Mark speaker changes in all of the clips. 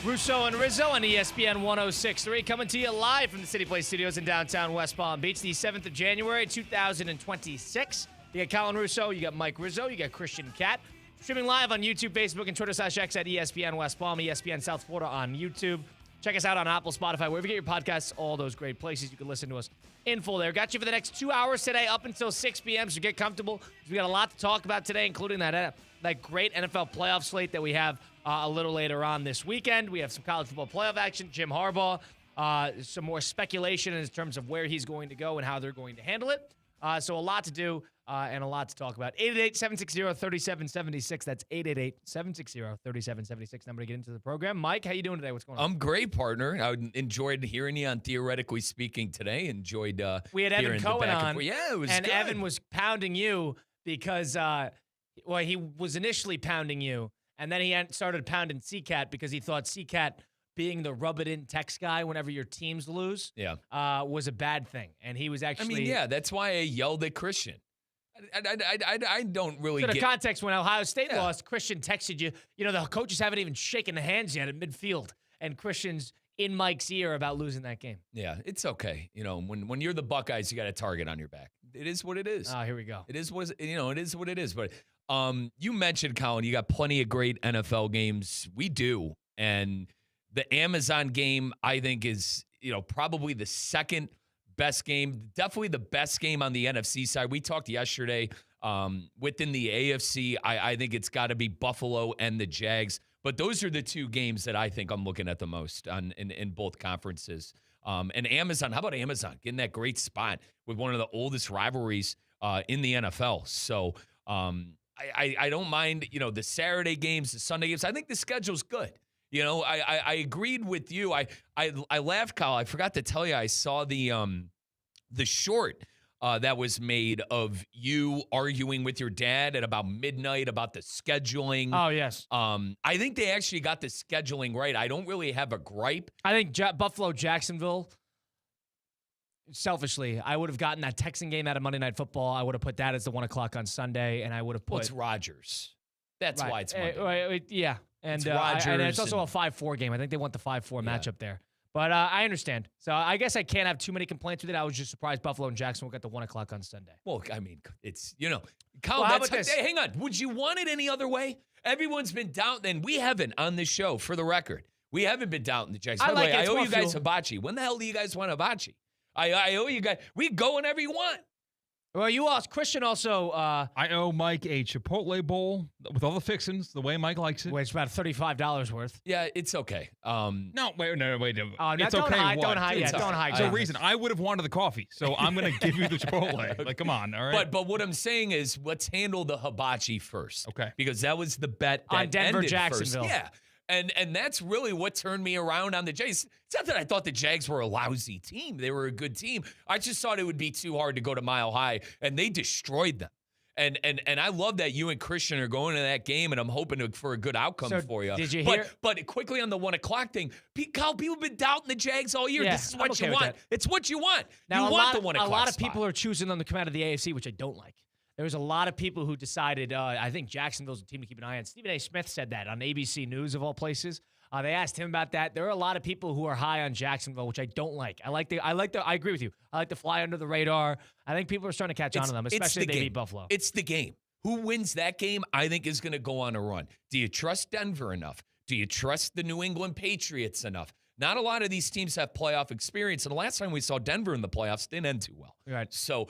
Speaker 1: Russo and Rizzo on ESPN 106.3, coming to you live from the City Place Studios in downtown West Palm Beach, the 7th of January, 2026. You got Colin Russo, you got Mike Rizzo, you got Christian Cat. Streaming live on YouTube, Facebook, and Twitter/X at ESPN West Palm, ESPN South Florida on YouTube. Check us out on Apple, Spotify, wherever you get your podcasts, all those great places. You can listen to us in full there. Got you for the next 2 hours today up until 6 p.m., so get comfortable. We got a lot to talk about today, including that great NFL playoff slate that we have a little later on this weekend. We have some college football playoff action, Jim Harbaugh, some more speculation in terms of where he's going to go and how they're going to handle it. So a lot to do and a lot to talk about. 888-760-3776. That's 888-760-3776. Number to get into the program. Mike, how you doing today? What's going on?
Speaker 2: I'm great, partner. I enjoyed hearing you on Theoretically Speaking today. Enjoyed
Speaker 1: we had Evan Cohen on.
Speaker 2: Yeah, it was
Speaker 1: and
Speaker 2: good.
Speaker 1: Evan was pounding you because, he was initially pounding you, and then he started pounding C-Cat because he thought C-Cat being the rub-it-in text guy whenever your teams lose was a bad thing. And he was actually...
Speaker 2: that's why I yelled at Christian. I don't really
Speaker 1: get...
Speaker 2: the
Speaker 1: context, when Ohio State lost, Christian texted you, the coaches haven't even shaken the hands yet at midfield, and Christian's in Mike's ear about losing that game.
Speaker 2: Yeah, it's okay. When you're the Buckeyes, you got a target on your back. It is what it is.
Speaker 1: Oh, here we go.
Speaker 2: It is what it is. But you mentioned, Colin, you got plenty of great NFL games. We do. And the Amazon game, I think, is, probably the second best game, definitely the best game on the NFC side. We talked yesterday within the AFC. I think it's got to be Buffalo and the Jags. But those are the two games that I think I'm looking at the most in both conferences. And Amazon, how about Amazon getting that great spot with one of the oldest rivalries in the NFL? So I don't mind, the Saturday games, the Sunday games. I think the schedule's good. I agreed with you. I laughed, Kyle. I forgot to tell you, I saw the short that was made of you arguing with your dad at about midnight about the scheduling.
Speaker 1: Oh, yes.
Speaker 2: I think they actually got the scheduling right. I don't really have a gripe.
Speaker 1: I think Buffalo, Jacksonville, selfishly, I would have gotten that Texan game out of Monday Night Football. I would have put that as the 1 o'clock on Sunday, and I would have put...
Speaker 2: Well, it's Rodgers. That's
Speaker 1: right.
Speaker 2: why it's Monday.
Speaker 1: Yeah. And
Speaker 2: it's Rodgers.
Speaker 1: And it's also a 5-4 game. I think they want the 5-4 matchup there. But I understand. So I guess I can't have too many complaints with it. I was just surprised Buffalo and Jacksonville got the 1 o'clock on Sunday.
Speaker 2: Well, it's, Colin, hey, hang on. Would you want it any other way? Everyone's been down, and we haven't on this show, for the record. We haven't been down in the Jags. By the way, I owe you guys hibachi. When the hell do you guys want hibachi? I owe you guys. We go whenever you want.
Speaker 1: Well, you asked Christian also.
Speaker 3: I owe Mike a Chipotle bowl with all the fixins, the way Mike likes it.
Speaker 1: Well, it's about $35 worth.
Speaker 2: Yeah, it's okay.
Speaker 3: No, wait.
Speaker 1: It's
Speaker 3: don't
Speaker 1: okay.
Speaker 3: Hide,
Speaker 1: don't hide.
Speaker 3: It's
Speaker 1: don't hide.
Speaker 3: There's a reason. I would have wanted the coffee, so I'm going to give you the Chipotle. Like, come on, all right?
Speaker 2: But what I'm saying is, let's handle the hibachi first.
Speaker 3: Okay.
Speaker 2: Because that was the bet that
Speaker 1: on Denver,
Speaker 2: ended
Speaker 1: Jacksonville.
Speaker 2: First. Yeah. And that's really what turned me around on the Jags. It's not that I thought the Jags were a lousy team. They were a good team. I just thought it would be too hard to go to Mile High, and they destroyed them. And I love that you and Christian are going to that game, and I'm hoping for a good outcome for you.
Speaker 1: Did you hear?
Speaker 2: But quickly on the 1 o'clock thing, Kyle, people have been doubting the Jags all year.
Speaker 1: Yeah,
Speaker 2: this is what you want. It's what you want.
Speaker 1: Now,
Speaker 2: you want the 1 o'clock
Speaker 1: A lot of
Speaker 2: spot.
Speaker 1: people are choosing them to come out of the AFC, which I don't like. There was a lot of people who decided, I think Jacksonville's a team to keep an eye on. Stephen A. Smith said that on ABC News, of all places. They asked him about that. There are a lot of people who are high on Jacksonville, which I don't like. I agree with you. I like to fly under the radar. I think people are starting to catch on to them, especially if they beat Buffalo.
Speaker 2: It's the game. Who wins that game, I think, is going to go on a run. Do you trust Denver enough? Do you trust the New England Patriots enough? Not a lot of these teams have playoff experience, and the last time we saw Denver in the playoffs didn't end too well.
Speaker 1: Right.
Speaker 2: So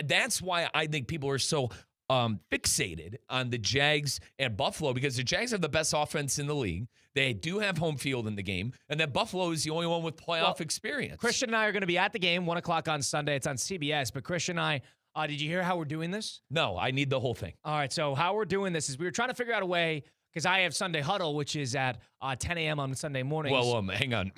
Speaker 2: that's why I think people are so fixated on the Jags and Buffalo, because the Jags have the best offense in the league. They do have home field in the game, and then Buffalo is the only one with playoff experience.
Speaker 1: Christian and I are going to be at the game, 1 o'clock on Sunday. It's on CBS, but Christian and I, did you hear how we're doing this?
Speaker 2: No, I need the whole thing.
Speaker 1: All right, so how we're doing this is we were trying to figure out a way, because I have Sunday Huddle, which is at 10 a.m. on Sunday mornings.
Speaker 2: Well, hang on.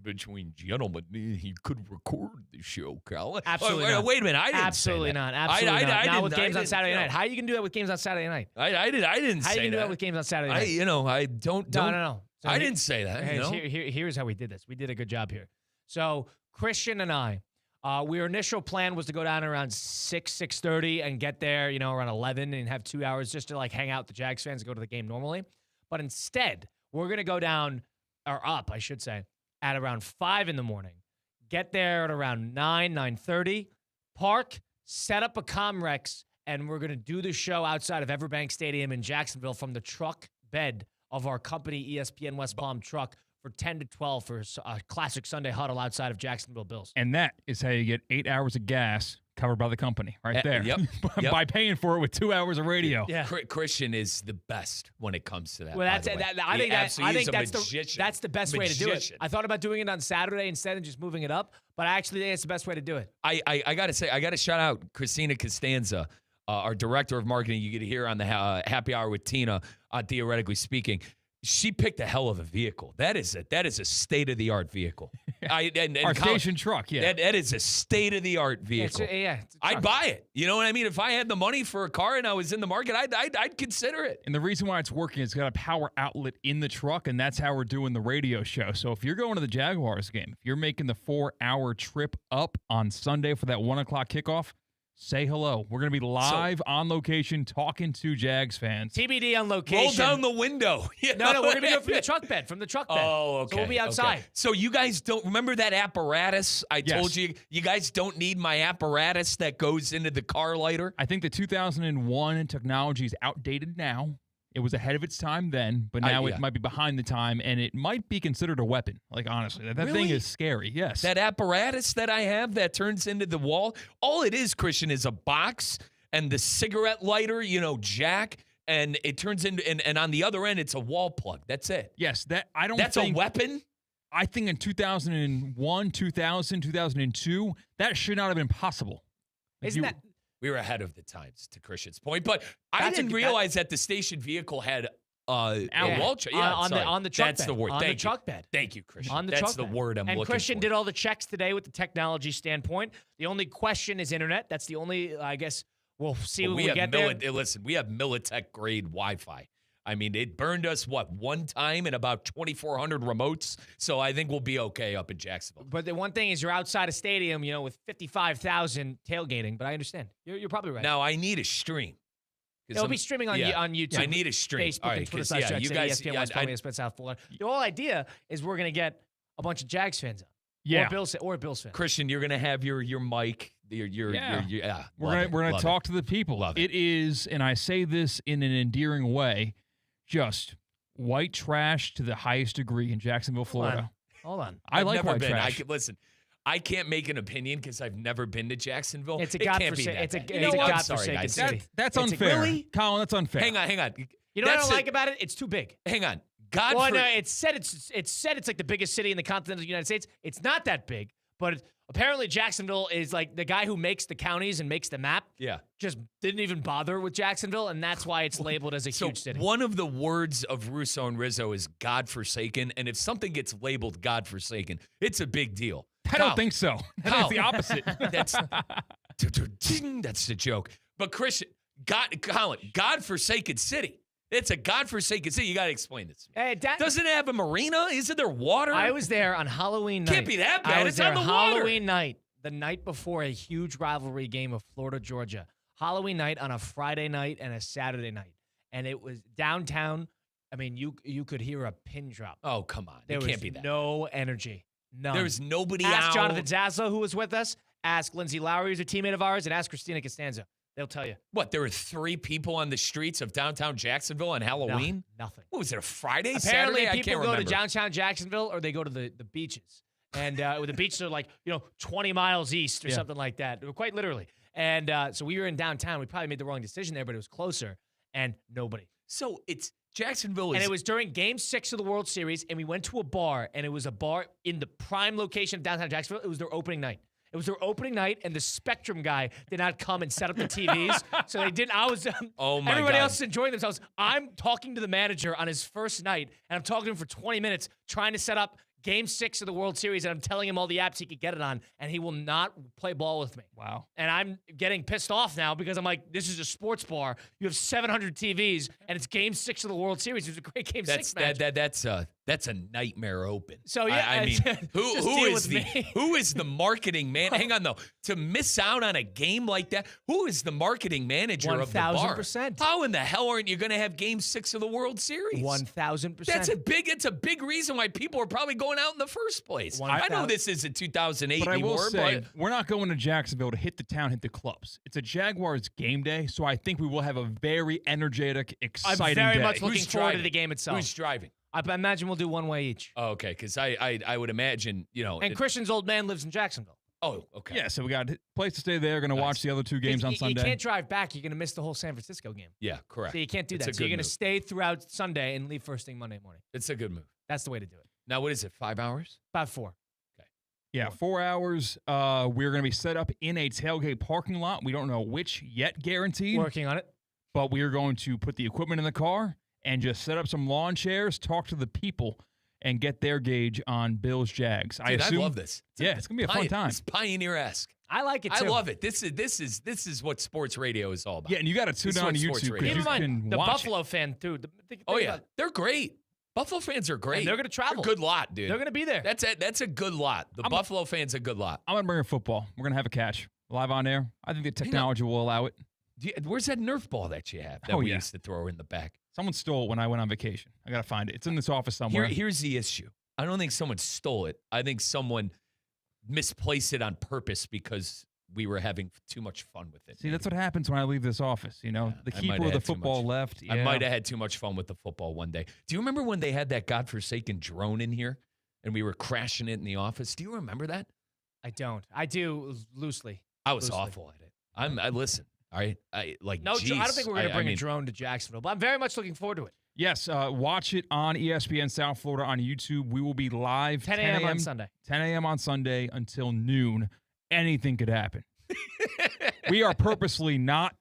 Speaker 2: Between gentlemen, he could record the show, Colin.
Speaker 1: Absolutely not.
Speaker 2: Wait a minute. I didn't
Speaker 1: Absolutely
Speaker 2: say that.
Speaker 1: not. Absolutely not. Not with games on Saturday
Speaker 2: no.
Speaker 1: night. How are you going to do that with games on Saturday night?
Speaker 2: I didn't
Speaker 1: How
Speaker 2: say
Speaker 1: are you going to do that with games on Saturday night?
Speaker 2: I don't.
Speaker 1: No. So
Speaker 2: I didn't say that.
Speaker 1: Here's how we did this. We did a good job here. So Christian and I, our initial plan was to go down around 6:30 and get there, around 11 and have 2 hours just to hang out with the Jags fans and go to the game normally. But instead, we're going to go down up, I should say, at around 5 in the morning. Get there at around 9:30. Park, set up a Comrex, and we're going to do the show outside of Everbank Stadium in Jacksonville from the truck bed of our company ESPN West Palm truck for 10 to 12 for a classic Sunday huddle outside of Jacksonville Bills.
Speaker 3: And that is how you get 8 hours of gas covered by the company right there.
Speaker 2: Yep.
Speaker 3: By paying for it with 2 hours of radio.
Speaker 1: Yeah.
Speaker 2: Christian is the best when it comes to that.
Speaker 1: Well, that's
Speaker 2: by the way.
Speaker 1: I think
Speaker 2: He's a
Speaker 1: that's the best way to do it.
Speaker 2: magician.
Speaker 1: I thought about doing it on Saturday instead of just moving it up, but I actually think it's the best way to do it.
Speaker 2: I got to say, I got to shout out Christina Costanza, our director of marketing. You get to hear on the Happy Hour with Tina, Theoretically Speaking. She picked a hell of a vehicle. That is a state-of-the-art vehicle.
Speaker 3: Our station truck, yeah.
Speaker 2: That is a state-of-the-art vehicle.
Speaker 1: It's a
Speaker 2: I'd
Speaker 1: truck.
Speaker 2: buy it. You know what I mean? If I had the money for a car and I was in the market, I'd consider it.
Speaker 3: And the reason why it's working is it's got a power outlet in the truck, and that's how we're doing the radio show. So if you're going to the Jaguars game, if you're making the 4-hour trip up on Sunday for that 1 o'clock kickoff, say hello. We're going to be live on location talking to Jags fans.
Speaker 1: TBD on location.
Speaker 2: Roll down the window.
Speaker 1: No, we're going to go from the truck bed.
Speaker 2: Oh, okay.
Speaker 1: So we'll be outside.
Speaker 2: Okay. So you guys don't remember that apparatus? I told you guys don't need my apparatus that goes into the car lighter?
Speaker 3: I think the 2001 technology is outdated now. It was ahead of its time then, but now it might be behind the time, and it might be considered a weapon. Like, honestly, that thing is scary. Yes.
Speaker 2: That apparatus that I have that turns into the wall, all it is, Christian, is a box and the cigarette lighter, jack, and it turns into, and on the other end, it's a wall plug. That's it.
Speaker 3: Yes, that's
Speaker 2: a weapon?
Speaker 3: I think in 2001, 2002, that should not have been possible.
Speaker 1: Isn't that...
Speaker 2: We were ahead of the times, to Christian's point, but I didn't realize that the station vehicle had a wall check. Yeah,
Speaker 1: on the truck bed.
Speaker 2: That's the word.
Speaker 1: On
Speaker 2: Thank
Speaker 1: the
Speaker 2: you.
Speaker 1: truck bed.
Speaker 2: Thank you, Christian.
Speaker 1: On the
Speaker 2: That's
Speaker 1: truck
Speaker 2: the
Speaker 1: bed.
Speaker 2: word I'm looking for.
Speaker 1: And Christian did all the checks today with the technology standpoint. The only question is internet. That's the only, I guess, we'll see when we get there.
Speaker 2: Listen, we have Militech-grade Wi-Fi. I mean, it burned us, one time in about 2,400 remotes, so I think we'll be okay up in Jacksonville.
Speaker 1: But the one thing is you're outside a stadium, with 55,000 tailgating, but I understand. You're probably right.
Speaker 2: Now, I need a stream.
Speaker 1: It'll be streaming on YouTube.
Speaker 2: I need a stream.
Speaker 1: Facebook and Twitter. You guys, ESPN West Palm, ESPN South Florida. The whole idea is we're going to get a bunch of Jags fans on.
Speaker 3: Yeah.
Speaker 1: Or Bills fans.
Speaker 2: Christian, you're going to have your mic. We're
Speaker 3: going to talk to the people. It is, and I say this in an endearing way, just white trash to the highest degree in Jacksonville, Florida.
Speaker 1: Hold on.
Speaker 3: I like white trash.
Speaker 2: Listen, I can't make an opinion because I've never been to Jacksonville.
Speaker 1: It's a godforsaken city.
Speaker 3: That's unfair.
Speaker 2: Really?
Speaker 3: Colin, that's unfair.
Speaker 2: Hang on.
Speaker 1: You know what I don't like about it? It's too big.
Speaker 2: Hang on.
Speaker 1: It's said it's like the biggest city in the continental United States. It's not that big, but apparently Jacksonville is like the guy who makes the counties and makes the map.
Speaker 2: Yeah.
Speaker 1: Just didn't even bother with Jacksonville, and that's why it's labeled as a huge city.
Speaker 2: One of the words of Russo and Rizzo is godforsaken, and if something gets labeled godforsaken, it's a big deal.
Speaker 3: I don't think so. I think it's the opposite.
Speaker 2: That's the joke. But Christian, Colin, godforsaken city. It's a godforsaken city. You got to explain this. Doesn't it have a marina? Isn't there water?
Speaker 1: I was there on Halloween night.
Speaker 2: Can't be that bad.
Speaker 1: It's on the Halloween night, the night before a huge rivalry game of Florida, Georgia. Halloween night on a Friday night and a Saturday night. And it was downtown. I mean, you could hear a pin drop.
Speaker 2: Oh, come on.
Speaker 1: There
Speaker 2: can't be that.
Speaker 1: No energy. None.
Speaker 2: There was nobody
Speaker 1: Ask
Speaker 2: out.
Speaker 1: Jonathan Zaslow, who was with us. Ask Lindsay Lowry, who's a teammate of ours. And ask Christina Costanza. They'll tell you.
Speaker 2: What, there were 3 people on the streets of downtown Jacksonville on Halloween?
Speaker 1: Nothing.
Speaker 2: What was it, a Friday,
Speaker 1: Apparently,
Speaker 2: Saturday?
Speaker 1: people go to downtown Jacksonville or they go to the beaches. And the beaches are like, 20 miles east or something like that. Quite literally. And so we were in downtown. We probably made the wrong decision there, but it was closer. And nobody.
Speaker 2: So it's Jacksonville.
Speaker 1: And it was during Game 6 of the World Series, and we went to a bar, and it was a bar in the prime location of downtown Jacksonville. It was their opening night. It was their opening night, and the Spectrum guy did not come and set up the TVs. So they didn't. I was.
Speaker 2: Oh my
Speaker 1: everybody
Speaker 2: God.
Speaker 1: else is enjoying themselves. I'm talking to the manager on his first night, and I'm talking to him for 20 minutes, trying to set up Game 6 of the World Series, and I'm telling him all the apps he could get it on, and he will not play ball with me.
Speaker 3: Wow.
Speaker 1: And I'm getting pissed off now because I'm like, this is a sports bar. You have 700 TVs, and it's Game 6 of the World Series. It was a great Game 6 match.
Speaker 2: That's a nightmare open.
Speaker 1: So yeah,
Speaker 2: I mean, who is the marketing man? Hang on though, to miss out on a game like that, who is the marketing manager of the bar?
Speaker 1: 1,000%.
Speaker 2: How in the hell aren't you going to have Game 6 of the World Series?
Speaker 1: 1,000%.
Speaker 2: It's a big reason why people are probably going out in the first place. I know this isn't 2008
Speaker 3: but
Speaker 2: anymore,
Speaker 3: I will say,
Speaker 2: but
Speaker 3: we're not going to Jacksonville to hit the town, hit the clubs. It's a Jaguars game day, so I think we will have a very energetic, exciting
Speaker 1: I'm very
Speaker 3: day.
Speaker 1: much looking
Speaker 2: Who's
Speaker 1: forward to
Speaker 2: driving?
Speaker 1: the game itself.
Speaker 2: Who's driving?
Speaker 1: I imagine we'll do one way each.
Speaker 2: Oh, okay, because I would imagine,
Speaker 1: And Christian's old man lives in Jacksonville.
Speaker 2: Oh, okay.
Speaker 3: Yeah, so we got a place to stay there. Going to watch the other two games on Sunday.
Speaker 1: You can't drive back. You're going to miss the whole San Francisco game.
Speaker 2: Yeah, correct.
Speaker 1: So you can't do
Speaker 2: It's
Speaker 1: that.
Speaker 2: a
Speaker 1: So you're
Speaker 2: good
Speaker 1: going to
Speaker 2: move.
Speaker 1: stay throughout Sunday and leave first thing Monday morning.
Speaker 2: It's a good move.
Speaker 1: That's the way to do it.
Speaker 2: Now, what is it, 5 hours?
Speaker 1: About 4.
Speaker 3: Yeah, 4 hours. We're going to be set up in a tailgate parking lot. We don't know which yet, guaranteed.
Speaker 1: Working on it.
Speaker 3: But we are going to put the equipment in the car and just set up some lawn chairs, talk to the people, and get their gauge on Bills Jags.
Speaker 2: Dude, I love this.
Speaker 3: It's going to be a fun time.
Speaker 2: It's pioneer-esque.
Speaker 1: I like it too.
Speaker 2: I love it. This is what sports radio is all about.
Speaker 3: Yeah, and you got to tune
Speaker 2: This is
Speaker 3: on
Speaker 2: what
Speaker 3: YouTube
Speaker 2: sports
Speaker 3: because
Speaker 2: radio
Speaker 3: you
Speaker 1: Keep in
Speaker 3: can
Speaker 1: mind, the
Speaker 3: watch
Speaker 1: Buffalo fan, too.
Speaker 2: Oh, yeah. They're great. Buffalo fans are great.
Speaker 1: And they're going to travel.
Speaker 2: They're a good lot, dude.
Speaker 1: They're going to be there.
Speaker 2: That's a good lot. The Buffalo fans a good lot.
Speaker 3: I'm going to bring a football. We're going to have a catch live on air. I think the technology will allow it.
Speaker 2: Where's that Nerf ball that you have that we used to throw in the back?
Speaker 3: Someone stole it when I went on vacation. I got to find it. It's in this office somewhere.
Speaker 2: Here's the issue. I don't think someone stole it. I think someone misplaced it on purpose because we were having too much fun with it.
Speaker 3: See, that's what happens when I leave this office. The
Speaker 2: I might
Speaker 3: keeper
Speaker 2: have
Speaker 3: of the
Speaker 2: had too
Speaker 3: football
Speaker 2: much.
Speaker 3: left.
Speaker 2: I
Speaker 3: Yeah.
Speaker 2: might have had too much fun with the football one day. Do you remember when they had that godforsaken drone in here and we were crashing it in the office? Do you remember that?
Speaker 1: I don't. I do loosely.
Speaker 2: I was
Speaker 1: Loosely.
Speaker 2: awful at it. I listen. All right.
Speaker 1: I don't
Speaker 2: geez,
Speaker 1: think we're going to bring
Speaker 2: I
Speaker 1: a
Speaker 2: mean,
Speaker 1: drone to Jacksonville, but I'm very much looking forward to it.
Speaker 3: Yes, watch it on ESPN South Florida on YouTube. We will be live
Speaker 1: 10 a.m. on Sunday.
Speaker 3: 10 a.m. on Sunday until noon. Anything could happen. We are purposely not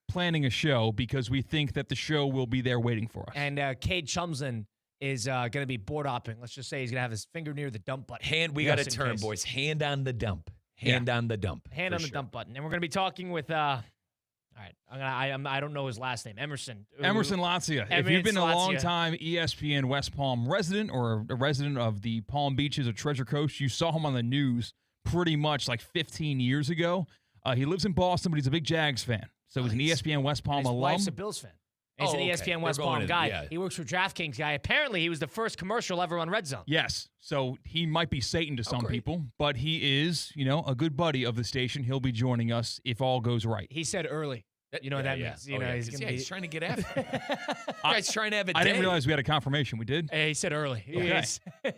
Speaker 3: planning a show because we think that the show will be there waiting for us.
Speaker 1: And Cade Chumsland is going to be board hopping. Let's just say he's going to have his finger near the dump button.
Speaker 2: We got to turn, boys. Hand on the dump. Hand on the dump.
Speaker 1: Hand on the dump button. And we're going to be talking with, all right, I don't know his last name. Emerson
Speaker 3: Lazia. If you've been a long-time ESPN West Palm resident or a resident of the Palm Beaches or Treasure Coast, you saw him on the news pretty much like 15 years ago. He lives in Boston, but he's a big Jags fan. So he's an ESPN West Palm
Speaker 1: his
Speaker 3: alum.
Speaker 1: wife's a Bills fan. He's an ESPN West Palm guy.
Speaker 2: Yeah.
Speaker 1: He works for DraftKings guy. Apparently, he was the first commercial ever on Red Zone.
Speaker 3: Yes. So he might be Satan to some people, but he is, a good buddy of the station. He'll be joining us if all goes right.
Speaker 1: He said early. You know what that means.
Speaker 2: He's trying to get after it. Guy's trying to have a day.
Speaker 3: I didn't realize we had a confirmation. We did?
Speaker 1: He said early.
Speaker 3: Okay.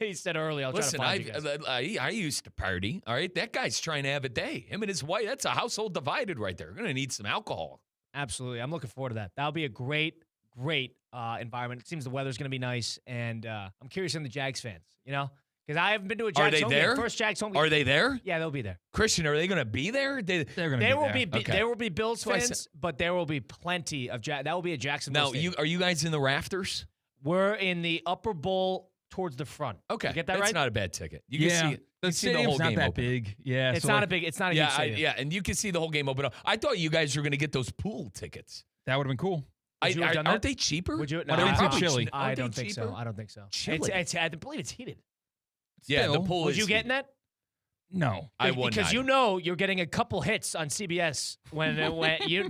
Speaker 1: He said early.
Speaker 2: Listen,
Speaker 1: try to find you guys.
Speaker 2: I used to party. All right, that guy's trying to have a day. Him and his wife. That's a household divided right there. We're gonna need some alcohol.
Speaker 1: Absolutely, I'm looking forward to that. That'll be a great environment. It seems the weather's gonna be nice, and I'm curious on the Jags fans. Because I haven't been to a Jags home game. First Jags home game.
Speaker 2: Are they there?
Speaker 1: Yeah, they'll be there.
Speaker 2: Christian, are they going to be there?
Speaker 3: They're going to be there.
Speaker 1: There will be Bills fans, but there will be plenty of that will be a Jacksonville.
Speaker 2: Now, are you guys in the rafters?
Speaker 1: We're in the upper bowl towards the front.
Speaker 2: Okay,
Speaker 1: you get that right?
Speaker 2: That's not a bad ticket. You can see it.
Speaker 3: The stadium's not that big. Yeah,
Speaker 1: it's not a huge stadium.
Speaker 2: And you can see the whole game open up. I thought you guys were going to get those pool tickets.
Speaker 3: That would have been cool.
Speaker 2: Aren't they cheaper?
Speaker 3: Would you? No, probably chilly.
Speaker 1: I don't think so.
Speaker 2: Chilly.
Speaker 1: I believe it's heated.
Speaker 2: Yeah, the pool
Speaker 1: is. Would you get in that?
Speaker 3: No,
Speaker 2: I wouldn't.
Speaker 1: Because you're getting a couple hits on CBS when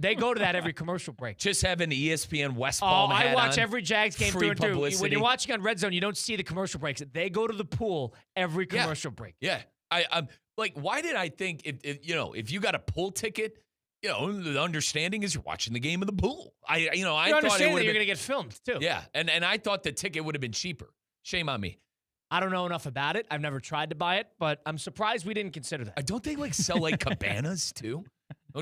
Speaker 1: they go to that every commercial break.
Speaker 2: Just having the ESPN West Palm hat
Speaker 1: I watch
Speaker 2: on,
Speaker 1: every Jags game through and through. When you're watching on Red Zone, you don't see the commercial breaks. They go to the pool every commercial break.
Speaker 2: Yeah, I'm like, why did I think if you got a pool ticket, the understanding is you're watching the game in the pool. I thought
Speaker 1: you're going to get filmed too.
Speaker 2: Yeah, and I thought the ticket would have been cheaper. Shame on me.
Speaker 1: I don't know enough about it. I've never tried to buy it, but I'm surprised we didn't consider that.
Speaker 2: Don't they sell cabanas too?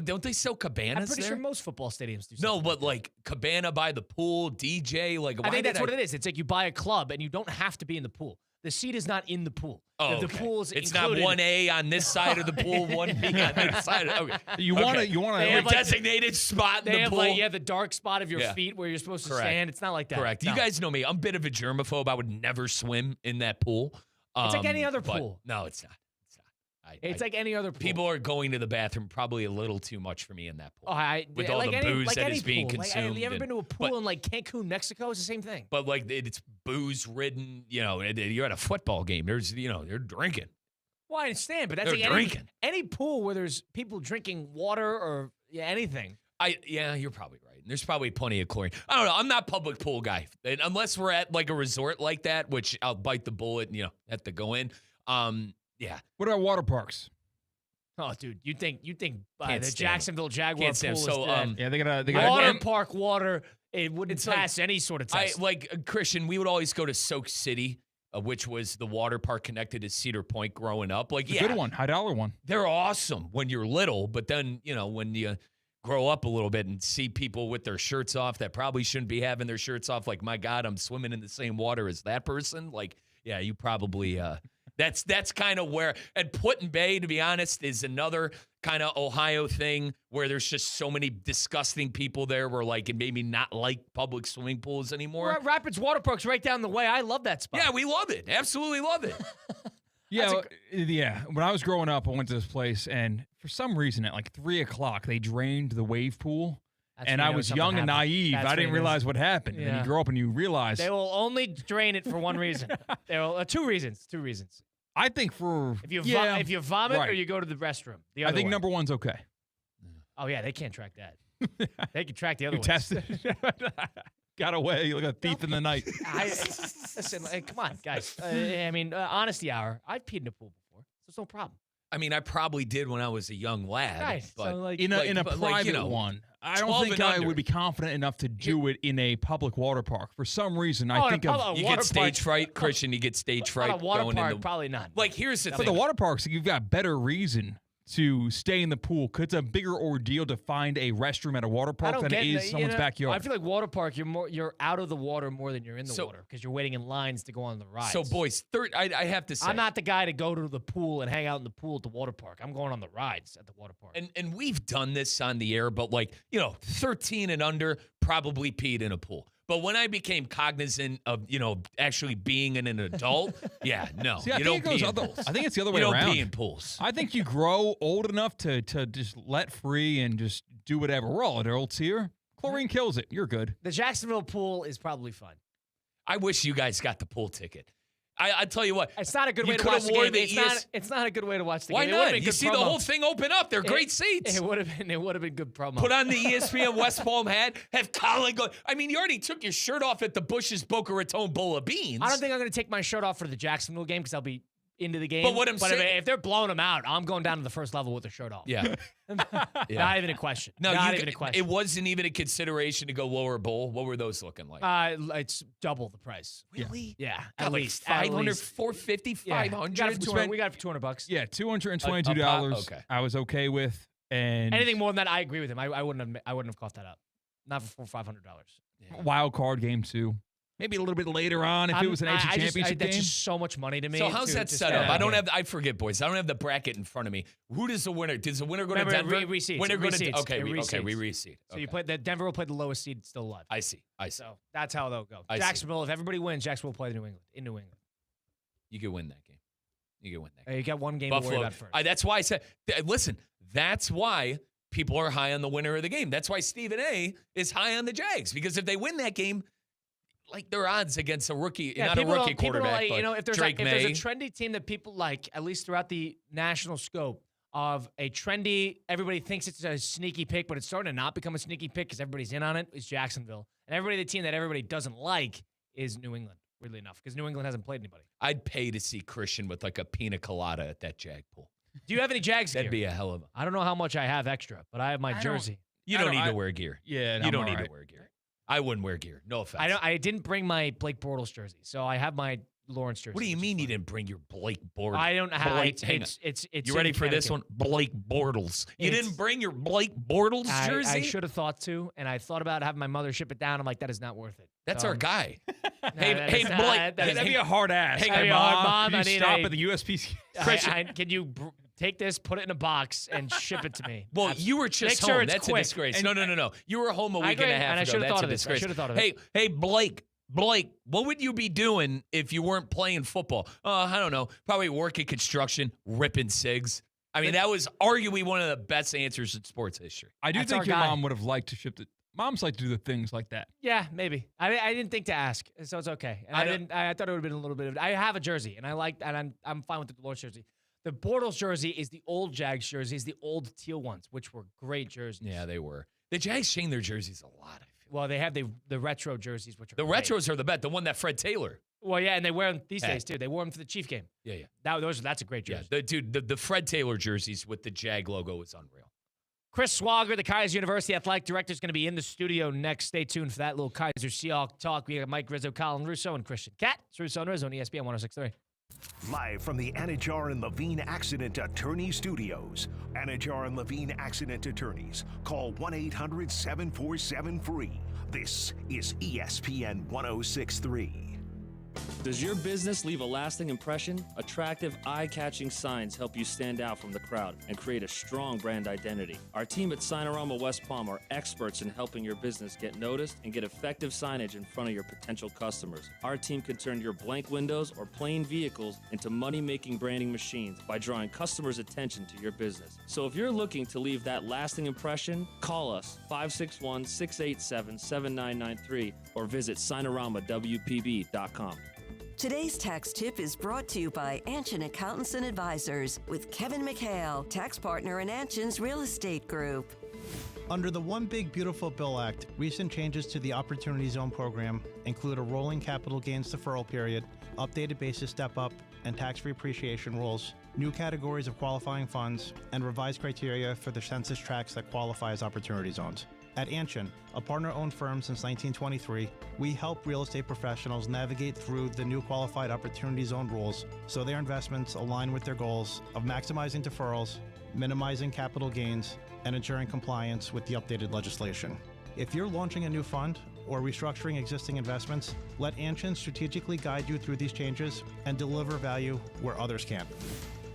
Speaker 2: Don't they sell cabanas?
Speaker 1: I'm pretty
Speaker 2: there?
Speaker 1: sure most football stadiums do.
Speaker 2: No, but cabana by the pool, DJ.
Speaker 1: I think that's what it is. It's like you buy a club and you don't have to be in the pool. The seat is not in the pool.
Speaker 2: Oh,
Speaker 1: the pool's
Speaker 2: it's
Speaker 1: included.
Speaker 2: Not 1A on this side of the pool, 1B on this side. Okay.
Speaker 3: You want a
Speaker 2: designated spot in the pool.
Speaker 1: You have the dark spot of your feet where you're supposed to stand. It's not like that.
Speaker 2: Correct.
Speaker 1: No.
Speaker 2: You guys know me. I'm a bit of a germaphobe. I would never swim in that pool.
Speaker 1: It's like any other pool.
Speaker 2: No, it's not.
Speaker 1: It's like any other pool.
Speaker 2: People are going to the bathroom probably a little too much for me in that pool.
Speaker 1: With
Speaker 2: all
Speaker 1: like
Speaker 2: the booze that is being
Speaker 1: pool.
Speaker 2: consumed.
Speaker 1: Have you ever been to a pool in like Cancun, Mexico? It's the same thing.
Speaker 2: But like it's booze ridden. You're at a football game. They're drinking.
Speaker 1: Well, I understand, but that's
Speaker 2: They're
Speaker 1: like
Speaker 2: drinking.
Speaker 1: Any pool where there's people drinking water or anything.
Speaker 2: You're probably right. There's probably plenty of chlorine. I don't know. I'm not a public pool guy. Unless we're at like a resort like that, which I'll bite the bullet and have to go in. Yeah.
Speaker 3: What about water parks?
Speaker 1: Oh, dude, you think the Jacksonville Jaguar pool is
Speaker 3: yeah, they got
Speaker 1: water park water. It wouldn't pass any sort of test.
Speaker 2: Christian, we would always go to Soak City, which was the water park connected to Cedar Point growing up. Like,
Speaker 3: a good one, high dollar one.
Speaker 2: They're awesome when you're little, but then when you grow up a little bit and see people with their shirts off that probably shouldn't be having their shirts off. Like, my God, I'm swimming in the same water as that person. Like, yeah, you probably. That's kind of where, and Put-in Bay, to be honest, is another kind of Ohio thing where there's just so many disgusting people there where like it made me not like public swimming pools anymore.
Speaker 1: Rapids Water Park's right down the way. I love that spot.
Speaker 2: Yeah, we love it. Absolutely love it.
Speaker 3: Yeah. When I was growing up, I went to this place, and for some reason, at like 3 o'clock, they drained the wave pool. And I was young and naive. I didn't realize what happened. Yeah. And you grow up and you realize.
Speaker 1: They will only drain it for one reason. There are two reasons.
Speaker 3: I think for
Speaker 1: if you vomit or you go to the restroom.
Speaker 3: I think number one's okay.
Speaker 1: Oh yeah, they can't track that. They can track the other ones.
Speaker 3: Tested. Got away. You look like a thief in the night.
Speaker 1: Listen, come on, guys. Honesty hour. I've peed in a pool before, so it's no problem.
Speaker 2: I mean, I probably did when I was a young lad.
Speaker 1: Right.
Speaker 2: But
Speaker 1: so
Speaker 3: in a private one. I don't think I would be confident enough to do it in a public water park. For some reason, I think of...
Speaker 2: You get stage fright, Christian. You get stage fright.
Speaker 1: A water park, probably not.
Speaker 2: Like, here's the thing.
Speaker 3: But the water parks, you've got better reason to stay in the pool because it's a bigger ordeal to find a restroom at a water park than it is someone's backyard.
Speaker 1: I feel like water park, you're out of the water more than you're in the water because you're waiting in lines to go on the rides.
Speaker 2: So, boys, I have to say.
Speaker 1: I'm not the guy to go to the pool and hang out in the pool at the water park. I'm going on the rides at the water park.
Speaker 2: And we've done this on the air, but 13 and under probably peed in a pool. But when I became cognizant of, actually being an adult, no.
Speaker 3: See, you don't pee in pools. I think it's the other way around.
Speaker 2: You don't pee in pools.
Speaker 3: I think you grow old enough to just let free and just do whatever. We're all adults here. Chlorine kills it. You're good.
Speaker 1: The Jacksonville pool is probably fun.
Speaker 2: I wish you guys got the pool ticket. I tell you what.
Speaker 1: It's not a good way to watch the game. It's not a good way to watch the game.
Speaker 2: Why not? You see the whole thing open up. They're great seats.
Speaker 1: It would have been good promo.
Speaker 2: Put on the ESPN West Palm hat. Have Colin go. I mean, you already took your shirt off at the Bush's Boca Raton Bowl of Beans.
Speaker 1: I don't think I'm going to take my shirt off for the Jacksonville game because I'll be into the game.
Speaker 2: But what I'm saying,
Speaker 1: if they're blowing them out, I'm going down to the first level with the shirt off.
Speaker 2: Yeah.
Speaker 1: Not even a question.
Speaker 2: No,
Speaker 1: not even a question.
Speaker 2: It wasn't even a consideration to go lower bowl. What were those looking like?
Speaker 1: It's double the price.
Speaker 2: Really?
Speaker 1: Yeah.
Speaker 2: At least 500, 450, 500.
Speaker 1: We got it for $200.
Speaker 3: Yeah, $222.
Speaker 2: Okay.
Speaker 3: I was okay with. And
Speaker 1: anything more than that, I agree with him. I wouldn't have coughed that up. Not for $500.
Speaker 3: Yeah. Wild card game too. Maybe a little bit later on if it was an AFC championship game.
Speaker 1: That's just so much money to me.
Speaker 2: So how's that set up? I forget, boys. I don't have the bracket in front of me. Who does the winner? Does the winner go to Denver?
Speaker 1: Reseeds.
Speaker 2: Winner go to
Speaker 1: okay,
Speaker 2: we reseed.
Speaker 1: So you played that. Denver will play the lowest seed still alive.
Speaker 2: I see.
Speaker 1: So that's how they'll go. Jacksonville, if everybody wins, Jacksonville will play New England in New England.
Speaker 2: You could win that game.
Speaker 1: You got one game
Speaker 2: Buffalo,
Speaker 1: to worry about first.
Speaker 2: That's why I said. Listen, that's why people are high on the winner of the game. That's why Stephen A. is high on the Jags because if they win that game. Like their odds against a rookie, not a rookie quarterback.
Speaker 1: If there's a trendy team that people like, at least throughout the national scope of a trendy, everybody thinks it's a sneaky pick, but it's starting to not become a sneaky pick because everybody's in on it, is Jacksonville. And the team that everybody doesn't like is New England, weirdly enough, because New England hasn't played anybody.
Speaker 2: I'd pay to see Christian with like a pina colada at that Jag pool.
Speaker 1: Do you have any Jags gear?
Speaker 2: That'd be a hell of a.
Speaker 1: I don't know how much I have extra, but I have my jersey.
Speaker 2: You don't need to wear gear.
Speaker 3: Yeah,
Speaker 2: you don't need to wear gear. I wouldn't wear gear. No offense.
Speaker 1: I didn't bring my Blake Bortles jersey, so I have my Lawrence jersey.
Speaker 2: What do you mean you didn't bring your Blake Bortles?
Speaker 1: I don't have. It's
Speaker 2: you ready for this one? Blake Bortles. You didn't bring your Blake Bortles jersey?
Speaker 1: I should have thought to, and I thought about having my mother ship it down. I'm like, that is not worth it.
Speaker 2: That's our guy.
Speaker 3: Hey, Blake. That'd be a hard ass. Hey, Mom. Can you stop at the USPS?
Speaker 1: Can you take this, put it in a box, and ship it to me?
Speaker 2: Well, you were just home. That's quick. A disgrace. No. You were home a week and a half ago. That's a disgrace.
Speaker 1: I should have thought of this.
Speaker 2: Hey, Blake Blake, what would you be doing if you weren't playing football? I don't know. Probably working construction, ripping cigs. I mean, that was arguably one of the best answers in sports history.
Speaker 3: I do
Speaker 1: That's
Speaker 3: think
Speaker 1: our
Speaker 3: your
Speaker 1: guy.
Speaker 3: mom would have liked to ship it. Moms like to do the things like that.
Speaker 1: Yeah, maybe. I didn't think to ask, so it's okay. And I thought it would have been a little bit of. I have a jersey, and I'm fine with the Dolores jersey. The Bortles jersey is the old Jags jersey, is the old teal ones, which were great jerseys.
Speaker 2: Yeah, they were. The Jags changed their jerseys a lot. I feel.
Speaker 1: Well, they have the retro jerseys, which are
Speaker 2: The
Speaker 1: great.
Speaker 2: retros are the bet. The one that Fred Taylor.
Speaker 1: Well, yeah, and they wear them these days too. They wore them for the Chief game.
Speaker 2: Yeah.
Speaker 1: That's a great jersey.
Speaker 2: Yeah, the Fred Taylor jerseys with the Jag logo is unreal.
Speaker 1: Chris Swager, the Kaiser University Athletic Director, is going to be in the studio next. Stay tuned for that little Kaiser Seahawk talk. We got Mike Rizzo, Colin Russo, and Christian Cat. It's Russo and Rizzo on ESPN 106.3.
Speaker 4: Live from the Anajar and Levine Accident Attorney Studios. Anajar and Levine Accident Attorneys. Call 1-800-747-FREE. This is ESPN 106.3.
Speaker 5: Does your business leave a lasting impression? Attractive, eye-catching signs help you stand out from the crowd and create a strong brand identity. Our team at Signorama West Palm are experts in helping your business get noticed and get effective signage in front of your potential customers. Our team can turn your blank windows or plain vehicles into money-making branding machines by drawing customers' attention to your business. So if you're looking to leave that lasting impression, call us 561-687-7993 or visit signoramawpb.com.
Speaker 6: Today's tax tip is brought to you by Anshin Accountants and Advisors with Kevin McHale, tax partner in Anshin's Real Estate Group.
Speaker 7: Under the One Big Beautiful Bill Act, recent changes to the Opportunity Zone program include a rolling capital gains deferral period, updated basis step-up, and tax-free appreciation rules, new categories of qualifying funds, and revised criteria for the census tracts that qualify as Opportunity Zones. At Anshin, a partner-owned firm since 1923, we help real estate professionals navigate through the new Qualified Opportunity Zone rules so their investments align with their goals of maximizing deferrals, minimizing capital gains, and ensuring compliance with the updated legislation. If you're launching a new fund or restructuring existing investments, let Anshin strategically guide you through these changes and deliver value where others can't.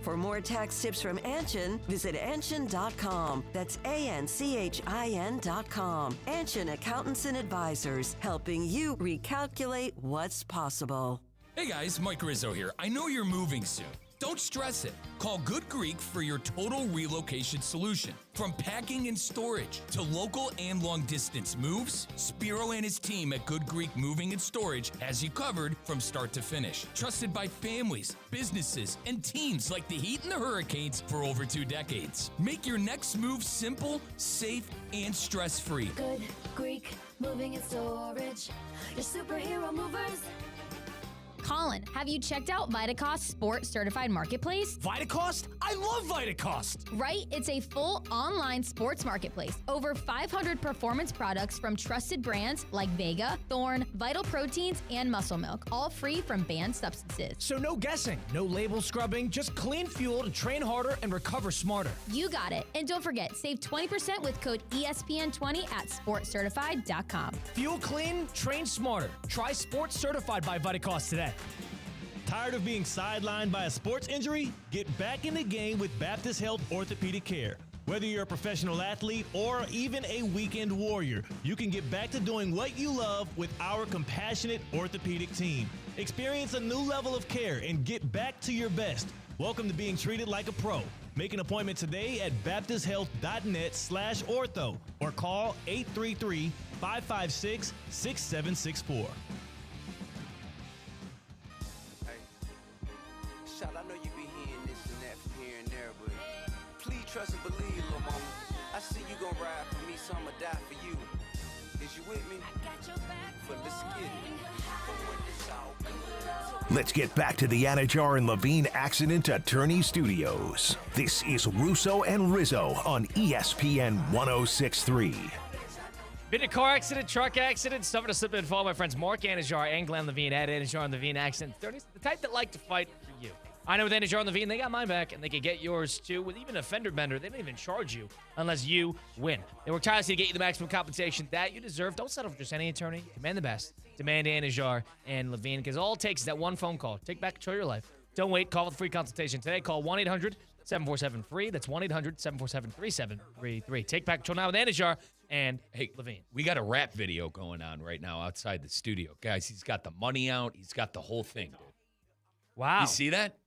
Speaker 6: For more tax tips from Anshin, visit Anshin.com. That's ANCHIN.com. Anshin Accountants and Advisors, helping you recalculate what's possible.
Speaker 8: Hey guys, Mike Rizzo here. I know you're moving soon. Don't stress it. Call Good Greek for your total relocation solution. From packing and storage to local and long distance moves, Spiro and his team at Good Greek Moving and Storage has you covered from start to finish. Trusted by families, businesses, and teams like the Heat and the Hurricanes for over 2 decades. Make your next move simple, safe, and stress-free.
Speaker 9: Good Greek Moving and Storage. Your superhero movers.
Speaker 10: Colin, have you checked out Vitacost Sport Certified Marketplace?
Speaker 1: Vitacost? I love Vitacost.
Speaker 10: Right? It's a full online sports marketplace. Over 500 performance products from trusted brands like Vega, Thorne, Vital Proteins, and Muscle Milk, all free from banned substances.
Speaker 1: So no guessing, no label scrubbing, just clean fuel to train harder and recover smarter.
Speaker 10: You got it. And don't forget, save 20% with code ESPN20 at sportcertified.com.
Speaker 1: Fuel clean, train smarter. Try Sports Certified by Vitacost today.
Speaker 11: Tired of being sidelined by a sports injury? Get back in the game with Baptist Health Orthopedic Care. Whether you're a professional athlete or even a weekend warrior, you can get back to doing what you love with our compassionate orthopedic team. Experience a new level of care and get back to your best. Welcome to being treated like a pro. Make an appointment today at baptisthealth.net/ortho or call 833-556-6764.
Speaker 12: I know you be hearing this and that from here and there, but please trust and believe, little mama. I see you gon' ride for me, so I'ma die for you. Is you with me? I got your back. But let's get it.
Speaker 4: Let's get back to the Anajar and Levine Accident Attorney Studios. This is Russo and Rizzo on ESPN 106.3.
Speaker 1: Been a car accident, truck accident, suffered a slip and fall. My friends Mark Anajar and Glenn Levine at Anajar and Levine Accident Attorneys, the type that like to fight for you. I know with Anajar and Levine, they got mine back, and they can get yours too. With even a fender bender, they don't even charge you unless you win. They work tirelessly to get you the maximum compensation that you deserve. Don't settle for just any attorney. Demand the best. Demand Anajar and Levine, because all it takes is that one phone call. Take back control of your life. Don't wait. Call for the free consultation today. Call 1-800-747-FREE. That's 1-800-747-3733. Take back control now with Anajar and
Speaker 2: Hey,
Speaker 1: Levine.
Speaker 2: we got a rap video going on right now outside the studio. Guys, he's got the money out. He's got the whole thing, dude.
Speaker 1: Wow.
Speaker 2: You see that?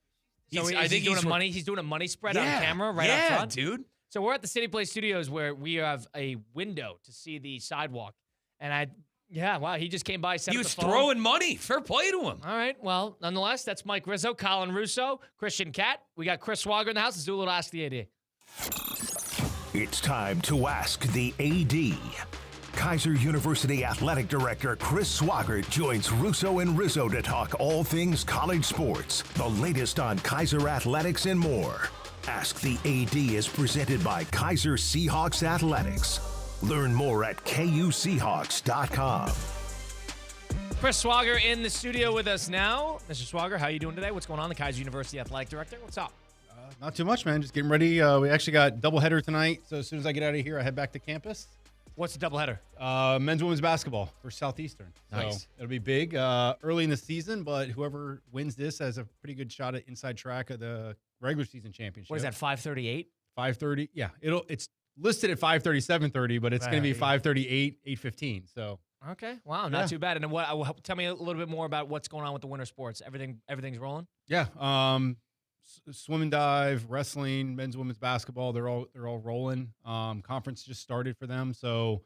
Speaker 1: So
Speaker 2: I think
Speaker 1: he's doing a money spread on camera right up front.
Speaker 2: Dude.
Speaker 1: So we're at the City Place Studios where we have a window to see the sidewalk. And wow, he just came by, set
Speaker 2: He
Speaker 1: up
Speaker 2: was
Speaker 1: the phone.
Speaker 2: throwing money. Fair play to him.
Speaker 1: All right, well, nonetheless, that's Mike Rizzo, Colin Russo, Christian Cat. We got Chris Swagger in the house. Let's do a little Ask the AD.
Speaker 4: It's time to ask the AD. Kaiser University Athletic Director Chris Swagger joins Russo and Rizzo to talk all things college sports, the latest on Kaiser athletics and more. Ask the AD is presented by Kaiser Seahawks Athletics. Learn more at kuseahawks.com.
Speaker 1: Chris Swagger in the studio with us now. Mr. Swagger, how are you doing today? What's going on? The Kaiser University Athletic Director. What's up?
Speaker 13: Not too much, man. Just getting ready. We actually got doubleheader tonight. So as soon as I get out of here, I head back to campus.
Speaker 1: What's the doubleheader?
Speaker 13: Men's women's basketball for Southeastern.
Speaker 2: Nice.
Speaker 13: So it'll be big early in the season, but whoever wins this has a pretty good shot at inside track of the regular season championship.
Speaker 1: What is that, 5:38?
Speaker 13: 5:30. Yeah, it's listed at 5:30, 7:30, but it's going to be 5:38, 8:15. So
Speaker 1: Okay. Wow, not too bad. And what? Tell me a little bit more about what's going on with the winter sports. Everything's rolling?
Speaker 13: yeah, swim and dive, wrestling, men's, women's basketball, they're all rolling. Conference just started for them. So,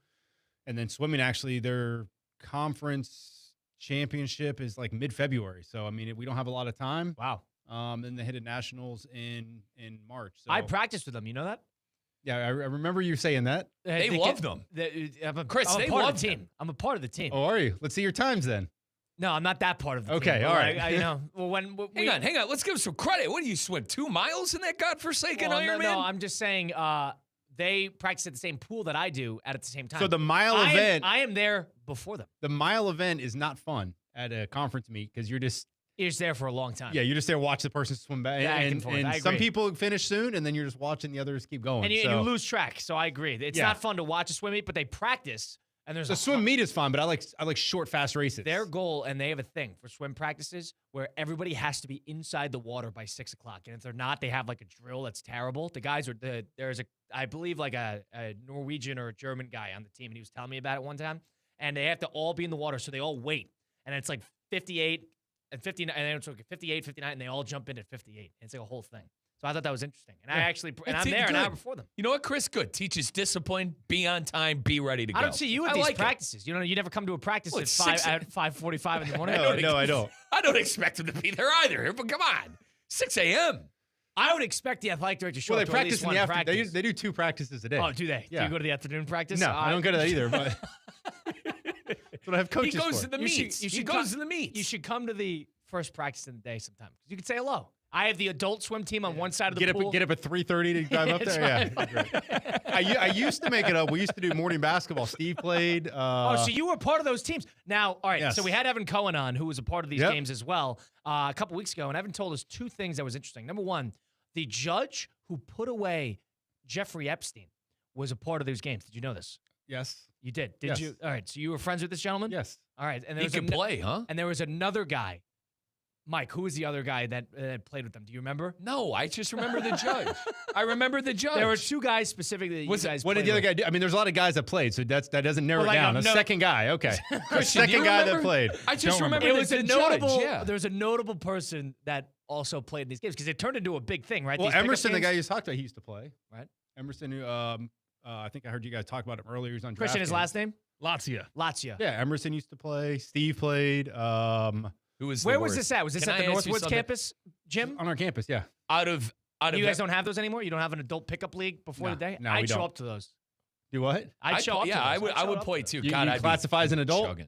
Speaker 13: and then swimming, actually, their conference championship is like mid-February. So, I mean, we don't have a lot of time.
Speaker 1: Wow.
Speaker 13: Then they hit at nationals in March. So
Speaker 1: I practiced with them. You know that?
Speaker 13: yeah, I remember you saying that.
Speaker 2: They love them. Chris, they love
Speaker 1: the team. I'm a part of the team.
Speaker 13: Oh, are you? Let's see your times then.
Speaker 1: No, I'm not that part of the team.
Speaker 13: Okay,
Speaker 1: but
Speaker 13: all right.
Speaker 1: I know. Well,
Speaker 2: Hang on. Let's give him some credit. What do you swim 2 miles in that godforsaken Ironman?
Speaker 1: No, I'm just saying they practice at the same pool that I do at the same time.
Speaker 13: So the mile event.
Speaker 1: I am there before them.
Speaker 13: The mile event is not fun at a conference meet because you're just
Speaker 1: there for a long time.
Speaker 13: Yeah, you're just there watch the person swim back.
Speaker 1: And forth. I
Speaker 13: some
Speaker 1: agree.
Speaker 13: people finish soon, and then you're just watching the others keep going.
Speaker 1: And you lose track. So I agree. It's
Speaker 13: Yeah.
Speaker 1: not fun to watch a swim meet, but they practice. And there's
Speaker 13: the swim meet is fun, but I like short, fast races.
Speaker 1: Their goal, and they have a thing for swim practices where everybody has to be inside the water by 6 o'clock. And if they're not, they have like a drill that's terrible. The guys there's I believe like a Norwegian or a German guy on the team, and he was telling me about it one time. And they have to all be in the water, so they all wait. And it's like 58 and 59, and then it's like 58, 59, and they all jump in at 58. And it's like a whole thing. So I thought that was interesting. And I'm there an hour before them.
Speaker 2: You know what, Chris? Good. Teaches discipline. Be on time. Be ready to go.
Speaker 1: I don't see you at these practices. You never come to a practice at 5:45 in the morning.
Speaker 13: No, I don't.
Speaker 2: I don't expect him to be there either. But come on, 6 a.m.
Speaker 1: I would expect the athletic director to show
Speaker 13: Well,
Speaker 1: up
Speaker 13: they
Speaker 1: to at least
Speaker 13: practice in
Speaker 1: one
Speaker 13: the afternoon.
Speaker 1: practice.
Speaker 13: They do 2 practices a day.
Speaker 1: Oh, do they?
Speaker 13: Yeah.
Speaker 1: Do you go to the afternoon practice?
Speaker 13: No, I don't go to that either. But that's what I have coaches
Speaker 2: He goes
Speaker 13: for.
Speaker 2: to the meets. He goes to the meets.
Speaker 1: You should come to the first practice in the day sometime. You can say hello. I have the adult swim team on one side of the pool.
Speaker 13: Get up at 3:30 to drive up there. Yeah, I used to make it up. We used to do morning basketball. Steve played.
Speaker 1: So you were part of those teams. Now, all right.
Speaker 13: Yes.
Speaker 1: So we had Evan Cohen on, who was a part of these
Speaker 13: Yep.
Speaker 1: games as well, a couple weeks ago, and Evan told us 2 things that was interesting. Number one, the judge who put away Jeffrey Epstein was a part of those games. Did you know this?
Speaker 13: Yes.
Speaker 1: You did. Did
Speaker 13: Yes.
Speaker 1: you? All right. So you were friends with this gentleman?
Speaker 13: Yes.
Speaker 1: All right. And
Speaker 2: He can play, huh?
Speaker 1: And there was another guy. Mike, who was the other guy that played with them? Do you remember?
Speaker 2: No, I just remember the judge. I remember the judge.
Speaker 1: There were 2 guys specifically that you guys
Speaker 13: What did the other guy do? I mean, there's a lot of guys that played, so that doesn't narrow it down. A second guy, okay. A second guy that played.
Speaker 2: I just remember
Speaker 1: It was
Speaker 2: the
Speaker 1: a
Speaker 2: judge,
Speaker 1: notable.
Speaker 2: yeah.
Speaker 1: There was a notable person that also played in these games because it turned into a big thing, right?
Speaker 13: Well,
Speaker 1: These pickup
Speaker 13: Emerson, the
Speaker 1: games.
Speaker 13: guy you talked about, he used to play.
Speaker 1: Right.
Speaker 13: Emerson, who I think I heard you guys talk about him earlier. He was on
Speaker 1: Christian, his
Speaker 13: DraftKings.
Speaker 1: last name?
Speaker 3: Lazio.
Speaker 13: Yeah, Emerson used to play. Steve played.
Speaker 2: Who was
Speaker 1: Where
Speaker 2: the
Speaker 1: was
Speaker 2: worst?
Speaker 1: this at? Was this
Speaker 2: Can
Speaker 1: at the
Speaker 2: I ask you
Speaker 1: Northwoods
Speaker 2: something?
Speaker 1: campus, Jim?
Speaker 13: On our campus, yeah.
Speaker 2: Out of
Speaker 1: You guys don't have those anymore? You don't have an adult pickup league before
Speaker 13: No,
Speaker 1: the day?
Speaker 13: no,
Speaker 1: I'd
Speaker 13: we
Speaker 1: show
Speaker 13: don't.
Speaker 1: up to those.
Speaker 13: Do what?
Speaker 1: I'd show up to those.
Speaker 2: I would
Speaker 1: I'd show up
Speaker 2: play
Speaker 1: to
Speaker 2: too.
Speaker 13: You,
Speaker 2: God,
Speaker 13: you
Speaker 2: I'd
Speaker 13: classify as an adult?
Speaker 2: chugging.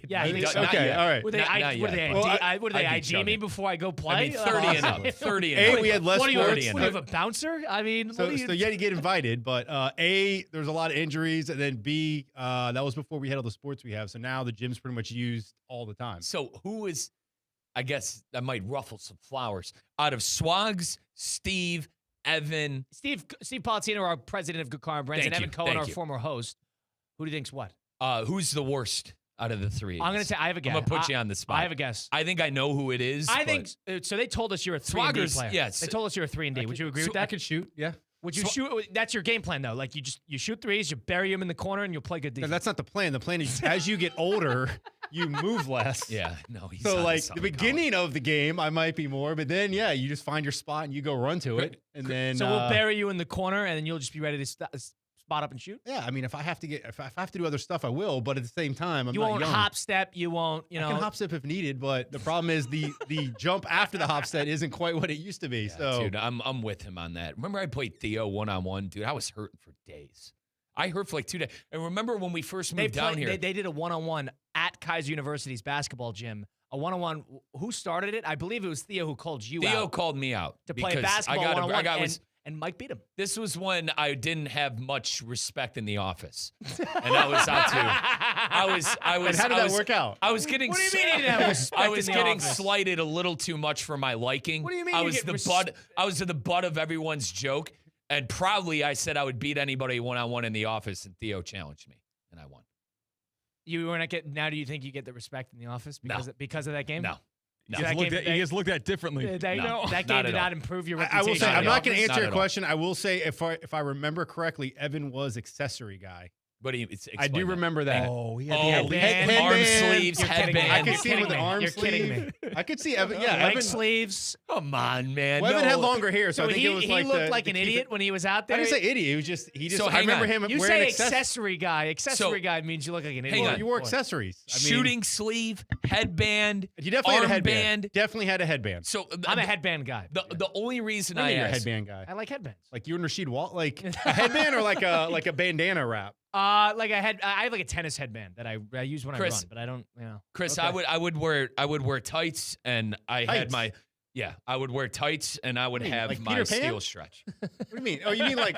Speaker 1: Yeah, he thinks
Speaker 2: Not
Speaker 1: so.
Speaker 13: Okay,
Speaker 2: yet.
Speaker 13: all right.
Speaker 1: Would they,
Speaker 2: Not
Speaker 1: would they,
Speaker 2: yet.
Speaker 13: Well,
Speaker 1: would they
Speaker 2: I'd be
Speaker 1: ID me
Speaker 2: chugging.
Speaker 1: before I go play?
Speaker 2: I mean, 30 and up. 30 and
Speaker 13: A,
Speaker 2: up.
Speaker 13: we had less
Speaker 1: What do you,
Speaker 13: sports.
Speaker 1: what do you have, a bouncer? I mean,
Speaker 13: So yeah, you get invited, but A, there's a lot of injuries, and then B, that was before we had all the sports we have. So now the gym's pretty much used all the time.
Speaker 2: So who is, I guess that might ruffle some flowers. Out of Swags, Steve, Evan.
Speaker 1: Steve Palatino, our president of Good Karma Brands,
Speaker 2: Thank
Speaker 1: and Evan
Speaker 2: you,
Speaker 1: Cohen,
Speaker 2: thank
Speaker 1: our
Speaker 2: you.
Speaker 1: former host. Who do you think's what?
Speaker 2: Who's the worst out of the 3?
Speaker 1: I'm going to say I have a guess.
Speaker 2: I'm going to put you on the spot.
Speaker 1: I have a guess.
Speaker 2: I think I know who it is.
Speaker 1: I
Speaker 2: but
Speaker 1: think so. They told us you're a 3 and D
Speaker 2: Swaggers,
Speaker 1: player.
Speaker 2: yes.
Speaker 1: They told us you're a 3 and D. Would you agree with
Speaker 13: I
Speaker 1: that?
Speaker 13: could shoot, yeah.
Speaker 1: Would you shoot? That's your game plan, though. Like you shoot threes, you bury them in the corner, and you'll play good defense.
Speaker 13: No, that's not the plan. The plan is as you get older, you move less.
Speaker 2: Yeah, no. He's
Speaker 13: So
Speaker 2: onto
Speaker 13: like the
Speaker 2: something,
Speaker 13: beginning of the game, I might be more, but then you just find your spot and you go run to it, and then
Speaker 1: So we'll bury you in the corner, and then you'll just be ready to spot up and shoot.
Speaker 13: Yeah, I mean, if I have to do other stuff, I will. But at the same time,
Speaker 1: You
Speaker 13: not
Speaker 1: won't
Speaker 13: young.
Speaker 1: hop step. You won't. You know.
Speaker 13: I can hop step if needed, but the problem is the jump after the hop step isn't quite what it used to be.
Speaker 2: Yeah,
Speaker 13: so
Speaker 2: dude, I'm with him on that. Remember I played Theo 1-on-1? Dude, I was hurting for days. I hurt for like 2 days. And remember when we first moved down here?
Speaker 1: They did a 1-on-1 at Kaiser University's basketball gym. A 1-on-1. Who started it? I believe it was Theo who called you out.
Speaker 2: Theo called me out
Speaker 1: to play
Speaker 2: because
Speaker 1: basketball 1-on-1. And Mike beat him.
Speaker 2: This was when I didn't have much respect in the office, and I was out too. I was.
Speaker 13: And how did that work out?
Speaker 2: I was getting.
Speaker 1: What do you mean you didn't have respect
Speaker 2: I was
Speaker 1: in the
Speaker 2: getting
Speaker 1: office?
Speaker 2: slighted a little too much for my liking.
Speaker 1: What do you mean
Speaker 2: I
Speaker 1: you
Speaker 2: was
Speaker 1: get
Speaker 2: the butt. I was the butt of everyone's joke, and proudly I said I would beat anybody 1-on-1 in the office, and Theo challenged me, and I won.
Speaker 1: You were not getting. Now, do you think you get the respect in the office because of that game?
Speaker 2: No.
Speaker 3: You guys looked at differently.
Speaker 1: That game
Speaker 2: not
Speaker 1: did
Speaker 2: at
Speaker 1: not
Speaker 2: all.
Speaker 1: improve your
Speaker 13: I
Speaker 1: reputation.
Speaker 13: will say, I'm not going to answer
Speaker 2: Not
Speaker 13: your
Speaker 2: at all.
Speaker 13: question. I will say, if I remember correctly, Evan was accessory guy.
Speaker 2: But
Speaker 13: I do remember that.
Speaker 3: Oh,
Speaker 1: Yeah,
Speaker 2: arm sleeves,
Speaker 1: You're kidding me.
Speaker 2: headband.
Speaker 13: I could
Speaker 1: You're
Speaker 13: see him with
Speaker 1: kidding
Speaker 13: an
Speaker 1: me.
Speaker 13: arm
Speaker 1: You're
Speaker 13: sleeve.
Speaker 1: kidding me.
Speaker 13: I could see Evan. Yeah,
Speaker 1: Leg
Speaker 13: Evan.
Speaker 1: sleeves.
Speaker 2: Come on, man.
Speaker 13: Well, Evan
Speaker 2: No.
Speaker 13: had longer hair, so I think
Speaker 1: he,
Speaker 13: it was like
Speaker 1: he looked
Speaker 13: the,
Speaker 1: like
Speaker 13: to
Speaker 1: an
Speaker 13: keep
Speaker 1: idiot
Speaker 13: it-
Speaker 1: when he was out
Speaker 13: I
Speaker 1: there.
Speaker 13: didn't say idiot. He just.
Speaker 2: So
Speaker 13: I
Speaker 2: hang
Speaker 13: remember
Speaker 2: on.
Speaker 13: him
Speaker 1: You
Speaker 13: wearing
Speaker 1: say accessory guy. Accessory guy means you look like an idiot.
Speaker 2: Hang
Speaker 13: Well,
Speaker 2: on.
Speaker 13: you wore
Speaker 1: Boy.
Speaker 13: accessories. I mean,
Speaker 2: Shooting sleeve, headband.
Speaker 13: You definitely had a
Speaker 2: armband.
Speaker 13: headband. Definitely had a headband.
Speaker 2: So
Speaker 1: I'm a headband guy.
Speaker 2: The only reason
Speaker 13: I
Speaker 2: I
Speaker 13: you're a
Speaker 2: asked,
Speaker 13: headband guy.
Speaker 1: I like headbands.
Speaker 13: Like you and Rasheed Walt, like a headband or like a bandana wrap.
Speaker 1: Like I have like a tennis headband that I use when I
Speaker 2: Chris.
Speaker 1: run, but I don't.
Speaker 2: Chris,
Speaker 13: Okay.
Speaker 2: I would wear tights, and I had
Speaker 13: Tights?
Speaker 2: my I would wear tights, and I would
Speaker 13: What do you mean,
Speaker 2: have
Speaker 13: like
Speaker 2: my
Speaker 13: Peter Pan?
Speaker 2: steel stretch.
Speaker 13: What do you mean? Oh, you mean like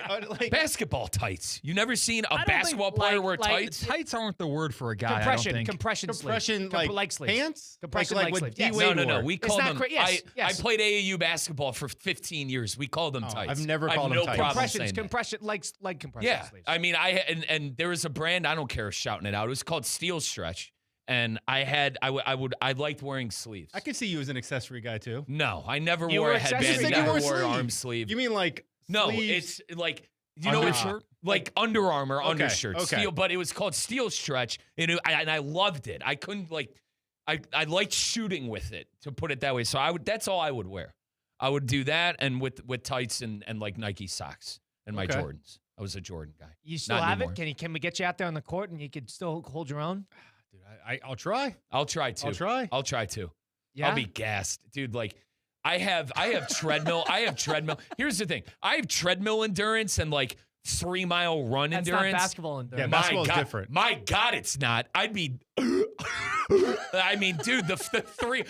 Speaker 2: Basketball tights. You never seen
Speaker 1: I
Speaker 2: a
Speaker 1: don't
Speaker 2: basketball
Speaker 1: think,
Speaker 2: player
Speaker 1: like-
Speaker 2: wear
Speaker 1: like-
Speaker 2: tights?
Speaker 3: Tights aren't the word for a guy.
Speaker 1: Compression,
Speaker 3: I don't think.
Speaker 1: compression
Speaker 13: compression
Speaker 1: sleeves.
Speaker 13: like
Speaker 1: sleeves.
Speaker 13: pants?
Speaker 1: Compression
Speaker 13: like
Speaker 1: leg
Speaker 13: what
Speaker 1: sleeves.
Speaker 13: D
Speaker 1: Yes.
Speaker 13: Wade
Speaker 2: No.
Speaker 13: wore.
Speaker 2: We
Speaker 1: It's
Speaker 2: called
Speaker 1: not
Speaker 2: them.
Speaker 1: cra- yes, yes.
Speaker 2: I played AAU basketball for 15 years. We called them
Speaker 13: Oh,
Speaker 2: tights.
Speaker 13: I've never
Speaker 2: I have
Speaker 13: called them
Speaker 2: no
Speaker 13: tights.
Speaker 2: problem
Speaker 1: Compression,
Speaker 2: saying that.
Speaker 1: compression, leg compression
Speaker 2: Yeah,
Speaker 1: sleeves.
Speaker 2: I mean, and there was a brand, I don't care shouting it out. It was called Steel Stretch, and I liked wearing sleeves.
Speaker 13: I could see you as an accessory guy too.
Speaker 2: No, I never
Speaker 1: You
Speaker 2: wore
Speaker 1: were
Speaker 2: a
Speaker 1: accessory
Speaker 2: headband.
Speaker 1: guy.
Speaker 2: I
Speaker 1: You
Speaker 2: never
Speaker 13: wore
Speaker 2: wore an
Speaker 13: sleeves.
Speaker 2: arm sleeve.
Speaker 13: You mean like
Speaker 2: No,
Speaker 13: sleeves?
Speaker 2: it's like you know
Speaker 3: Undershirt?
Speaker 2: like Under Armour
Speaker 13: Okay,
Speaker 2: undershirt,
Speaker 13: okay.
Speaker 2: steel, but it was called Steel Stretch, and I loved it. I couldn't I liked shooting with it, to put it that way. So that's all I would wear. I would do that, and with tights and like Nike socks and my
Speaker 13: Okay.
Speaker 2: Jordans. I was a Jordan guy.
Speaker 1: You still
Speaker 2: Not
Speaker 1: have
Speaker 2: anymore.
Speaker 1: it? Can we get you out there on the court and you could still hold your own?
Speaker 13: Dude, I'll try.
Speaker 2: I'll try too.
Speaker 13: I'll try.
Speaker 2: I'll be gassed, dude. Like I have treadmill. I have treadmill. Here's the thing. I have treadmill endurance and like 3-mile run
Speaker 1: That's
Speaker 2: endurance.
Speaker 1: not basketball endurance.
Speaker 13: Yeah, basketball is
Speaker 2: God,
Speaker 13: different.
Speaker 2: My God, it's not. I'd be. I mean, dude, the three.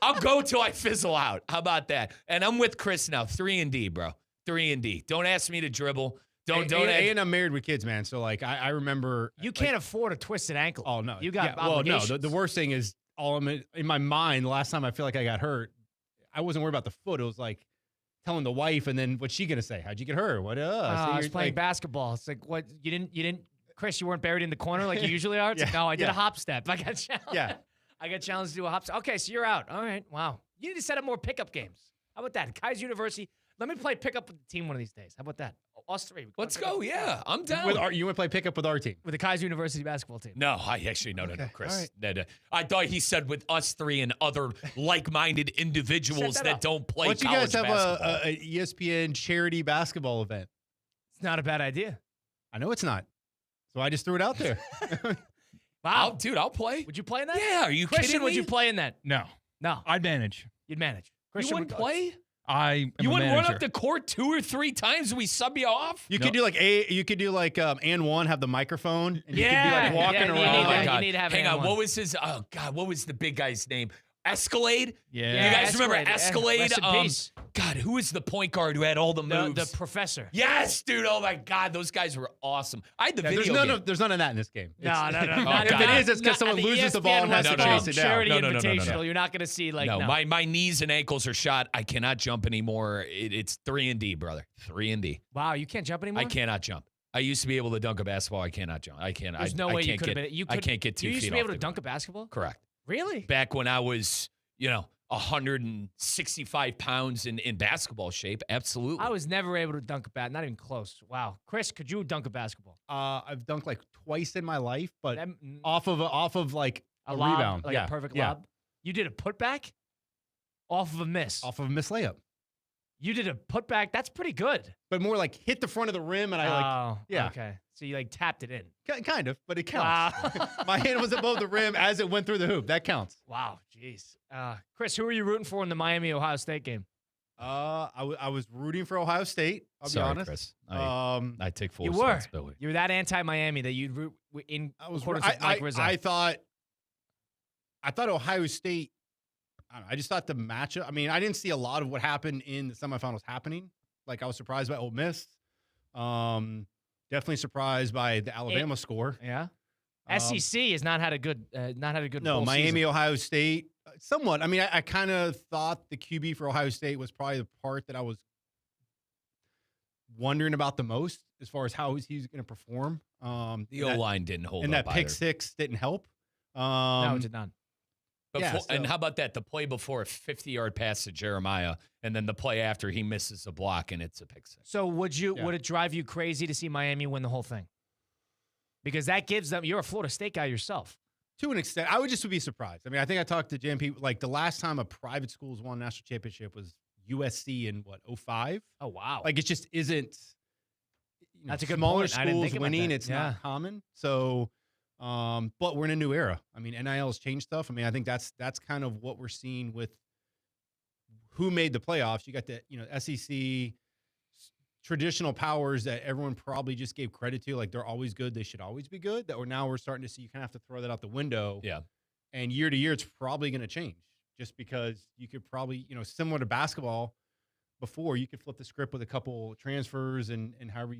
Speaker 2: I'll go till I fizzle out. How about that? And I'm with Chris now. 3-and-D, bro. 3-and-D. Don't ask me to dribble. Don't.
Speaker 13: And I'm married with kids, man. So like I remember
Speaker 1: You
Speaker 13: like,
Speaker 1: can't afford a twisted ankle.
Speaker 13: Oh no,
Speaker 1: You got
Speaker 13: well, no.
Speaker 1: obligations.
Speaker 13: The worst thing is all I'm in my mind. The last time I feel like I got hurt, I wasn't worried about the foot. It was like telling the wife, and then what's she gonna say? How'd you get hurt? What?
Speaker 1: I was playing basketball. It's like, what? You didn't, Chris, you weren't buried in the corner like you usually are? It's like,
Speaker 13: Yeah,
Speaker 1: no, I did
Speaker 13: yeah.
Speaker 1: a hop step. I got challenged.
Speaker 13: Yeah.
Speaker 1: I got challenged to do a hop step. Okay, so you're out. All right. Wow. You need to set up more pickup games. How about that? Kaiser University. Let me play pickup with the team one of these days. How about that? Us three.
Speaker 2: Let's go. Yeah, I'm down.
Speaker 13: You want to play pickup with our team?
Speaker 1: With the Kaiser University basketball team.
Speaker 2: No, I actually no, Chris.
Speaker 13: all right.
Speaker 2: No. I thought he said with us three and other like-minded individuals
Speaker 1: Set that
Speaker 2: that
Speaker 1: up.
Speaker 2: don't play
Speaker 13: Why don't you
Speaker 2: college
Speaker 13: guys have
Speaker 2: basketball.
Speaker 13: a ESPN charity basketball event?
Speaker 1: It's not a bad idea.
Speaker 13: I know it's not, so I just threw it out there.
Speaker 1: Wow.
Speaker 2: Dude, I'll play.
Speaker 1: Would you play in that?
Speaker 2: Yeah, are you
Speaker 1: Christian,
Speaker 2: kidding
Speaker 1: would
Speaker 2: me?
Speaker 1: you play in that?
Speaker 3: No,
Speaker 1: No.
Speaker 3: I'd manage.
Speaker 1: You'd manage.
Speaker 2: You
Speaker 1: Christian
Speaker 2: wouldn't
Speaker 1: would
Speaker 2: play?
Speaker 3: I am
Speaker 2: You
Speaker 3: a
Speaker 2: wouldn't
Speaker 3: manager.
Speaker 2: run up the court 2 or 3 times and we sub you off?
Speaker 13: You
Speaker 3: No.
Speaker 13: could do like and one have the microphone, and you
Speaker 1: Yeah,
Speaker 13: could be like walking
Speaker 1: yeah, you
Speaker 13: around.
Speaker 1: need
Speaker 2: Oh
Speaker 1: to-
Speaker 2: my
Speaker 1: you
Speaker 2: God.
Speaker 1: need to have
Speaker 2: Hang on.
Speaker 1: anyone.
Speaker 2: What was his? Oh God, what was the big guy's name? Escalade.
Speaker 3: Yeah.
Speaker 2: You guys remember
Speaker 1: Escalade.
Speaker 2: Escalade?
Speaker 1: Rest in peace.
Speaker 2: God, who was the point guard who had all the
Speaker 1: The
Speaker 2: moves?
Speaker 1: professor.
Speaker 2: Yes, dude. Oh my God, those guys were awesome. I had the video game.
Speaker 13: There's none of that in this game.
Speaker 1: No.
Speaker 2: Oh,
Speaker 1: not
Speaker 2: God.
Speaker 1: at
Speaker 2: If it
Speaker 1: the-
Speaker 2: is,
Speaker 13: it's 'cause
Speaker 1: not
Speaker 13: someone
Speaker 1: at the
Speaker 13: loses the ball and
Speaker 1: ESPN
Speaker 13: has
Speaker 1: West
Speaker 2: to
Speaker 1: Palm
Speaker 2: chase
Speaker 13: it down.
Speaker 1: Charity
Speaker 2: No.
Speaker 1: Invitational. You're not going to see like
Speaker 2: no, my knees and ankles are shot. I cannot jump anymore. It's 3-and-D, brother. 3-and-D.
Speaker 1: Wow, you can't jump anymore.
Speaker 2: I cannot jump. I used to be able to dunk a basketball. I cannot jump. I can't.
Speaker 1: There's no
Speaker 2: I
Speaker 1: way you
Speaker 2: can't
Speaker 1: could have
Speaker 2: get-
Speaker 1: been. You
Speaker 2: I can't get 2
Speaker 1: You
Speaker 2: feet
Speaker 1: used to be able
Speaker 2: off
Speaker 1: to
Speaker 2: the
Speaker 1: dunk a
Speaker 2: ground.
Speaker 1: basketball.
Speaker 2: Correct.
Speaker 1: Really?
Speaker 2: Back when I was, 165 pounds in basketball shape. Absolutely.
Speaker 1: I was never able to dunk a bat. Not even close. Wow. Chris, could you dunk a basketball?
Speaker 13: I've dunked like twice in my life, but
Speaker 1: That-
Speaker 13: off of like a
Speaker 1: lob,
Speaker 13: rebound.
Speaker 1: like a perfect lob? You did a putback off of a miss.
Speaker 13: Off of a missed layup.
Speaker 1: You did a putback. That's pretty good.
Speaker 13: But more like hit the front of the rim and I yeah.
Speaker 1: Okay. So you like tapped it in.
Speaker 13: Kind of, but it counts.
Speaker 1: Wow.
Speaker 13: My hand was above the rim as it went through the hoop. That counts.
Speaker 1: Wow. Jeez. Chris, who are you rooting for in the Miami-Ohio State game?
Speaker 13: I was rooting for Ohio State. I'll
Speaker 2: Sorry,
Speaker 13: be honest.
Speaker 2: Chris. I take full
Speaker 1: You were.
Speaker 2: responsibility.
Speaker 1: You were that anti-Miami that you'd root in accordance
Speaker 13: I,
Speaker 1: with Mike Rizzo.
Speaker 13: I thought Ohio State. I don't know, I just thought the matchup. I mean, I didn't see a lot of what happened in the semifinals happening. Like I was surprised by Ole Miss. Definitely surprised by the Alabama score.
Speaker 1: Yeah. SEC has not had a good
Speaker 13: No,
Speaker 1: bowl
Speaker 13: Miami,
Speaker 1: season.
Speaker 13: Ohio State, somewhat. I mean, I kind of thought the QB for Ohio State was probably the part that I was wondering about the most as far as how he's going to perform.
Speaker 2: The O-line didn't hold
Speaker 13: and
Speaker 2: up
Speaker 13: that pick
Speaker 2: either.
Speaker 13: six didn't help.
Speaker 1: No, it did not.
Speaker 2: And how about that? The play before, a 50-yard pass to Jeremiah, and then the play after, he misses a block, and it's a pick six.
Speaker 1: So would it drive you crazy to see Miami win the whole thing? Because that gives them. You're a Florida State guy yourself.
Speaker 13: To an extent, I would just be surprised. I mean, I think I talked to JMP. Like the last time a private school's won a national championship was USC in 2005.
Speaker 1: Oh wow!
Speaker 13: Like it just isn't.
Speaker 1: That's a good
Speaker 13: smaller
Speaker 1: point. I didn't
Speaker 13: schools
Speaker 1: think about
Speaker 13: winning.
Speaker 1: that.
Speaker 13: It's
Speaker 1: Yeah.
Speaker 13: not common. So, but we're in a new era. I mean, NIL has changed stuff. I mean, I think that's kind of what we're seeing with who made the playoffs. You got the SEC traditional powers that everyone probably just gave credit to, like they're always good, they should always be good. That we're starting to see you kind of have to throw that out the window.
Speaker 2: Yeah.
Speaker 13: And year to year, it's probably going to change just because you could probably, similar to basketball before, you could flip the script with a couple transfers and however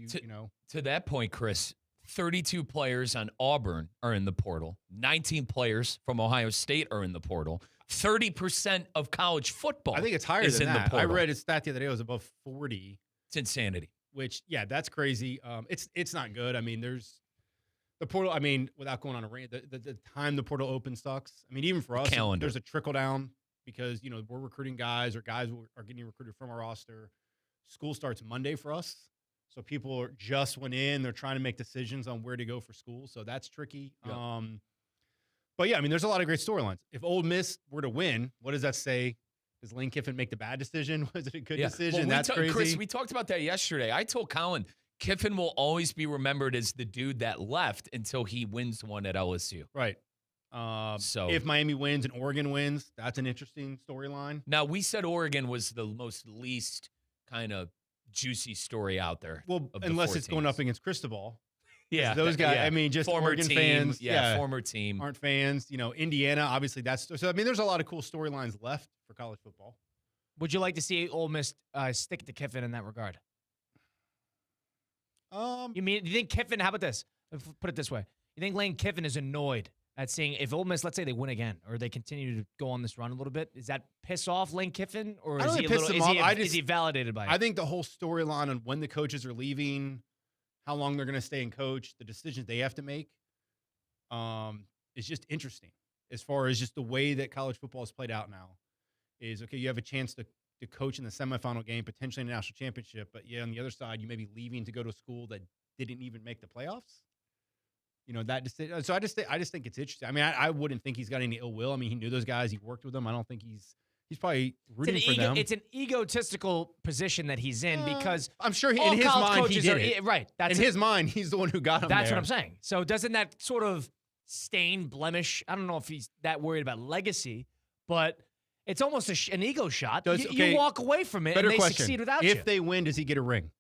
Speaker 2: To that point, Chris, 32 players on Auburn are in the portal. 19 players from Ohio State are in the portal. 30% of college football
Speaker 13: I think it's higher
Speaker 2: is
Speaker 13: than
Speaker 2: in
Speaker 13: that.
Speaker 2: the portal.
Speaker 13: I read a stat the other day, it was above 40.
Speaker 2: It's insanity.
Speaker 13: Which, yeah, that's crazy. It's not good. I mean, there's the portal. I mean, without going on a rant, the time the portal opens sucks. I mean, even for us,
Speaker 2: calendar.
Speaker 13: there's a trickle down because, we're recruiting guys or guys are getting recruited from our roster. School starts Monday for us. So people just went in. They're trying to make decisions on where to go for school. So that's tricky.
Speaker 2: Yeah.
Speaker 13: But, yeah, I mean, there's a lot of great storylines. If Ole Miss were to win, what does that say? Does Lane Kiffin make the bad decision? Was it a good decision?
Speaker 2: Well,
Speaker 13: That's crazy.
Speaker 2: Chris, we talked about that yesterday. I told Colin, Kiffin will always be remembered as the dude that left until he wins one at LSU.
Speaker 13: Right. So if Miami wins and Oregon wins, that's an interesting storyline.
Speaker 2: Now, we said Oregon was the least kind of juicy story out there.
Speaker 13: Well,
Speaker 2: of the
Speaker 13: unless
Speaker 2: four
Speaker 13: it's going
Speaker 2: teams.
Speaker 13: up against Cristobal.
Speaker 2: Yeah.
Speaker 13: Those guys,
Speaker 2: yeah.
Speaker 13: I mean, just
Speaker 2: former
Speaker 13: Oregon
Speaker 2: team,
Speaker 13: fans.
Speaker 2: former team.
Speaker 13: Aren't fans. Indiana, obviously that's. So, I mean, there's a lot of cool storylines left for college football.
Speaker 1: Would you like to see Ole Miss stick to Kiffin in that regard? You think Kiffin? How about this? Put it this way: you think Lane Kiffin is annoyed at seeing if Ole Miss, let's say they win again, or they continue to go on this run a little bit? Does that piss off Lane Kiffin, or is he a little? Is he validated by it?
Speaker 13: I think the whole storyline on when the coaches are leaving, how long they're going to stay and coach, the decisions they have to make, is just interesting. As far as just the way that college football is played out now, is okay. You have a chance to coach in the semifinal game, potentially in a national championship, but on the other side, you may be leaving to go to a school that didn't even make the playoffs. That decision. So I just think it's interesting. I mean, I wouldn't think he's got any ill will. I mean, he knew those guys. He worked with them. I don't think he's probably rooting for them.
Speaker 1: It's an egotistical position that he's in because
Speaker 13: I'm sure in his mind he did it.
Speaker 1: Right.
Speaker 13: In his mind, he's the one who got him
Speaker 1: That's
Speaker 13: there.
Speaker 1: what I'm saying. So doesn't that sort of stain, blemish? I don't know if he's that worried about legacy, but it's almost an ego shot. You walk away from it and they succeed without you.
Speaker 13: If they win, does he get a ring?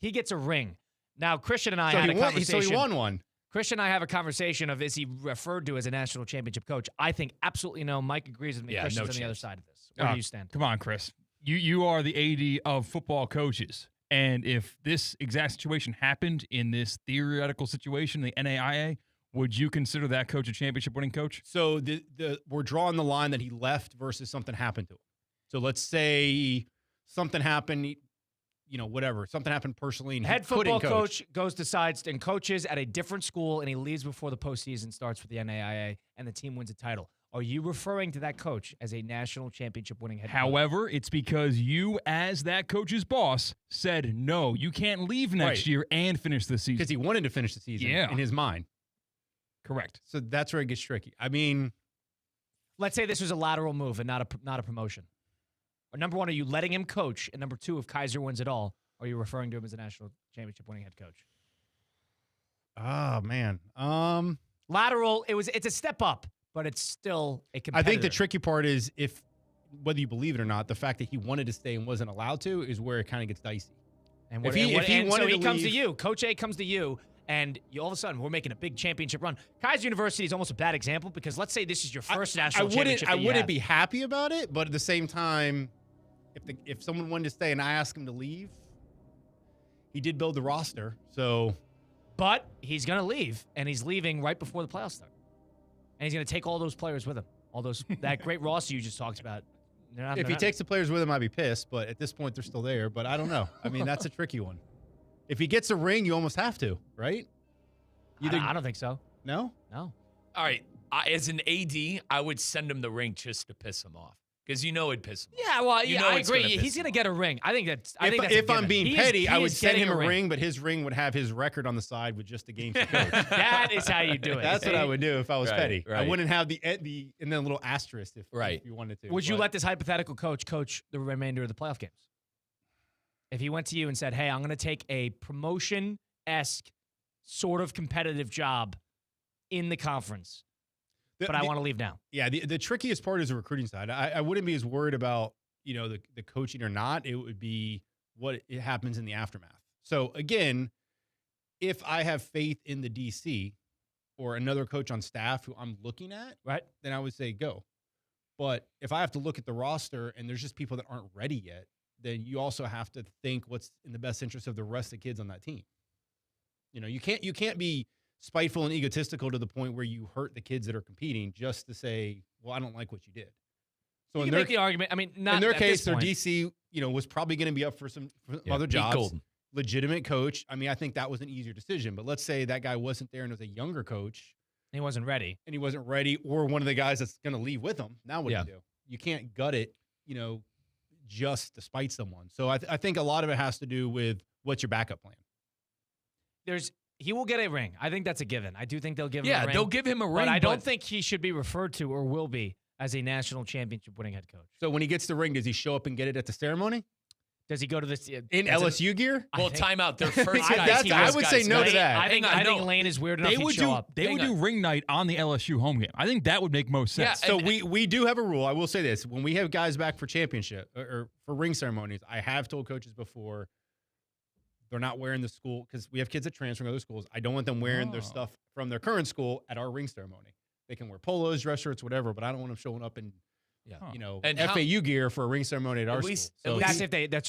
Speaker 1: He gets a ring. Now, Christian and I had a conversation.
Speaker 13: So he won one.
Speaker 1: Christian and I have a conversation of, is he referred to as a national championship coach? I think absolutely no. Mike agrees with me. Christian's on the other side of this. Where do you stand?
Speaker 3: Come on, Chris. You are the AD of football coaches. And if this exact situation happened in this theoretical situation, the NAIA, would you consider that coach a championship-winning coach?
Speaker 13: So we're drawing the line that he left versus something happened to him. So let's say something happened, whatever. Something happened personally. And
Speaker 1: head football coach decides and coaches at a different school, and he leaves before the postseason starts with the NAIA, and the team wins a title. Are you referring to that coach as a national championship winning head coach?
Speaker 3: However, it's because you, as that coach's boss, said, no, you can't leave next year and finish the season.
Speaker 13: Because he wanted to finish the season in his mind.
Speaker 3: Correct.
Speaker 13: So that's where it gets tricky. I mean,
Speaker 1: let's say this was a lateral move and not a promotion. Or number one, are you letting him coach? And number two, if Kaiser wins it all, are you referring to him as a national championship winning head coach?
Speaker 13: oh man.
Speaker 1: Lateral, it's a step up, but it's still a competitor.
Speaker 13: I think the tricky part is whether you believe it or not, the fact that he wanted to stay and wasn't allowed to is where it kind of gets dicey.
Speaker 1: And
Speaker 13: if he wanted to
Speaker 1: comes to
Speaker 13: leave-
Speaker 1: you, Coach A comes to you, and all of a sudden we're making a big championship run. Kaiser University is almost a bad example because let's say this is your first national championship.
Speaker 13: I wouldn't be happy about it, but at the same time, if someone wanted to stay and I asked him to leave, he did build the roster. So,
Speaker 1: but he's going to leave, and he's leaving right before the playoffs start, and he's going to take all those players with him. All those that great roster you just talked about.
Speaker 13: If he takes the players with him, I'd be pissed. But at this point, they're still there. But I don't know. I mean, that's a tricky one. If he gets a ring, you almost have to, right?
Speaker 1: I don't think so.
Speaker 13: No?
Speaker 1: No.
Speaker 2: All right. As an AD, I would send him the ring just to piss him off. Because it'd piss him off.
Speaker 1: Yeah, well,
Speaker 2: You know
Speaker 1: I
Speaker 2: it's
Speaker 1: agree.
Speaker 2: gonna piss
Speaker 1: He's going to get a ring. I think that's a
Speaker 13: If I'm
Speaker 1: given.
Speaker 13: being petty, I would
Speaker 1: is
Speaker 13: send
Speaker 1: getting
Speaker 13: him a ring, but his ring would have his record on the side with just the games he coached.
Speaker 1: That is how you do it.
Speaker 13: That's what I would do if I was
Speaker 2: Right,
Speaker 13: petty. I
Speaker 2: right.
Speaker 13: wouldn't have the and then a little asterisk if you wanted to.
Speaker 1: Would you
Speaker 13: but-
Speaker 1: let this hypothetical coach the remainder of the playoff games? If he went to you and said, hey, I'm going to take a promotion-esque sort of competitive job in the conference, but I want to leave now.
Speaker 13: Yeah, the trickiest part is the recruiting side. I wouldn't be as worried about, the coaching or not. It would be what it happens in the aftermath. So again, if I have faith in the DC or another coach on staff who I'm looking at,
Speaker 1: right,
Speaker 13: then I would say go. But if I have to look at the roster and there's just people that aren't ready yet, then you also have to think what's in the best interest of the rest of the kids on that team. You can't be spiteful and egotistical to the point where you hurt the kids that are competing just to say, well, I don't like what you did. So
Speaker 1: You can make the argument. I mean, not
Speaker 13: in their
Speaker 1: at
Speaker 13: case,
Speaker 1: this
Speaker 13: their
Speaker 1: point.
Speaker 13: DC, was probably going to be up for some other
Speaker 2: Pete
Speaker 13: jobs.
Speaker 2: Golden.
Speaker 13: Legitimate coach. I mean, I think that was an easier decision. But let's say that guy wasn't there and was a younger coach.
Speaker 1: He wasn't ready.
Speaker 13: And he wasn't ready, or one of the guys that's going to leave with him. Now what do
Speaker 2: Yeah.
Speaker 13: you do? You can't gut it, just to spite someone. So I think a lot of it has to do with what's your backup plan.
Speaker 1: He will get a ring. I think that's a given. I do think they'll give him a ring.
Speaker 2: Yeah, they'll give him a ring.
Speaker 1: But I don't think he should be referred to or will be as a national championship winning head coach.
Speaker 13: So when he gets the ring, does he show up and get it at the ceremony?
Speaker 1: Does he go to this
Speaker 13: In LSU gear?
Speaker 2: Well, timeout. Their first
Speaker 1: I
Speaker 2: guys.
Speaker 1: think
Speaker 13: I would say no to that.
Speaker 1: I think
Speaker 2: Hang on, no.
Speaker 1: Lane is weird enough
Speaker 3: They
Speaker 1: he'd
Speaker 3: would
Speaker 1: show
Speaker 3: do
Speaker 1: up.
Speaker 3: they would do ring night on the LSU home game. I think that would make most sense.
Speaker 2: Yeah,
Speaker 13: So
Speaker 2: and-
Speaker 13: we do have a rule. I will say this: when we have guys back for championship or for ring ceremonies, I have told coaches before they're not wearing the school because we have kids that transfer to other schools. I don't want them wearing their stuff from their current school at our ring ceremony. They can wear polos, dress shirts, whatever, but I don't want them showing up in
Speaker 2: And
Speaker 13: FAU gear for a ring ceremony at our
Speaker 2: least-
Speaker 13: school. So
Speaker 1: That's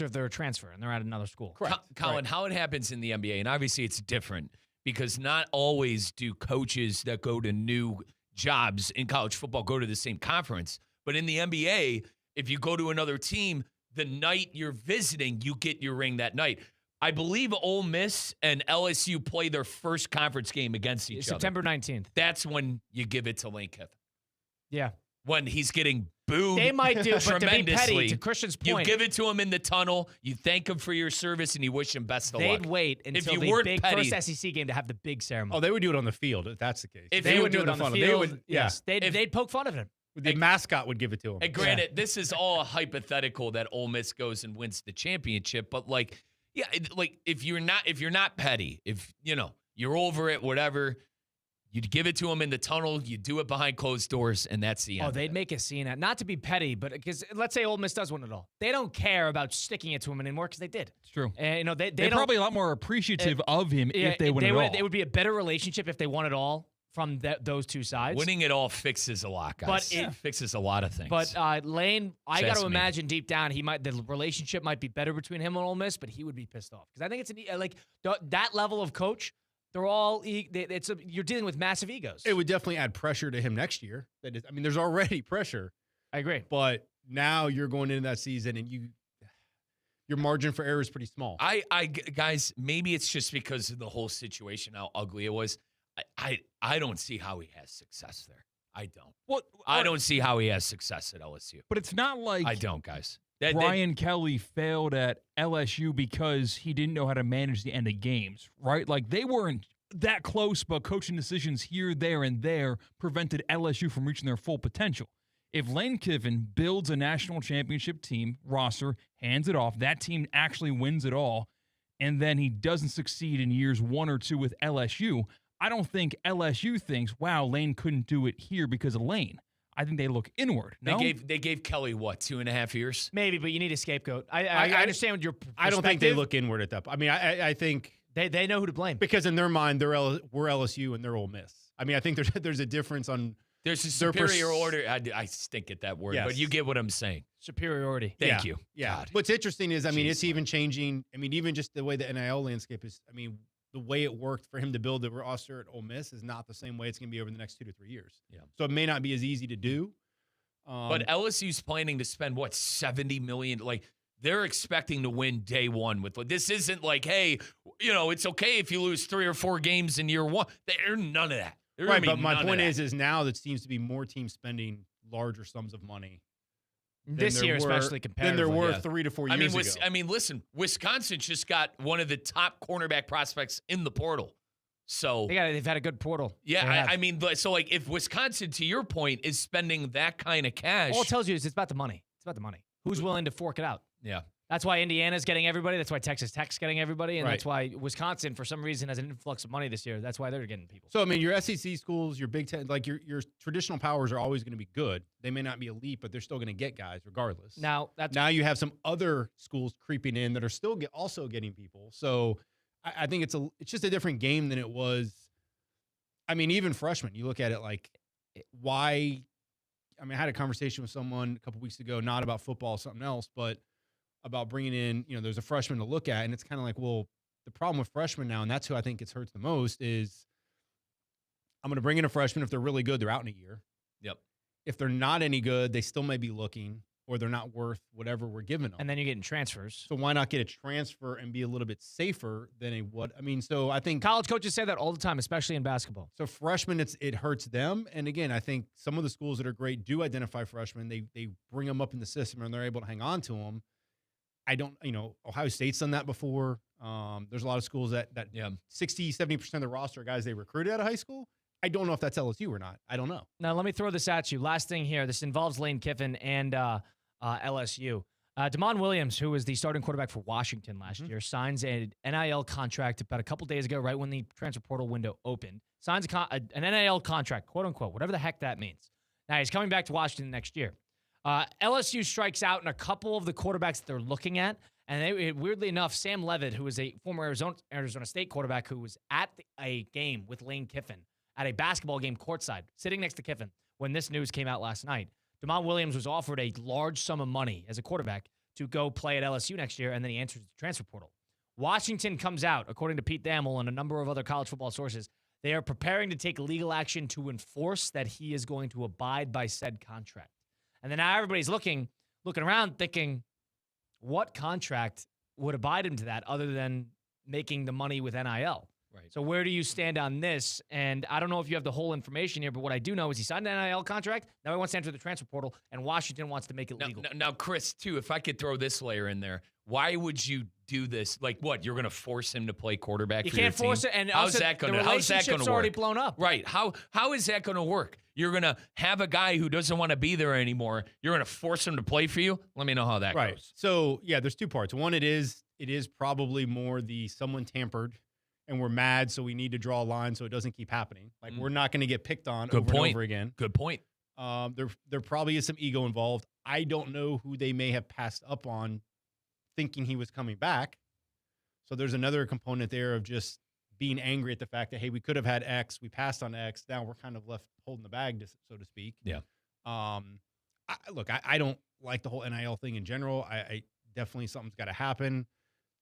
Speaker 1: if they're a transfer and they're at another school.
Speaker 13: Correct.
Speaker 2: Colin,
Speaker 13: Right.
Speaker 2: how it happens in the NBA, and obviously it's different because not always do coaches that go to new jobs in college football go to the same conference. But in the NBA, if you go to another team, the night you're visiting, you get your ring that night. I believe Ole Miss and LSU play their first conference game against each
Speaker 1: September
Speaker 2: other.
Speaker 1: 19th.
Speaker 2: That's when you give it to Lane Kiffin.
Speaker 1: Yeah.
Speaker 2: When he's getting booed
Speaker 1: They might do, but to be
Speaker 2: tremendously.
Speaker 1: petty, to Christian's
Speaker 2: You
Speaker 1: point,
Speaker 2: give it to him in the tunnel, you thank him for your service, and you wish him best of luck.
Speaker 1: they'd wait until
Speaker 2: you
Speaker 1: the
Speaker 2: weren't
Speaker 1: big
Speaker 2: petty-
Speaker 1: first SEC game to have the big ceremony.
Speaker 13: Oh, they would do it on the field if that's the case.
Speaker 2: If
Speaker 1: they would do it
Speaker 13: in
Speaker 1: on the
Speaker 13: funnel.
Speaker 1: field.
Speaker 13: They would,
Speaker 1: Yes.
Speaker 13: yeah.
Speaker 1: They'd poke fun of him.
Speaker 13: The mascot would give it to him.
Speaker 2: And granted, this is all hypothetical that Ole Miss goes and wins the championship, but if you're not petty, if you're over it, whatever, you'd give it to them in the tunnel, you do it behind closed doors, and that's the end.
Speaker 1: Oh, they'd make a scene at not to be petty, but because let's say Ole Miss does win it all, they don't care about sticking it to him anymore because they did.
Speaker 3: It's true.
Speaker 1: And they
Speaker 3: They're
Speaker 1: don't,
Speaker 3: probably a lot more appreciative of him if they win it all.
Speaker 1: It would be a better relationship if they won it all from those two sides.
Speaker 2: Winning it all fixes a lot, guys.
Speaker 1: But
Speaker 2: it fixes a lot of things.
Speaker 1: But Lane, I got
Speaker 2: Just
Speaker 1: to
Speaker 2: me.
Speaker 1: imagine deep down the relationship might be better between him and Ole Miss, but he would be pissed off because I think it's that level of coach. They're all you're dealing with massive egos.
Speaker 13: It would definitely add pressure to him next year. There's already pressure.
Speaker 1: I agree.
Speaker 13: But now you're going into that season and your margin for error is pretty small.
Speaker 2: Guys, maybe it's just because of the whole situation, how ugly it was. I don't see how he has success there. I don't.
Speaker 3: Well,
Speaker 2: I don't see how he has success at LSU.
Speaker 3: But it's not like
Speaker 2: I don't, guys.
Speaker 3: Brian Kelly failed at LSU because he didn't know how to manage the end of games, right? Like, they weren't that close, but coaching decisions here, there, and there prevented LSU from reaching their full potential. If Lane Kiffin builds a national championship team roster, hands it off, that team actually wins it all, and then he doesn't succeed in years 1 or 2 with LSU, I don't think LSU thinks, wow, Lane couldn't do it here because of Lane. I think they look inward. No?
Speaker 2: They gave Kelly, what, 2.5 years?
Speaker 1: Maybe, but you need a scapegoat. I understand what your perspective.
Speaker 13: I don't think they look inward at that. I mean, I think
Speaker 1: they know who to blame.
Speaker 13: Because in their mind, we're LSU and they're Ole Miss. I mean, I think there's a difference on.
Speaker 2: There's a superior order. I stink at that word,
Speaker 13: Yes.
Speaker 2: but you get what I'm saying.
Speaker 1: Superiority.
Speaker 2: Thank you.
Speaker 13: Yeah.
Speaker 2: God.
Speaker 13: What's interesting is, I mean,
Speaker 2: Jeez,
Speaker 13: it's even changing. I mean, even just the way the NIL landscape is. I mean, the way it worked for him to build the roster at Ole Miss is not the same way it's going to be over the next 2 to 3 years.
Speaker 2: Yeah.
Speaker 13: So it may not be as easy to do.
Speaker 2: But LSU's planning to spend, what, $70 million? Like, they're expecting to win day one. This isn't like, hey, it's okay if you lose 3 or 4 games in year 1. They're none of that.
Speaker 13: Right, but my point is now that seems to be more teams spending larger sums of money
Speaker 1: this year, especially comparatively.
Speaker 13: than there were 3 to 4 years ago.
Speaker 2: I mean, listen, Wisconsin just got one of the top cornerback prospects in the portal. So
Speaker 1: they've had a good portal.
Speaker 2: Yeah, I mean, so like if Wisconsin, to your point, is spending that kind of cash,
Speaker 1: all it tells you is it's about the money. It's about the money. Who's willing to fork it out?
Speaker 2: Yeah.
Speaker 1: That's why Indiana's getting everybody. That's why Texas Tech's getting everybody. And
Speaker 13: Right.
Speaker 1: that's why Wisconsin, for some reason, has an influx of money this year. That's why they're getting people.
Speaker 13: So, I mean, your SEC schools, your Big Ten, like your traditional powers are always going to be good. They may not be elite, but they're still going to get guys regardless.
Speaker 1: Now
Speaker 13: you have some other schools creeping in that are still also getting people. So I think it's just a different game than it was. I mean, even freshmen, you look at it like why. I mean, I had a conversation with someone a couple weeks ago, not about football, something else, but about bringing in, there's a freshman to look at. And it's kind of like, well, the problem with freshmen now, and that's who I think gets hurt the most, is I'm going to bring in a freshman. If they're really good, they're out in a year.
Speaker 2: Yep.
Speaker 13: If they're not any good, they still may be looking, or they're not worth whatever we're giving them.
Speaker 1: And then you're getting transfers.
Speaker 13: So why not get a transfer and be a little bit safer than so I think
Speaker 1: College coaches say that all the time, especially in basketball.
Speaker 13: So freshmen, it hurts them. And again, I think some of the schools that are great do identify freshmen. They bring them up in the system and they're able to hang on to them. Ohio State's done that before. There's a lot of schools that 60, 70% of the roster are guys they recruited out of high school. I don't know if that's LSU or not. I don't know.
Speaker 1: Now, let me throw this at you. Last thing here. This involves Lane Kiffin and LSU. Damon Williams, who was the starting quarterback for Washington last year, signs an NIL contract about a couple days ago, right when the transfer portal window opened. Signs an NIL contract, quote unquote, whatever the heck that means. Now, he's coming back to Washington next year. LSU strikes out in a couple of the quarterbacks that they're looking at. And weirdly enough, Sam Levitt, who is a former Arizona State quarterback who was at a game with Lane Kiffin, at a basketball game courtside, sitting next to Kiffin when this news came out last night. Damon Williams was offered a large sum of money as a quarterback to go play at LSU next year, and then he enters the transfer portal. Washington comes out, according to Pete Thamel and a number of other college football sources, they are preparing to take legal action to enforce that he is going to abide by said contract. And then now everybody's looking around thinking, what contract would abide him to that other than making the money with NIL?
Speaker 2: Right.
Speaker 1: So where do you stand on this? And I don't know if you have the whole information here, but what I do know is he signed an NIL contract. Now he wants to enter the transfer portal, and Washington wants to make it legal.
Speaker 2: Now, Chris, too, if I could throw this layer in there, why would you do this? Like, what? You're going to force him to play quarterback?
Speaker 1: You
Speaker 2: for your
Speaker 1: can't force
Speaker 2: team?
Speaker 1: it. And
Speaker 2: how's that going to work?
Speaker 1: Relationship's already blown up.
Speaker 2: Right. How is that going to work? You're going to have a guy who doesn't want to be there anymore. You're going to force him to play for you? Let me know how that goes.
Speaker 13: So, yeah, there's two parts. One, it is probably more the someone tampered and we're mad, so we need to draw a line so it doesn't keep happening. Like, we're not going to get picked on over and over again.
Speaker 2: Good point.
Speaker 13: There probably is some ego involved. I don't know who they may have passed up on thinking he was coming back. So there's another component there of just being angry at the fact that, hey, we could have had X, we passed on X, now we're kind of left holding the bag, so to speak.
Speaker 2: Yeah.
Speaker 13: I don't like the whole NIL thing in general. I definitely something's got to happen.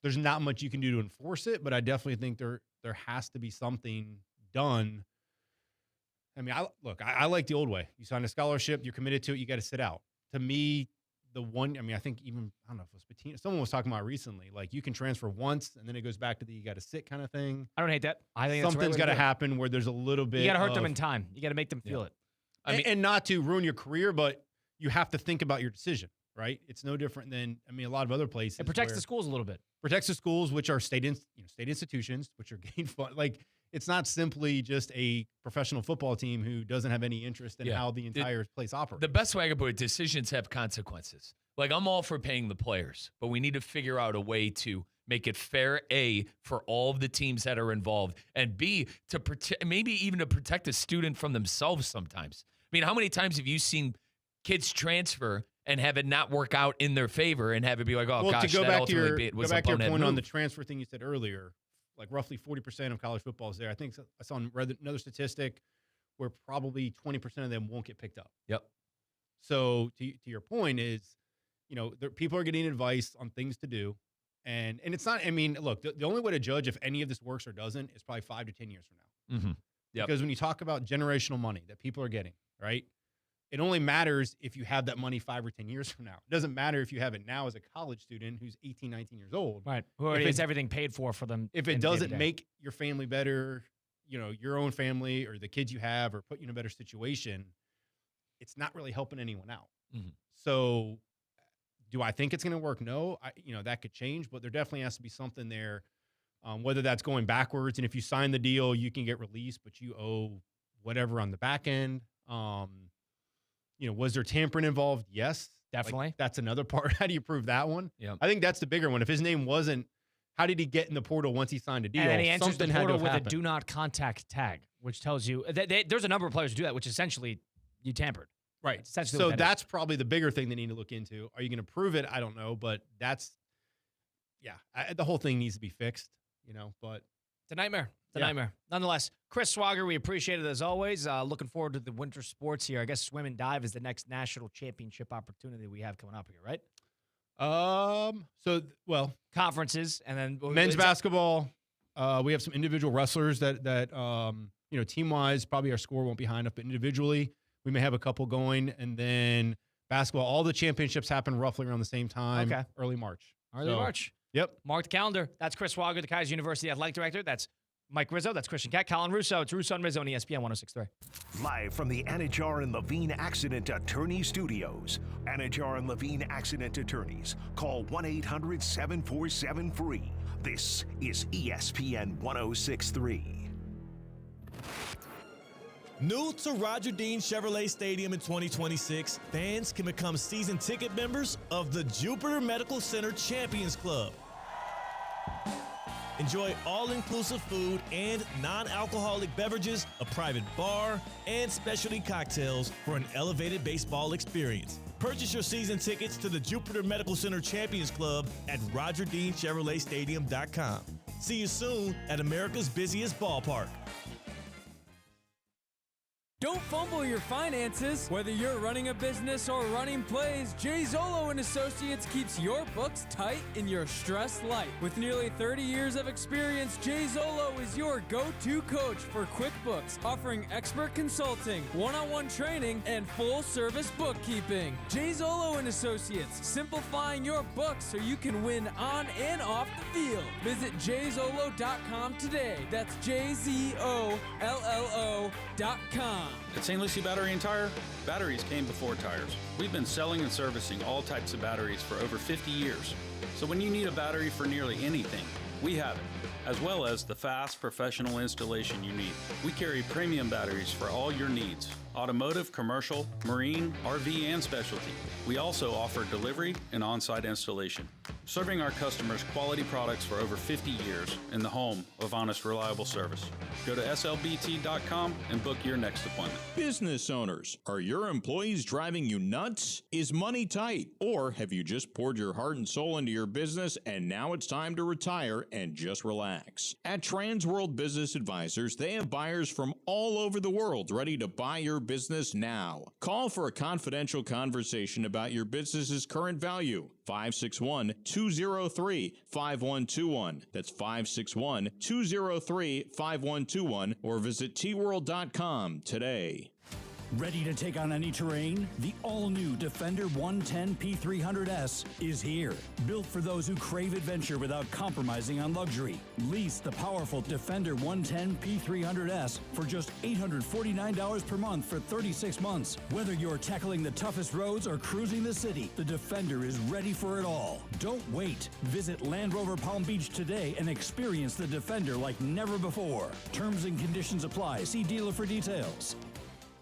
Speaker 13: There's not much you can do to enforce it, but I definitely think there has to be something done. I mean, I like the old way. You sign a scholarship, you're committed to it, you got to sit out. To me, I think even, I don't know if it was Patino, someone was talking about recently, like you can transfer once and then it goes back to the you got to sit kind of thing.
Speaker 1: I don't hate that. I think
Speaker 13: something's got to happen where there's a little bit.
Speaker 1: You got to hurt them in time. You got to make them feel it.
Speaker 13: And not to ruin your career, but you have to think about your decision, right? It's no different than, a lot of other places.
Speaker 1: It protects the schools a little bit.
Speaker 13: Protects the schools, which are state institutions, which are getting fun. Like, it's not simply just a professional football team who doesn't have any interest in how the entire place operates.
Speaker 2: The best way I can put it, decisions have consequences. Like, I'm all for paying the players, but we need to figure out a way to make it fair, A, for all of the teams that are involved, and B, to protect, maybe even to protect a student from themselves sometimes. I mean, how many times have you seen kids transfer and have it not work out in their favor and have it be like, oh, gosh,
Speaker 13: to go
Speaker 2: that
Speaker 13: back to your,
Speaker 2: was
Speaker 13: go back to your point
Speaker 2: move.
Speaker 13: on the transfer thing you said earlier, like roughly 40% of college football is there. I think I saw another statistic where probably 20% of them won't get picked up.
Speaker 2: Yep.
Speaker 13: So to your point is, people are getting advice on things to do. And it's not, look, the only way to judge if any of this works or doesn't is probably 5 to 10 years from now.
Speaker 2: Mm-hmm. Yep.
Speaker 13: Because when you talk about generational money that people are getting, right, it only matters if you have that money 5 or 10 years from now. It doesn't matter if you have it now as a college student who's 18, 19 years old.
Speaker 1: Right. Who already has everything paid for them.
Speaker 13: If it doesn't make your family better, your own family or the kids you have, or put you in a better situation, it's not really helping anyone out.
Speaker 2: Mm-hmm.
Speaker 13: So do I think it's going to work? No. That could change, but there definitely has to be something there, whether that's going backwards. And if you sign the deal, you can get released, but you owe whatever on the back end. Was there tampering involved? Yes,
Speaker 1: definitely.
Speaker 13: Like, that's another part. How do you prove that one?
Speaker 2: Yeah,
Speaker 13: I think that's the bigger one. If his name wasn't, how did he get in the portal once he signed a deal?
Speaker 1: And then he enters the portal with
Speaker 13: happened.
Speaker 1: a do not contact tag, which tells you there's a number of players who do that, which essentially you tampered.
Speaker 13: Right.
Speaker 1: So
Speaker 13: that's probably the bigger thing they need to look into. Are you going to prove it? I don't know, but the whole thing needs to be fixed. But
Speaker 1: it's a nightmare. It's a nightmare. Nonetheless, Chris Swagger, we appreciate it as always. Looking forward to the winter sports here. I guess swim and dive is the next national championship opportunity we have coming up here, right? Conferences and then
Speaker 13: men's basketball. We have some individual wrestlers that team wise, probably our score won't be high enough, but individually we may have a couple going. And then basketball, all the championships happen roughly around the same time.
Speaker 1: Okay.
Speaker 13: Early March.
Speaker 1: March.
Speaker 13: Yep.
Speaker 1: Mark the calendar. That's Chris Swagger, the Kaiser University Athletic Director. That's Mike Rizzo. That's Christian Cat. Colin Russo. It's Russo and Rizzo on ESPN 106.3.
Speaker 4: Live from the Anajar and Levine Accident Attorney Studios. Anajar and Levine Accident Attorneys. Call 1-800-747-FREE. This is ESPN 106.3.
Speaker 11: New to Roger Dean Chevrolet Stadium in 2026, fans can become season ticket members of the Jupiter Medical Center Champions Club. Enjoy all-inclusive food and non-alcoholic beverages, a private bar, and specialty cocktails for an elevated baseball experience. Purchase your season tickets to the Jupiter Medical Center Champions Club at RogerDeanChevroletStadium.com. See you soon at America's busiest ballpark.
Speaker 14: Don't fumble your finances. Whether you're running a business or running plays, Jay Zolo and Associates keeps your books tight in your stress light. With nearly 30 years of experience, Jay Zolo is your go-to coach for QuickBooks, offering expert consulting, one-on-one training, and full-service bookkeeping. Jay Zolo and Associates, simplifying your books so you can win on and off the field. Visit jzolo.com today. That's JZOLLO.com.
Speaker 15: At St. Lucie Battery and Tire, batteries came before tires. We've been selling and servicing all types of batteries for over 50 years. So when you need a battery for nearly anything, we have it, as well as the fast professional installation you need. We carry premium batteries for all your needs: automotive, commercial, marine, RV, and specialty. We also offer delivery and on-site installation, serving our customers quality products for over 50 years in the home of honest, reliable service. Go to slbt.com and book your next appointment.
Speaker 16: Business owners, are your employees driving you nuts? Is money tight? Or have you just poured your heart and soul into your business and now it's time to retire and just relax? At Transworld Business Advisors, they have buyers from all over the world ready to buy your business now. Call for a confidential conversation about your business's current value. 561-203-5121. That's 561-203-5121, or visit tworld.com today.
Speaker 17: Ready to take on any terrain? The all-new Defender 110 P300S is here. Built for those who crave adventure without compromising on luxury. Lease the powerful Defender 110 P300S for just $849 per month for 36 months. Whether you're tackling the toughest roads or cruising the city, the Defender is ready for it all. Don't wait. Visit Land Rover Palm Beach today and experience the Defender like never before. Terms and conditions apply. See dealer for details.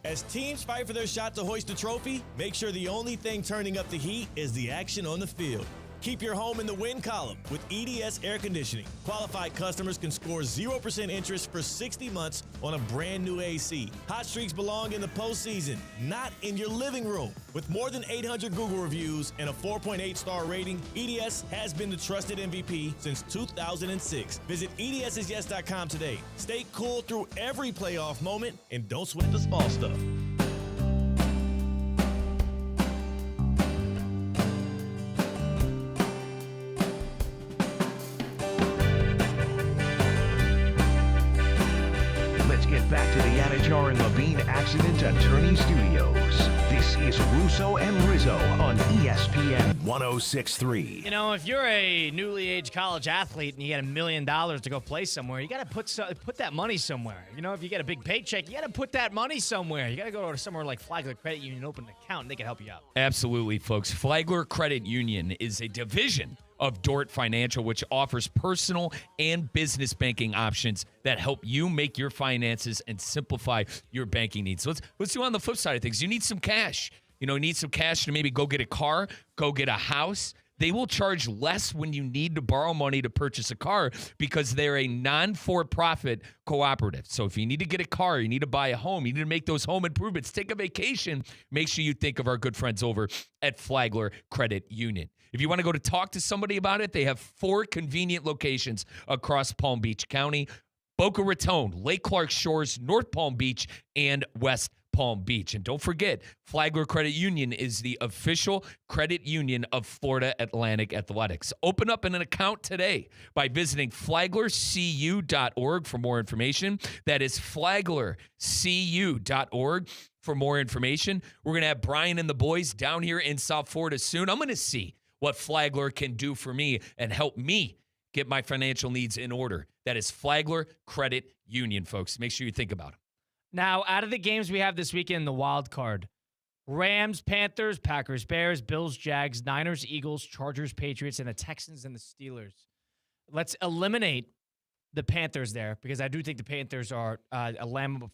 Speaker 11: As teams fight for their shot to hoist the trophy, make sure the only thing turning up the heat is the action on the field. Keep your home in the win column with EDS Air Conditioning. Qualified customers can score 0% interest for 60 months on a brand new AC. Hot streaks belong in the postseason, not in your living room. With more than 800 Google reviews and a 4.8-star rating, EDS has been the trusted MVP since 2006. Visit EDSIsYes.com today. Stay cool through every playoff moment and don't sweat the small stuff.
Speaker 4: Back to the Anajar and Levine Accident Attorney Studios. This is Russo and Rizzo on ESPN 106.3.
Speaker 1: You know, if you're a newly aged college athlete and you get $1 million to go play somewhere, you got to put that money somewhere. You know, if you get a big paycheck, you got to put that money somewhere. You got to go to somewhere like Flagler Credit Union and open an account, and they can help you out.
Speaker 2: Absolutely, folks. Flagler Credit Union is a division of Dort Financial, which offers personal and business banking options that help you make your finances and simplify your banking needs. So let's do on the flip side of things. You need some cash. You need some cash to maybe go get a car, go get a house. They will charge less when you need to borrow money to purchase a car because they're a non-for-profit cooperative. So if you need to get a car, you need to buy a home, you need to make those home improvements, take a vacation, make sure you think of our good friends over at Flagler Credit Union. If you want to go to talk to somebody about it, they have 4 convenient locations across Palm Beach County: Boca Raton, Lake Clark Shores, North Palm Beach, and West Palm Beach. And don't forget, Flagler Credit Union is the official credit union of Florida Atlantic Athletics. Open up an account today by visiting flaglercu.org for more information. That is flaglercu.org for more information. We're going to have Brian and the boys down here in South Florida soon. I'm going to see what Flagler can do for me and help me get my financial needs in order. That is Flagler Credit Union, folks. Make sure you think about it.
Speaker 1: Now, out of the games we have this weekend, the wild card: Rams, Panthers, Packers, Bears, Bills, Jags, Niners, Eagles, Chargers, Patriots, and the Texans and the Steelers. Let's eliminate the Panthers there because I do think the Panthers are a lamb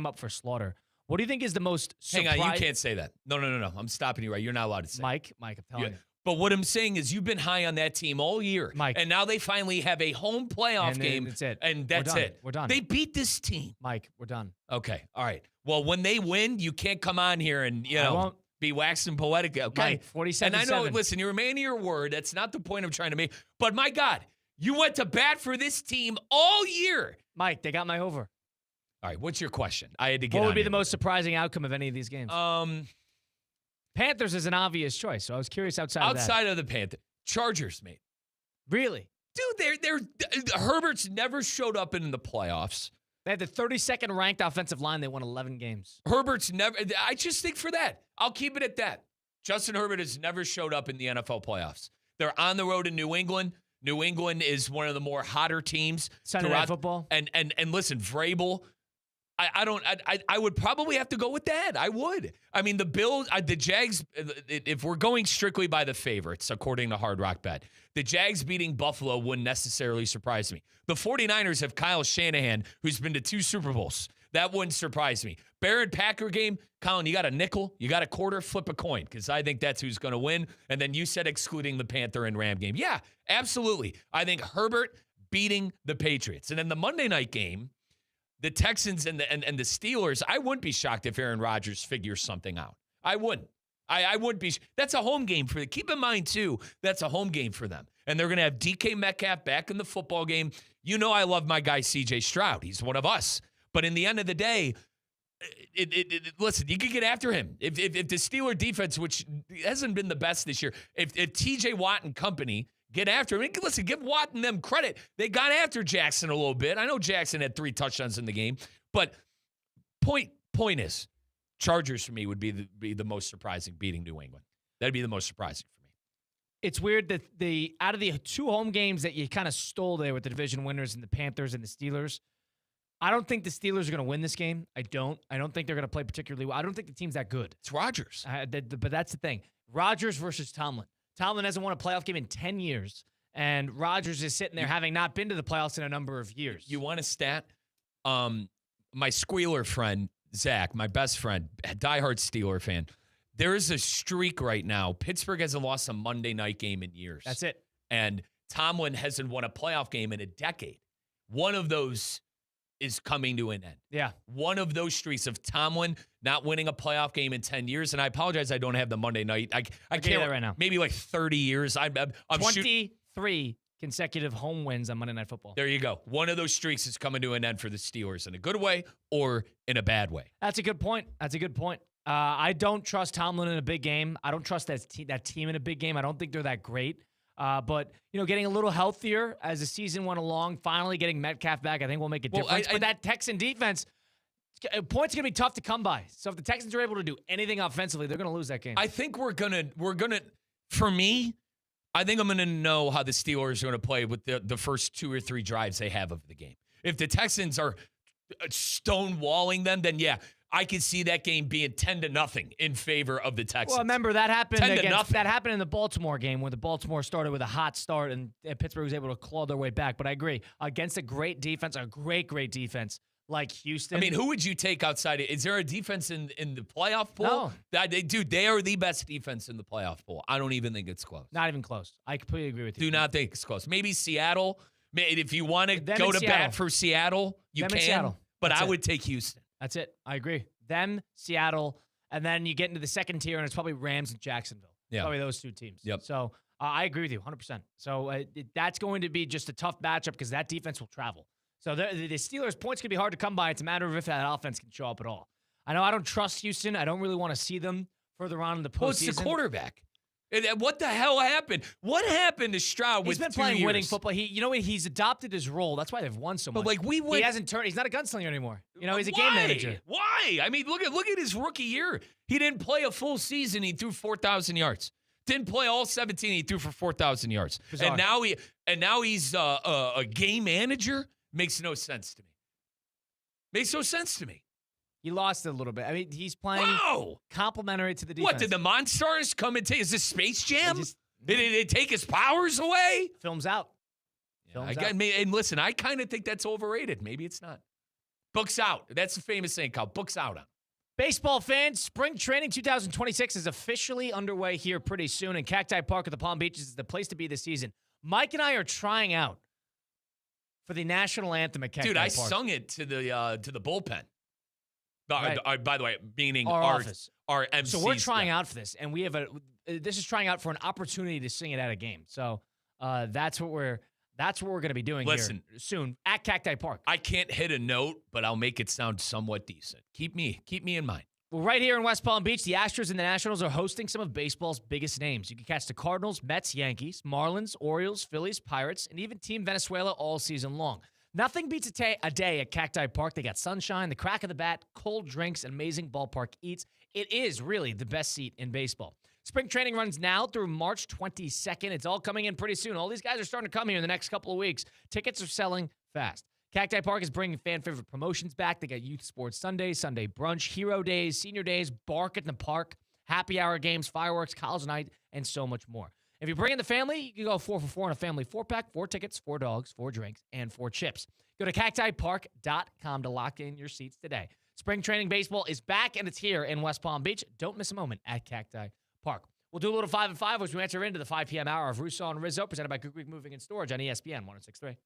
Speaker 1: up for slaughter. What do you think is the most
Speaker 2: Hang on, you can't say that. No. I'm stopping you right. You're not allowed to say
Speaker 1: Mike, I'm telling you.
Speaker 2: But what I'm saying is you've been high on that team all year.
Speaker 1: Mike.
Speaker 2: And now they finally have a home playoff game.
Speaker 1: That's it.
Speaker 2: And that's it.
Speaker 1: We're done.
Speaker 2: They beat this team.
Speaker 1: Mike, we're done.
Speaker 2: Okay. All right. Well, when they win, you can't come on here and, be waxing poetic. Okay.
Speaker 1: Mike, 47-7.
Speaker 2: And I know, listen, you're a man of your word. That's not the point I'm trying to make. But my God, you went to bat for this team all year.
Speaker 1: Mike, they got my over.
Speaker 2: All right. What's your question? I had to get
Speaker 1: What would be
Speaker 2: here.
Speaker 1: the most surprising outcome of any of these games? Panthers is an obvious choice, so I was curious
Speaker 2: outside of the Panthers. Chargers, mate.
Speaker 1: Really?
Speaker 2: Dude, Herbert's never showed up in the playoffs.
Speaker 1: They had the 32nd ranked offensive line. They won 11 games.
Speaker 2: Herbert's never. I just think for that, I'll keep it at that. Justin Herbert has never showed up in the NFL playoffs. They're on the road in New England. New England is one of the more hotter teams.
Speaker 1: Sunday Night Football.
Speaker 2: And listen, Vrabel. I would probably have to go with that. I would. I mean, the Bills, the Jags, if we're going strictly by the favorites, according to Hard Rock Bet, the Jags beating Buffalo wouldn't necessarily surprise me. The 49ers have Kyle Shanahan, who's been to 2 Super Bowls. That wouldn't surprise me. Bear and Packer game, Colin, you got a nickel, you got a quarter, flip a coin, because I think that's who's going to win. And then you said excluding the Panther and Ram game. Yeah, absolutely. I think Herbert beating the Patriots. And then the Monday night game, the Texans and the Steelers, I wouldn't be shocked if Aaron Rodgers figures something out. I wouldn't. I wouldn't be. That's a home game for them. Keep in mind, too, that's a home game for them. And they're going to have DK Metcalf back in the football game. You know I love my guy C.J. Stroud. He's one of us. But in the end of the day, listen, you can get after him. If the Steeler defense, which hasn't been the best this year, if T.J. Watt and company get after him. Listen, give Watt and them credit. They got after Jackson a little bit. I know Jackson had 3 touchdowns in the game, but point is, Chargers for me would be the most surprising, beating New England. That'd be the most surprising for me.
Speaker 1: It's weird that out of the 2 home games that you kind of stole there with the division winners and the Panthers and the Steelers, I don't think the Steelers are going to win this game. I don't think they're going to play particularly well. I don't think the team's that good.
Speaker 2: It's Rodgers.
Speaker 1: But that's the thing. Rodgers versus Tomlin. Tomlin hasn't won a playoff game in 10 years, and Rodgers is sitting there having not been to the playoffs in a number of years.
Speaker 2: You want a stat? My squealer friend, Zach, my best friend, a diehard Steeler fan, there is a streak right now. Pittsburgh hasn't lost a Monday night game in years.
Speaker 1: That's it.
Speaker 2: And Tomlin hasn't won a playoff game in a decade. One of those is coming to an end.
Speaker 1: Yeah.
Speaker 2: One of those streaks of Tomlin not winning a playoff game in 10 years. And I apologize I don't have the Monday night. I can't
Speaker 1: that right now.
Speaker 2: Maybe like 30 years. I'm
Speaker 1: 23 consecutive home wins on Monday Night Football.
Speaker 2: There you go. One of those streaks is coming to an end for the Steelers in a good way or in a bad way.
Speaker 1: That's a good point. I don't trust Tomlin in a big game. I don't trust that team in a big game. I don't think they're that great. But, getting a little healthier as the season went along, finally getting Metcalf back, I think will make a difference. But that Texan defense, points are going to be tough to come by. So if the Texans are able to do anything offensively, they're going to lose that game.
Speaker 2: I think we're going to, for me, I think I'm going to know how the Steelers are going to play with the first 2 or 3 drives they have of the game. If the Texans are stonewalling them, then yeah, I could see that game being 10-0 in favor of the Texans.
Speaker 1: Well, remember that happened in the Baltimore game where the Baltimore started with a hot start and Pittsburgh was able to claw their way back. But I agree, against a great defense, a great defense like Houston.
Speaker 2: I mean, who would you take outside? Is there a defense in the playoff pool?
Speaker 1: No.
Speaker 2: They are the best defense in the playoff pool. I don't even think it's close.
Speaker 1: Not even close. I completely agree with you.
Speaker 2: Do not think it's close. Maybe Seattle. If you want to go to bat for Seattle, you can. But I would take Houston.
Speaker 1: That's it. I agree. Them, Seattle, and then you get into the second tier, and it's probably Rams and Jacksonville.
Speaker 2: Yeah.
Speaker 1: Probably those 2 teams.
Speaker 2: Yep.
Speaker 1: So I agree with you 100%. So that's going to be just a tough matchup because that defense will travel. So the Steelers' points can be hard to come by. It's a matter of if that offense can show up at all. I know I don't trust Houston. I don't really want to see them further on in the postseason.
Speaker 2: Well, it's the quarterback. What the hell happened? What happened to Stroud?
Speaker 1: He's been playing winning football. He's adopted his role. That's why they've won so much.
Speaker 2: But
Speaker 1: he hasn't turned. He's not a gunslinger anymore. He's a game manager.
Speaker 2: Why? I mean, look at his rookie year. He didn't play a full season. He threw 4,000 yards. Didn't play all 17. He threw for 4,000 yards.
Speaker 1: Bizarre.
Speaker 2: And now he's a game manager. Makes no sense to me. Makes no sense to me.
Speaker 1: He lost it a little bit. I mean, he's playing complementary to the defense.
Speaker 2: What, did the Monstars come and take? Is this Space Jam? Did it take his powers away?
Speaker 1: Films out.
Speaker 2: And listen, I kind of think that's overrated. Maybe it's not. Books out. That's the famous saying called books out.
Speaker 1: Baseball fans, spring training 2026 is officially underway here pretty soon, and Cacti Park at the Palm Beaches is the place to be this season. Mike and I are trying out for the national anthem at Cacti Park.
Speaker 2: Dude, I sung it to the bullpen.
Speaker 1: Right.
Speaker 2: By the way, meaning
Speaker 1: our office.
Speaker 2: Our MCs.
Speaker 1: So we're trying out for this, and we have this is trying out for an opportunity to sing it at a game. So that's what we're going to be doing here soon at Cacti Park.
Speaker 2: I can't hit a note, but I'll make it sound somewhat decent. Keep me in mind.
Speaker 1: Well, right here in West Palm Beach, the Astros and the Nationals are hosting some of baseball's biggest names. You can catch the Cardinals, Mets, Yankees, Marlins, Orioles, Phillies, Pirates, and even Team Venezuela all season long. Nothing beats a day at Cacti Park. They got sunshine, the crack of the bat, cold drinks, and amazing ballpark eats. It is really the best seat in baseball. Spring training runs now through March 22nd. It's all coming in pretty soon. All these guys are starting to come here in the next couple of weeks. Tickets are selling fast. Cacti Park is bringing fan-favorite promotions back. They got Youth Sports Sundays, Sunday Brunch, Hero Days, Senior Days, Bark in the Park, happy hour games, fireworks, college night, and so much more. If you bring in the family, you can go 4 for 4 on a family 4-pack, 4 tickets, 4 dogs, 4 drinks, and 4 chips. Go to cactipark.com to lock in your seats today. Spring training baseball is back, and it's here in West Palm Beach. Don't miss a moment at Cacti Park. We'll do a little 5 and 5 as we enter into the 5 p.m. hour of Russo and Rizzo, presented by Good Greek Moving and Storage on ESPN 106.3.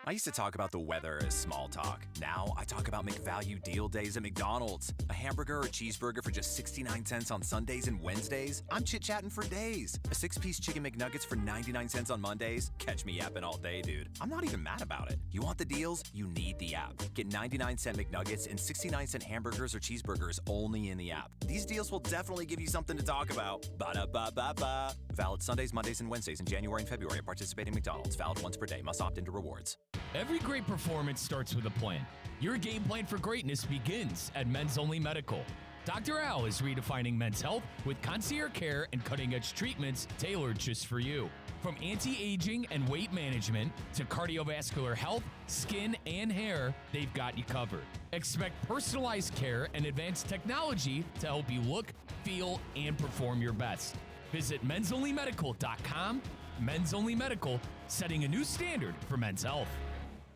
Speaker 18: I used to talk about the weather as small talk. Now I talk about McValue deal days at McDonald's. A hamburger or cheeseburger for just 69 cents on Sundays and Wednesdays? I'm chit-chatting for days. A 6-piece chicken McNuggets for 99 cents on Mondays? Catch me yapping all day, dude. I'm not even mad about it. You want the deals? You need the app. Get 99-cent McNuggets and 69-cent hamburgers or cheeseburgers only in the app. These deals will definitely give you something to talk about. Ba-da-ba-ba-ba. Valid Sundays, Mondays, and Wednesdays in January and February at participating McDonald's. Valid once per day. Must opt into rewards.
Speaker 8: Every great performance starts with a plan. Your game plan for greatness begins at Men's Only Medical.
Speaker 2: Dr. Al is redefining men's health with concierge care and cutting-edge treatments tailored just for you. From anti-aging and weight management to cardiovascular health, skin, and hair, they've got you covered. Expect personalized care and advanced technology to help you look, feel, and perform your best. Visit mensonlymedical.com. Men's Only Medical, setting a new standard for men's health.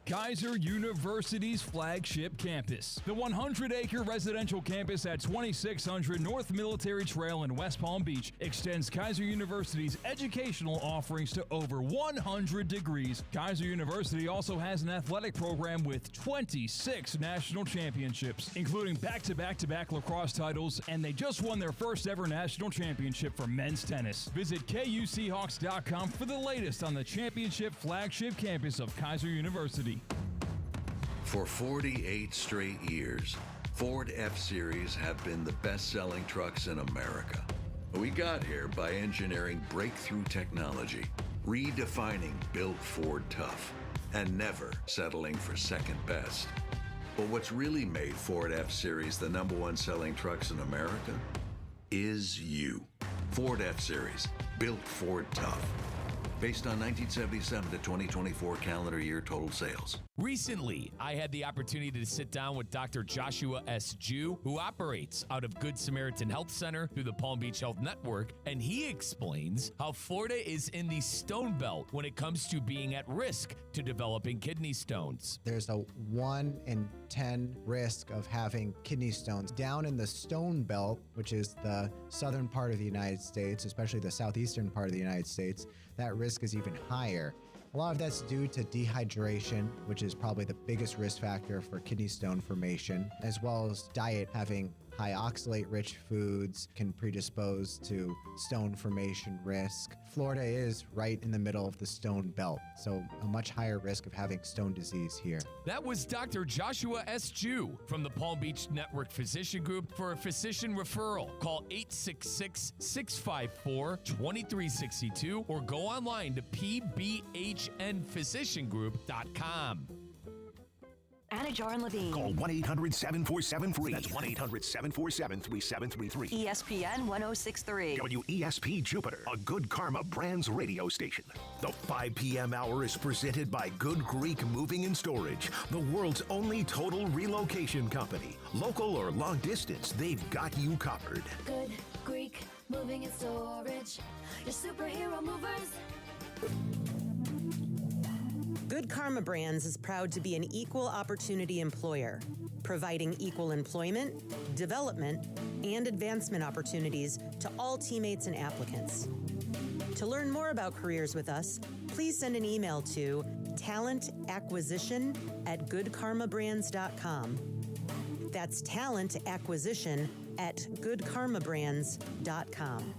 Speaker 3: Kaiser University's flagship campus. The 100-acre residential campus at 2600 North Military Trail in West Palm Beach extends Kaiser University's educational offerings to over 100 degrees. Kaiser University also has an athletic program with 26 national championships, including back-to-back-to-back lacrosse titles, and they just won their first ever national championship for men's tennis. Visit KUSeahawks.com for the latest on the championship flagship campus of Kaiser University.
Speaker 19: For 48 straight years, Ford F-Series have been the best-selling trucks in America. We got here by engineering breakthrough technology, redefining Built Ford Tough, and never settling for second best. But what's really made Ford F-Series the #1 selling trucks in America is you. Ford F-Series, Built Ford Tough. Based on 1977 to 2024 calendar year total sales.
Speaker 2: Recently, I had the opportunity to sit down with Dr. Joshua S. Jew, who operates out of Good Samaritan Health Center through the Palm Beach Health Network, and he explains how Florida is in the stone belt when it comes to being at risk to developing kidney stones.
Speaker 20: There's a 1 in 10 risk of having kidney stones. Down in the stone belt, which is the southern part of the United States, especially the southeastern part of the United States, that risk is even higher. A lot of that's due to dehydration, which is probably the biggest risk factor for kidney stone formation, as well as diet. Having high oxalate-rich foods can predispose to stone formation risk. Florida is right in the middle of the stone belt, so a much higher risk of having stone disease here.
Speaker 2: That was Dr. Joshua S. Jew from the Palm Beach Network Physician Group. For a physician referral, call 866-654-2362 or go online to pbhnphysiciangroup.com.
Speaker 6: Anajar and Levine.
Speaker 4: Call 1-800-747-FREE. That's 1-800-747-3733.
Speaker 6: ESPN 1063.
Speaker 4: WESP Jupiter, a Good Karma Brands radio station. The 5 p.m. hour is presented by Good Greek Moving and Storage, the world's only total relocation company. Local or long distance, they've got you covered.
Speaker 9: Good Greek Moving and Storage. Your superhero movers.
Speaker 16: Good Karma Brands is proud to be an equal opportunity employer, providing equal employment, development, and advancement opportunities to all teammates and applicants. To learn more about careers with us, please send an email to talentacquisition@goodkarmabrands.com. That's talentacquisition@goodkarmabrands.com.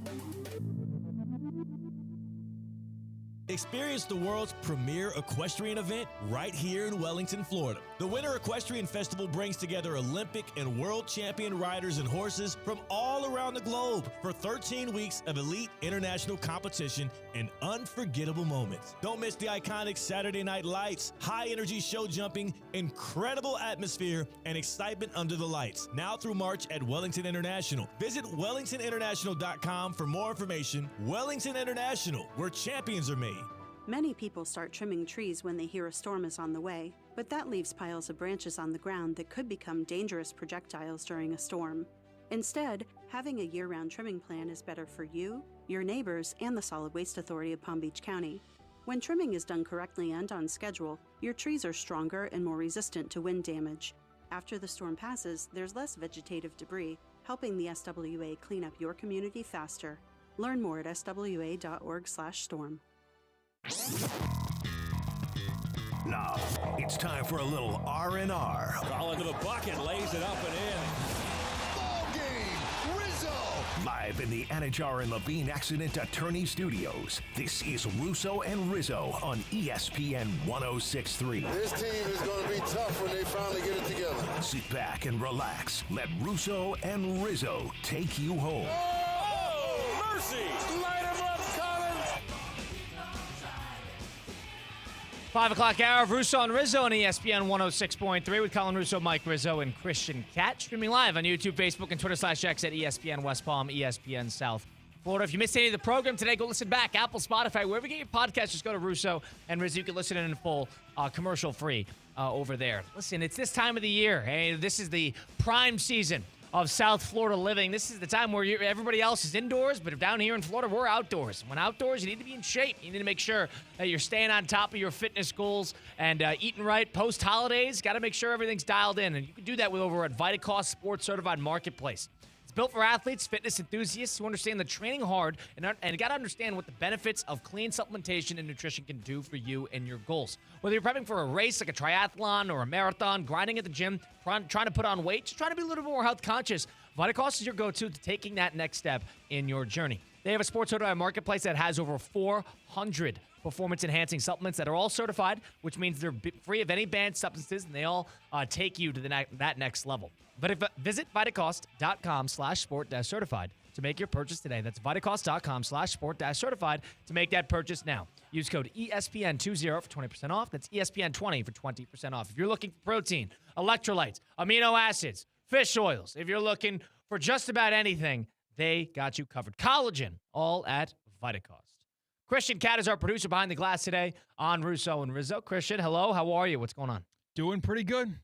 Speaker 11: Experience the world's premier equestrian event right here in Wellington, Florida. The Winter Equestrian Festival brings together Olympic and world champion riders and horses from all around the globe for 13 weeks of elite international competition and unforgettable moments. Don't miss the iconic Saturday Night Lights, high-energy show jumping, incredible atmosphere, and excitement under the lights. Now through March at Wellington International. Visit wellingtoninternational.com for more information. Wellington International, where champions are made.
Speaker 17: Many people start trimming trees when they hear a storm is on the way, but that leaves piles of branches on the ground that could become dangerous projectiles during a storm. Instead, having a year-round trimming plan is better for you, your neighbors, and the Solid Waste Authority of Palm Beach County. When trimming is done correctly and on schedule, your trees are stronger and more resistant to wind damage. After the storm passes, there's less vegetative debris, helping the SWA clean up your community faster. Learn more at swa.org/storm.
Speaker 4: Now, it's time for a little R&R.
Speaker 11: Colin to the bucket, lays it up and in.
Speaker 4: Ball game, Rizzo! Live in the Anajar and Levine Accident Attorney Studios, this is Russo and Rizzo on ESPN 1063.
Speaker 21: This team is going to be tough when they finally get it together.
Speaker 4: Sit back and relax. Let Russo and Rizzo take you home.
Speaker 11: Oh, mercy! Light him up, Colin!
Speaker 1: 5 o'clock hour of Russo and Rizzo on ESPN 106.3 with Colin Russo, Mike Rizzo, and Christian Cat. Streaming live on YouTube, Facebook, and Twitter/X at ESPN West Palm, ESPN South Florida. If you missed any of the program today, go listen back. Apple, Spotify, wherever you get your podcast, just go to Russo and Rizzo. You can listen in full, commercial-free over there. Listen, it's this time of the year. Hey, this is the prime season of South Florida living. This is the time where everybody else is indoors, but down here in Florida, we're outdoors. When outdoors, you need to be in shape. You need to make sure that you're staying on top of your fitness goals and eating right. Post-holidays, got to make sure everything's dialed in, and you can do that with over at VitaCost Sports Certified Marketplace. It's built for athletes, fitness enthusiasts who understand the training hard and got to understand what the benefits of clean supplementation and nutrition can do for you and your goals. Whether you're prepping for a race like a triathlon or a marathon, grinding at the gym, trying to put on weight, just trying to be a little bit more health conscious, VitaCost is your go-to to taking that next step in your journey. They have a sports certified marketplace that has over 400 performance-enhancing supplements that are all certified, which means they're free of any banned substances, and they all take you to that next level. But visit VitaCost.com/sport-certified to make your purchase today. That's VitaCost.com/sport-certified to make that purchase now. Use code ESPN20 for 20% off. That's ESPN20 for 20% off. If you're looking for protein, electrolytes, amino acids, fish oils, if you're looking for just about anything, they got you covered. Collagen, all at VitaCost. Christian Cat is our producer behind the glass today on Russo and Rizzo. Christian, hello. How are you? What's going on?
Speaker 3: Doing pretty good.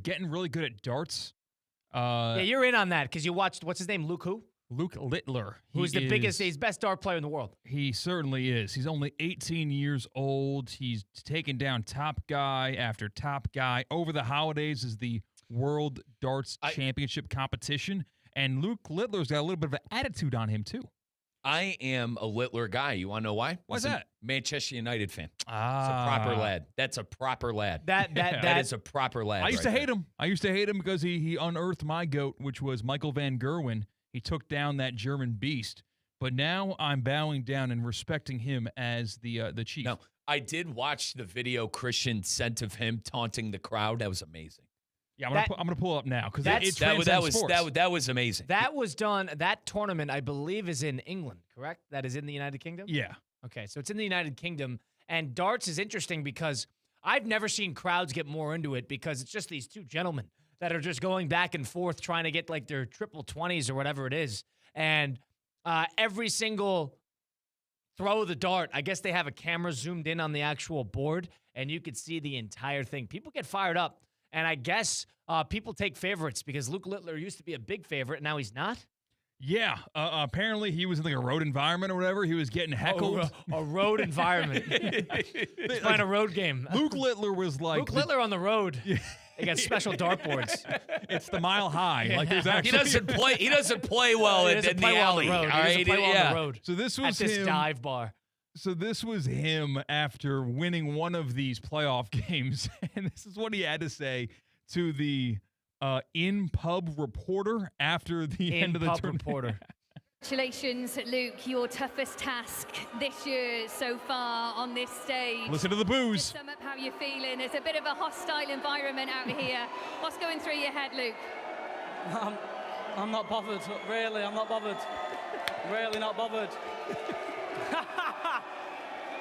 Speaker 3: Getting really good at darts.
Speaker 1: Yeah, you're in on that because you watched, what's his name, Luke who?
Speaker 3: Luke Littler.
Speaker 1: Who's the biggest, he's best dart player in the world.
Speaker 3: He certainly is. He's only 18 years old. He's taken down top guy after top guy. Over the holidays is the World Darts Championship competition. And Luke Littler's got a little bit of an attitude on him, too.
Speaker 2: I am a Littler guy. You want to know why?
Speaker 3: Why's that?
Speaker 2: Manchester United fan.
Speaker 3: Ah.
Speaker 2: It's a proper lad. That's a proper lad. That is a proper lad.
Speaker 3: I used to hate him. I used to hate him because he unearthed my GOAT, which was Michael van Gerwen. He took down that German beast. But now I'm bowing down and respecting him as the chief.
Speaker 2: No, I did watch the video Christian sent of him taunting the crowd. That was amazing.
Speaker 3: Yeah, I'm gonna pull it up now because
Speaker 2: that was amazing.
Speaker 1: That was done. That tournament, I believe, is in England. Correct? That is in the United Kingdom.
Speaker 3: Yeah.
Speaker 1: Okay, so it's in the United Kingdom, and darts is interesting because I've never seen crowds get more into it because it's just these two gentlemen that are just going back and forth trying to get like their triple 20s or whatever it is, and every single throw of the dart, I guess they have a camera zoomed in on the actual board, and you could see the entire thing. People get fired up. And I guess people take favorites because Luke Littler used to be a big favorite, and now he's not.
Speaker 3: Yeah, apparently he was in like a road environment or whatever. He was getting heckled.
Speaker 1: A road environment. He's playing a road game.
Speaker 3: Luke Littler was like
Speaker 1: Luke Littler on the road. They got special dartboards.
Speaker 3: It's the Mile High. Yeah. Like there's actually
Speaker 2: he doesn't play well in the alley.
Speaker 1: On the road.
Speaker 3: So this was
Speaker 1: at this dive bar.
Speaker 3: So this was him after winning one of these playoff games, and this is what he had to say to the in-pub reporter after the end of the tournament.
Speaker 1: Reporter.
Speaker 5: Congratulations, Luke, your toughest task this year so far on this stage.
Speaker 3: Listen to the booze.
Speaker 5: Just sum up how you're feeling. It's a bit of a hostile environment out here. What's going through your head, Luke?
Speaker 22: I'm not bothered, really, I'm not bothered. Really not bothered.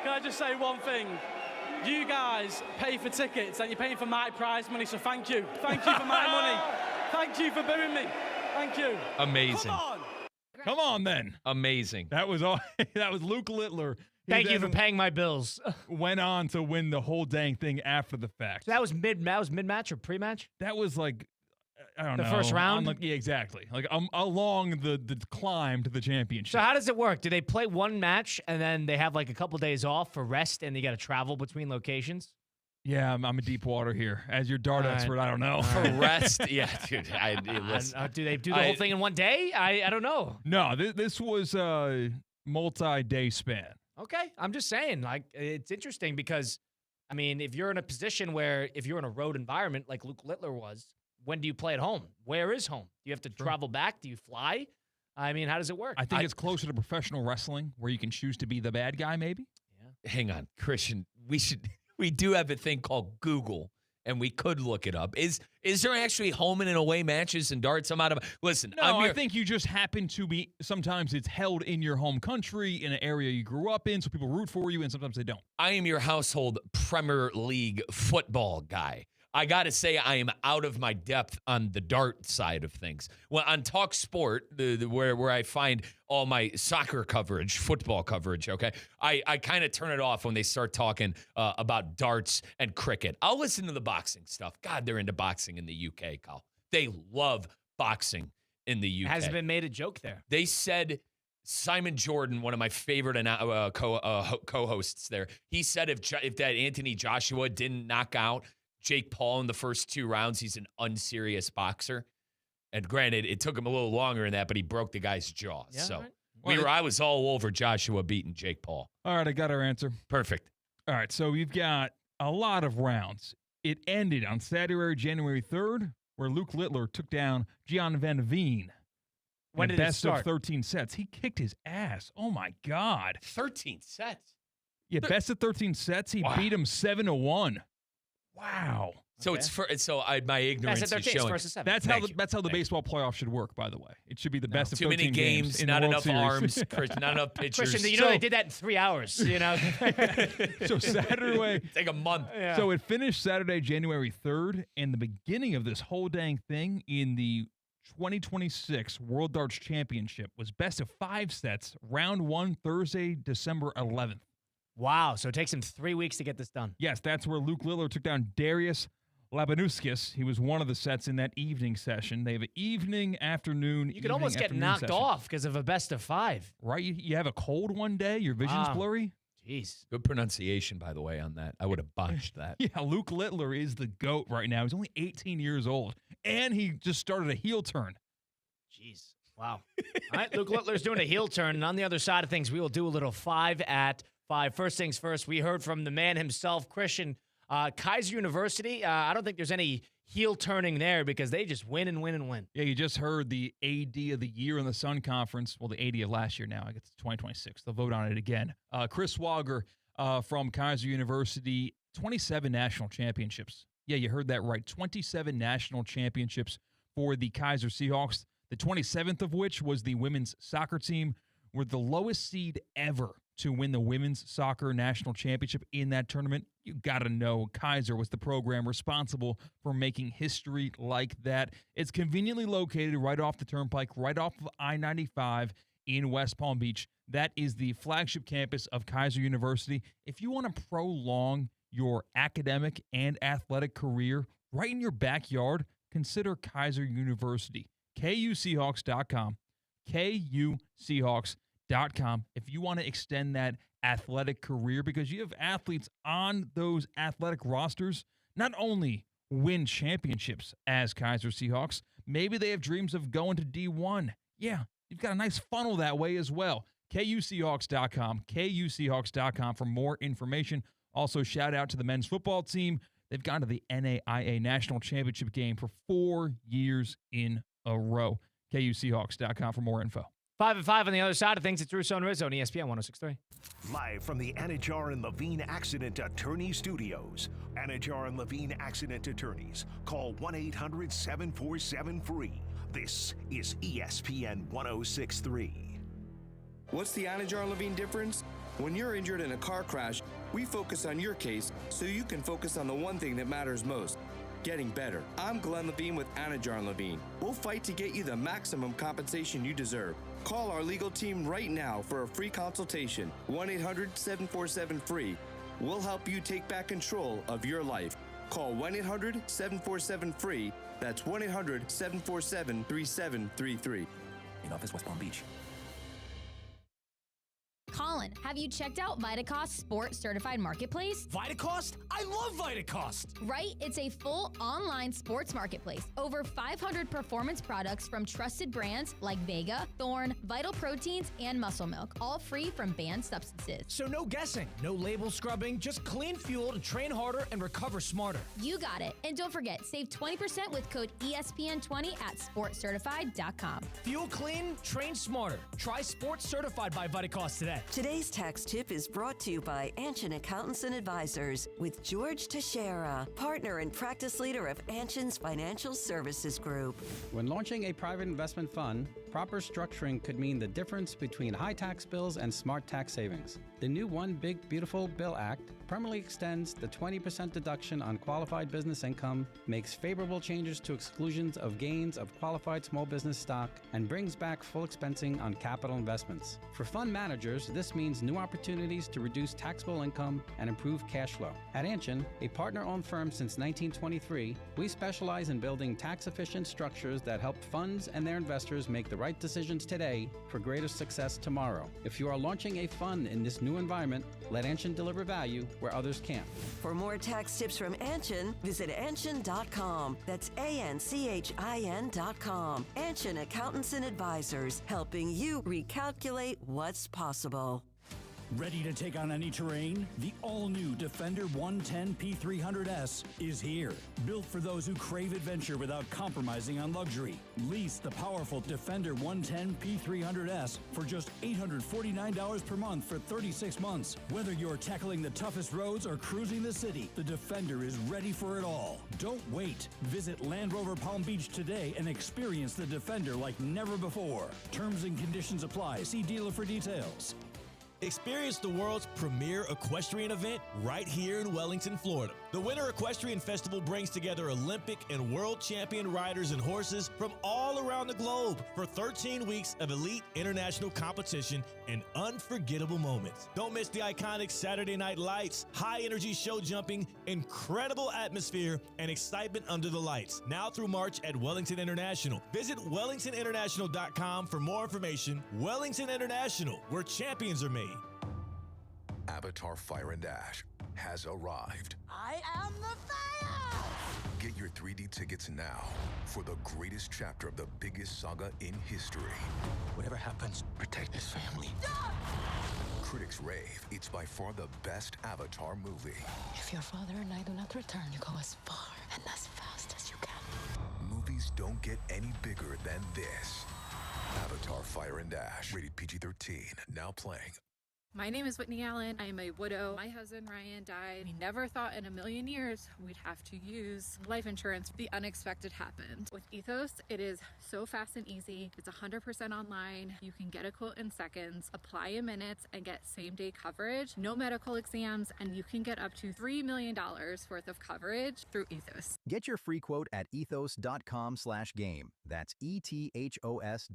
Speaker 22: Can I just say one thing? You guys pay for tickets and you're paying for my prize money, so thank you. Thank you for my money. Thank you for booing me. Thank you.
Speaker 2: Amazing.
Speaker 3: Come on, then.
Speaker 2: Amazing.
Speaker 3: That was all. That was Luke Littler.
Speaker 1: Thank you for paying my bills.
Speaker 3: Went on to win the whole dang thing after the fact.
Speaker 1: So that was mid-match or pre-match?
Speaker 3: That was like, I don't know.
Speaker 1: The first round?
Speaker 3: Yeah, exactly. Like along the climb to the championship.
Speaker 1: So how does it work? Do they play one match and then they have like a couple days off for rest and they got to travel between locations?
Speaker 3: Yeah, I'm a deep water here. As your dart expert, I don't know.
Speaker 2: For rest? Yeah, dude.
Speaker 1: Do they do the whole thing in one day? I don't know.
Speaker 3: No, this was a multi-day span.
Speaker 1: Okay, I'm just saying, like, it's interesting because, I mean, if you're in a position where if you're in a road environment like Luke Littler was, when do you play at home? Where is home? Do you have to travel back? Do you fly? I mean, how does it work?
Speaker 3: I think it's closer to professional wrestling where you can choose to be the bad guy, maybe.
Speaker 2: Yeah. Hang on, Christian. We do have a thing called Google, and we could look it up. Is there actually home and away matches in darts? Listen,
Speaker 3: No, I think you just happen to be, sometimes it's held in your home country, in an area you grew up in, so people root for you, and sometimes they don't.
Speaker 2: I am your household Premier League football guy. I got to say, I am out of my depth on the dart side of things. Well, on Talk Sport, where I find all my soccer coverage, football coverage, okay, I kind of turn it off when they start talking about darts and cricket. I'll listen to the boxing stuff. God, they're into boxing in the UK, Kyle. They love boxing in the UK.
Speaker 1: Hasn't been made a joke there.
Speaker 2: They said Simon Jordan, one of my favorite co-hosts there, he said if that Anthony Joshua didn't knock out Jake Paul in the first 2 rounds, he's an unserious boxer. And granted, it took him a little longer than that, but he broke the guy's jaw.
Speaker 1: Yeah,
Speaker 2: so
Speaker 1: right.
Speaker 2: I was all over Joshua beating Jake Paul.
Speaker 3: All right, I got our answer.
Speaker 2: Perfect.
Speaker 3: All right, so we've got a lot of rounds. It ended on Saturday, January 3rd, where Luke Littler took down Gian Van Veen.
Speaker 1: When did it
Speaker 3: best
Speaker 1: start?
Speaker 3: of 13 sets. He kicked his ass. Oh, my God.
Speaker 2: 13 sets.
Speaker 3: Yeah, best of 13 sets. He beat him 7-1. Wow.
Speaker 2: So my ignorance is showing.
Speaker 3: That's how the baseball playoff should work, by the way. It should be the best of 13
Speaker 2: Too many games,
Speaker 3: in
Speaker 2: not
Speaker 3: the World
Speaker 2: enough
Speaker 3: Series.
Speaker 2: arms, not enough pitchers.
Speaker 1: Christian, they did that in 3 hours,
Speaker 3: So Saturday.
Speaker 2: Take a month.
Speaker 1: Yeah.
Speaker 3: So it finished Saturday, January 3rd, and the beginning of this whole dang thing in the 2026 World Darts Championship was best of 5 sets, round 1, Thursday, December 11th.
Speaker 1: Wow, so it takes him 3 weeks to get this done.
Speaker 3: Yes, that's where Luke Littler took down Darius Labanuskis. He was one of the sets in that evening session. They have an evening, afternoon.
Speaker 1: You could almost get knocked off because of a best of 5.
Speaker 3: Right? You have a cold one day, your vision's blurry.
Speaker 1: Jeez.
Speaker 2: Good pronunciation, by the way, on that. I would have botched that.
Speaker 3: Yeah, Luke Littler is the GOAT right now. He's only 18 years old, and he just started a heel turn.
Speaker 1: Jeez. Wow. All right, Luke Littler's doing a heel turn, and on the other side of things, we will do a little 5 at 5. First things first, we heard from the man himself, Christian. Kaiser University, I don't think there's any heel turning there because they just win and win and win.
Speaker 3: Yeah, you just heard the AD of the year in the Sun Conference. Well, the AD of last year now. I guess it's 2026. They'll vote on it again. Chris Wager from Kaiser University, 27 national championships. Yeah, you heard that right. 27 national championships for the Kaiser Seahawks, the 27th of which was the women's soccer team, were the lowest seed ever to win the women's soccer national championship in that tournament. You got to know Kaiser was the program responsible for making history like that. It's conveniently located right off the turnpike, right off of I-95 in West Palm Beach. That is the flagship campus of Kaiser University. If you want to prolong your academic and athletic career right in your backyard, consider Kaiser University. KUSeahawks.com. KUSeahawks.com. If you want to extend that athletic career, because you have athletes on those athletic rosters, not only win championships as Kaiser Seahawks, maybe they have dreams of going to D1. Yeah, you've got a nice funnel that way as well. KUSeahawks.com, KUSeahawks.com for more information. Also, shout out to the men's football team. They've gone to the NAIA National Championship game for 4 years in a row. KUSeahawks.com for more info.
Speaker 1: 5 and 5 on the other side of things. It's Russo and Rizzo on ESPN 106.3.
Speaker 4: Live from the Anajar and Levine Accident Attorney Studios. Anajar and Levine Accident Attorneys. Call 1-800-747-FREE. This is ESPN 106.3.
Speaker 7: What's the Anajar and Levine difference? When you're injured in a car crash, we focus on your case so you can focus on the one thing that matters most. Getting better. I'm Glenn Levine with Anajar and Levine. We'll fight to get you the maximum compensation you deserve. Call our legal team right now for a free consultation. 1-800-747-FREE. We'll help you take back control of your life. Call 1-800-747-FREE. That's 1-800-747-3733. In office, West Palm Beach.
Speaker 10: Colin, have you checked out VitaCost Sport Certified Marketplace?
Speaker 14: VitaCost? I love VitaCost!
Speaker 10: Right? It's a full online sports marketplace. Over 500 performance products from trusted brands like Vega, Thorne, Vital Proteins, and Muscle Milk, all free from banned substances.
Speaker 14: So no guessing, no label scrubbing, just clean fuel to train harder and recover smarter.
Speaker 10: You got it. And don't forget, save 20% with code ESPN20 at sportcertified.com.
Speaker 14: Fuel clean, train smarter. Try Sports Certified by VitaCost today.
Speaker 6: Today Today's tax tip is brought to you by Anshin Accountants and Advisors with George Teixeira, partner and practice leader of Anshin's Financial Services Group.
Speaker 12: When launching a private investment fund, proper structuring could mean the difference between high tax bills and smart tax savings. The new One Big Beautiful Bill Act permanently extends the 20% deduction on qualified business income, makes favorable changes to exclusions of gains of qualified small business stock, and brings back full expensing on capital investments. For fund managers, this means new opportunities to reduce taxable income and improve cash flow. At Anshin, a partner-owned firm since 1923, we specialize in building tax-efficient structures that help funds and their investors make the right decisions today for greater success tomorrow. If you are launching a fund in this new environment, let Anshin deliver value where others can't.
Speaker 6: For more tax tips from Anshin, visit Anshin.com. That's ANCHIN.com. Anshin Accountants and Advisors, helping you recalculate what's possible.
Speaker 17: Ready to take on any terrain? The all-new Defender 110 P300S is here. Built for those who crave adventure without compromising on luxury. Lease the powerful Defender 110 P300S for just $849 per month for 36 months. Whether you're tackling the toughest roads or cruising the city, the Defender is ready for it all. Don't wait. Visit Land Rover Palm Beach today and experience the Defender like never before. Terms and conditions apply. See dealer for details.
Speaker 11: Experience the world's premier equestrian event right here in Wellington, Florida. The Winter Equestrian Festival brings together Olympic and world champion riders and horses from all around the globe for 13 weeks of elite international competition and unforgettable moments. Don't miss the iconic Saturday Night Lights, high-energy show jumping, incredible atmosphere, and excitement under the lights. Now through March at Wellington International. Visit wellingtoninternational.com for more information. Wellington International, where champions are made.
Speaker 13: Avatar Fire and Ash has arrived.
Speaker 9: I am the fire!
Speaker 13: Get your 3D tickets now for the greatest chapter of the biggest saga in history.
Speaker 23: Whatever happens, protect his family.
Speaker 13: Critics rave it's by far the best Avatar movie.
Speaker 9: If your father and I do not return, you go as far and as fast as you can.
Speaker 13: Movies don't get any bigger than this. Avatar Fire and Ash, rated PG-13, now playing.
Speaker 24: My name is Whitney Allen. I am a widow. My husband Ryan died. We never thought in a million years we'd have to use life insurance. The unexpected happened. With Ethos, it is so fast and easy. It's 100% online. You can get a quote in seconds, apply in minutes, and get same-day coverage. No medical exams, and you can get up to $3 million worth of coverage through Ethos.
Speaker 25: Get your free quote at ethos.com/game. That's ETHOS.com/game.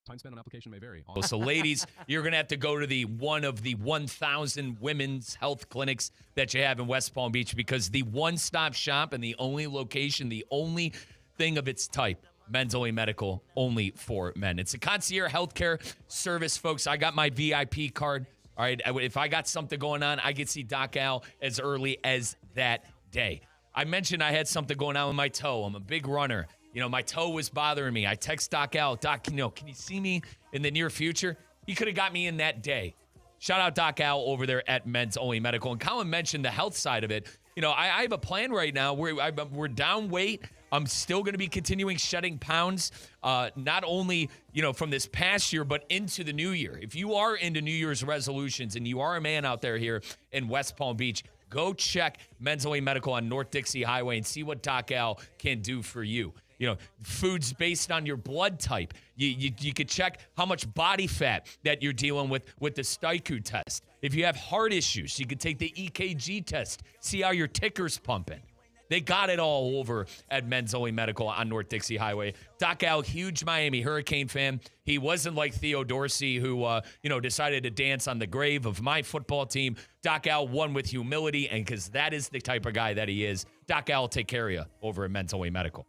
Speaker 26: Time spent on application may vary.
Speaker 2: So, ladies, you're going to have to go to the one of the 1,000 women's health clinics that you have in West Palm Beach, because the one-stop shop and the only location, the only thing of its type, Men's Only Medical, only for men. It's a concierge healthcare service, folks. I got my VIP card. All right, if I got something going on, I could see Doc Al as early as that day. I mentioned I had something going on with my toe. I'm a big runner. You know, my toe was bothering me. I text Doc Al, Doc, can you see me in the near future? He could have got me in that day. Shout out Doc Al over there at Men's Only Medical. And Colin mentioned the health side of it. You know, I have a plan right now where we're down weight. I'm still going to be continuing shedding pounds, not only, you know, from this past year, but into the new year. If you are into New Year's resolutions and you are a man out there here in West Palm Beach, go check Men's Only Medical on North Dixie Highway and see what Doc Al can do for you. You know, foods based on your blood type. You could check how much body fat that you're dealing with the Staiku test. If you have heart issues, you could take the EKG test, see how your ticker's pumping. They got it all over at Men's Only Medical on North Dixie Highway. Doc Al, huge Miami Hurricane fan. He wasn't like Theo Dorsey, who decided to dance on the grave of my football team. Doc Al won with humility, and because that is the type of guy that he is, Doc Al will take care of you over at Men's Only Medical.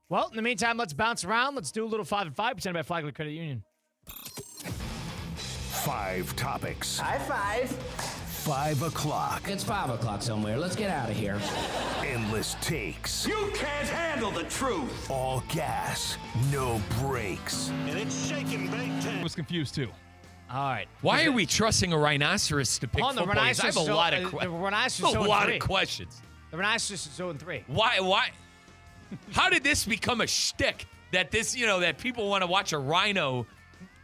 Speaker 1: Well, in the meantime, let's bounce around. Let's do a little 5 and 5 presented by Flagler Credit Union.
Speaker 4: 5 topics.
Speaker 27: High five.
Speaker 4: 5 o'clock.
Speaker 27: It's 5 o'clock somewhere. Let's get out of here.
Speaker 4: Endless takes.
Speaker 27: You can't handle the truth.
Speaker 4: All gas, no brakes.
Speaker 11: And it's shaking big time.
Speaker 3: I was confused too.
Speaker 1: All right.
Speaker 2: Why are we trusting a rhinoceros to pick football? I have a lot of questions.
Speaker 1: The rhinoceros is 0-3.
Speaker 2: Why? How did this become a shtick that that people want to watch a rhino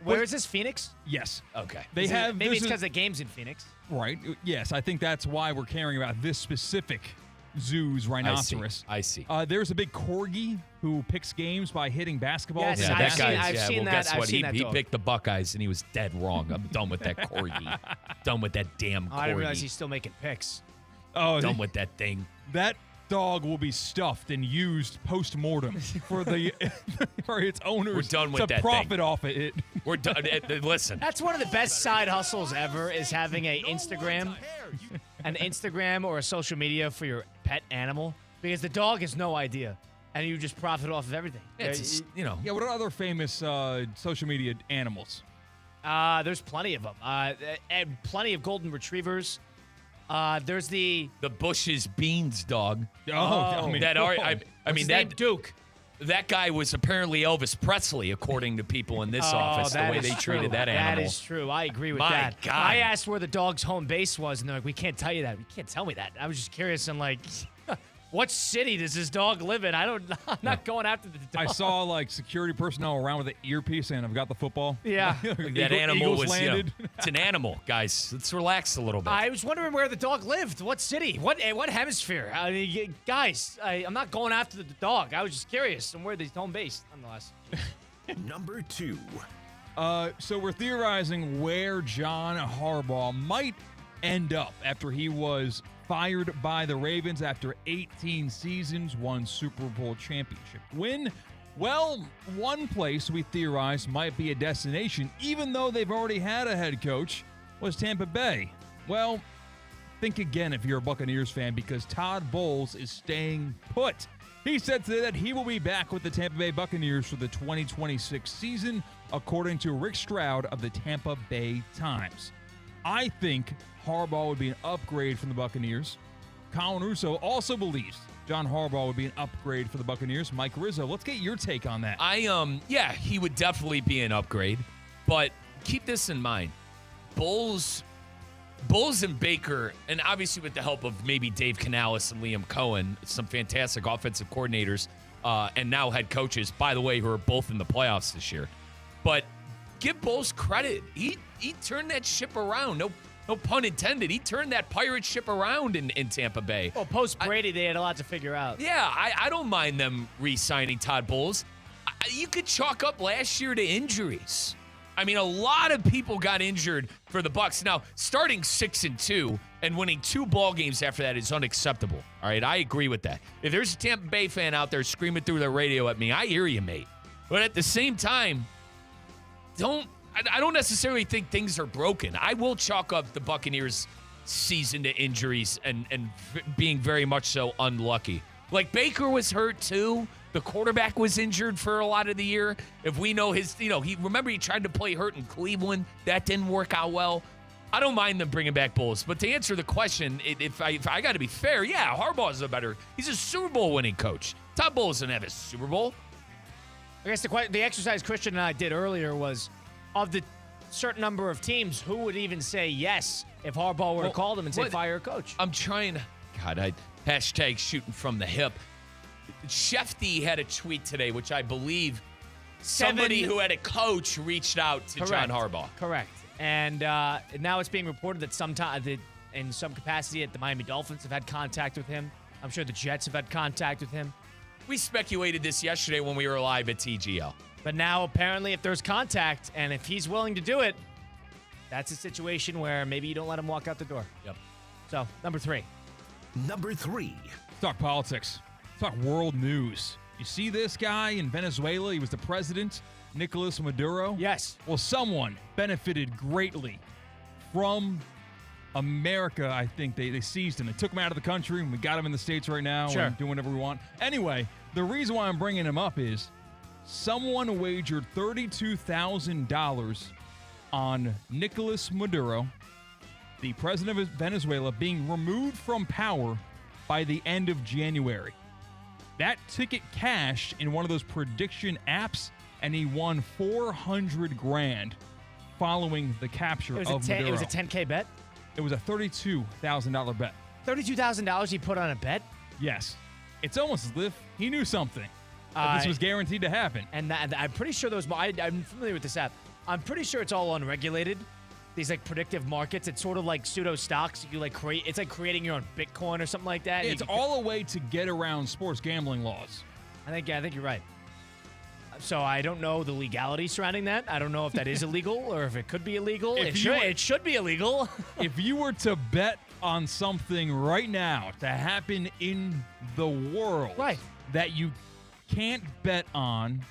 Speaker 1: Where is this, Phoenix?
Speaker 3: Yes.
Speaker 2: Okay.
Speaker 3: Maybe
Speaker 1: it's because the game's in Phoenix.
Speaker 3: Right. Yes, I think that's why we're caring about this specific zoo's rhinoceros.
Speaker 2: I see.
Speaker 3: There's a big corgi who picks games by hitting basketballs.
Speaker 1: Yes,
Speaker 2: Yeah,
Speaker 1: I've
Speaker 2: that
Speaker 1: seen-
Speaker 2: guy's.
Speaker 1: I've seen that.
Speaker 2: Guess
Speaker 1: I've
Speaker 2: what?
Speaker 1: seen that
Speaker 2: He
Speaker 1: dog.
Speaker 2: picked the Buckeyes, and he was dead wrong. I'm done with that corgi. Done with that damn corgi.
Speaker 1: I didn't realize he's still making picks.
Speaker 3: Oh,
Speaker 2: done with that thing.
Speaker 3: That dog will be stuffed and used post-mortem for its owners
Speaker 2: We're done with
Speaker 3: to
Speaker 2: that
Speaker 3: profit
Speaker 2: thing.
Speaker 3: off it.
Speaker 2: We're done. Listen.
Speaker 1: That's one of the best side hustles ever is having an Instagram or a social media for your pet animal because the dog has no idea. And you just profit off of everything.
Speaker 2: It's,
Speaker 3: Yeah, what are other famous social media animals?
Speaker 1: There's plenty of them. And plenty of golden retrievers. There's the
Speaker 2: Bush's Beans dog.
Speaker 3: I mean
Speaker 1: that Duke.
Speaker 2: That guy was apparently Elvis Presley, according to people in this office, the
Speaker 1: that
Speaker 2: way
Speaker 1: is
Speaker 2: they treated
Speaker 1: true.
Speaker 2: that animal.
Speaker 1: That is true. I agree with
Speaker 2: My
Speaker 1: that.
Speaker 2: God.
Speaker 1: I asked where the dog's home base was, and they're like, we can't tell you that. We can't tell me that. I was just curious and like, what city does this dog live in? I'm not going after the dog.
Speaker 3: I saw like security personnel around with an earpiece and I've got the football.
Speaker 1: Yeah.
Speaker 2: That animal
Speaker 3: Eagles
Speaker 2: was,
Speaker 3: landed.
Speaker 2: it's an animal, guys. Let's relax a little bit.
Speaker 1: I was wondering where the dog lived. What city? What hemisphere? I mean, guys, I'm not going after the dog. I was just curious and where the home base, nonetheless.
Speaker 4: Number 2.
Speaker 3: So we're theorizing where John Harbaugh might end up after he was fired by the Ravens after 18 seasons, one Super Bowl championship win. Well, one place we theorized might be a destination, even though they've already had a head coach, was Tampa Bay. Well, think again if you're a Buccaneers fan, because Todd Bowles is staying put. He said today that he will be back with the Tampa Bay Buccaneers for the 2026 season, according to Rick Stroud of the Tampa Bay Times. I think Harbaugh would be an upgrade from the Buccaneers. Colin Russo also believes John Harbaugh would be an upgrade for the Buccaneers. Mike Rizzo, let's get your take on that.
Speaker 2: Yeah, he would definitely be an upgrade, but keep this in mind. Bowles and Baker, and obviously with the help of maybe Dave Canales and Liam Cohen, some fantastic offensive coordinators, and now head coaches, by the way, who are both in the playoffs this year. But give Bowles credit. He turned that ship around. No pun intended. He turned that pirate ship around in Tampa Bay.
Speaker 1: Well, post-Brady, they had a lot to figure out.
Speaker 2: Yeah, I don't mind them re-signing Todd Bowles. You could chalk up last year to injuries. I mean, a lot of people got injured for the Bucs. Now, starting 6-2 and winning 2 ball games after that is unacceptable. All right, I agree with that. If there's a Tampa Bay fan out there screaming through their radio at me, I hear you, mate. But at the same time, I don't necessarily think things are broken. I will chalk up the Buccaneers' season to injuries and being very much so unlucky. Like, Baker was hurt too. The quarterback was injured for a lot of the year. If we know he tried to play hurt in Cleveland. That didn't work out well. I don't mind them bringing back Bowles. But to answer the question, if I got to be fair, yeah, Harbaugh's he's a Super Bowl winning coach. Todd Bowles didn't have a Super Bowl.
Speaker 1: I guess the exercise Christian and I did earlier was, of the certain number of teams, who would even say yes if Harbaugh were to call them and say fire a coach?
Speaker 2: I'm trying. God, hashtag shooting from the hip. Shefty had a tweet today, which I believe somebody who had a coach reached out to John Harbaugh.
Speaker 1: Correct. And now it's being reported that in some capacity at the Miami Dolphins have had contact with him. I'm sure the Jets have had contact with him.
Speaker 2: We speculated this yesterday when we were live at TGL.
Speaker 1: But now, apparently, if there's contact and if he's willing to do it, that's a situation where maybe you don't let him walk out the door.
Speaker 2: Yep.
Speaker 1: So, number 3.
Speaker 4: Number 3.
Speaker 3: Let's talk politics. Let's talk world news. You see this guy in Venezuela? He was the president, Nicolas Maduro.
Speaker 1: Yes.
Speaker 3: Well, someone benefited greatly from America. I think they seized him. They took him out of the country, and we got him in the States right now.
Speaker 1: Sure.
Speaker 3: And doing whatever we want. Anyway, the reason why I'm bringing him up is someone wagered $32,000 on Nicolas Maduro, the president of Venezuela, being removed from power by the end of January. That ticket cashed in one of those prediction apps, and he won $400,000 following the capture of Maduro.
Speaker 1: It was a $10K bet?
Speaker 3: It was a $32,000 bet.
Speaker 1: $32,000 he put on a bet?
Speaker 3: Yes. It's almost as if he knew something. That this was guaranteed to happen.
Speaker 1: And I'm pretty sure I'm familiar with this app. I'm pretty sure it's all unregulated. These like predictive markets. It's sort of like pseudo stocks. You like create. It's like creating your own Bitcoin or something like that.
Speaker 3: It's all a way to get around sports gambling laws.
Speaker 1: I think you're right. So I don't know the legality surrounding that. I don't know if that is illegal or if it could be illegal. It should be illegal.
Speaker 3: If you were to bet on something right now to happen in the world,
Speaker 1: right,
Speaker 3: that you can't bet on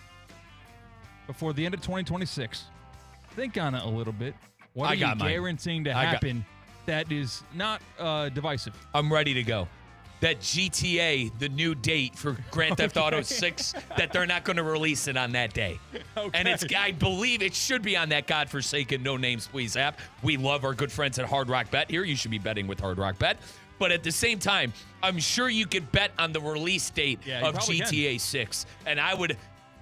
Speaker 3: before the end of 2026, think on it a little bit. What are you guaranteeing to happen that is not divisive?
Speaker 2: I'm ready to go. That GTA, the new date for Grand Theft Auto 6, that they're not going to release it on that day.
Speaker 3: Okay.
Speaker 2: And I believe it should be on that godforsaken No Names Please app. We love our good friends at Hard Rock Bet here. You should be betting with Hard Rock Bet. But at the same time, I'm sure you could bet on the release date of GTA 6. And I would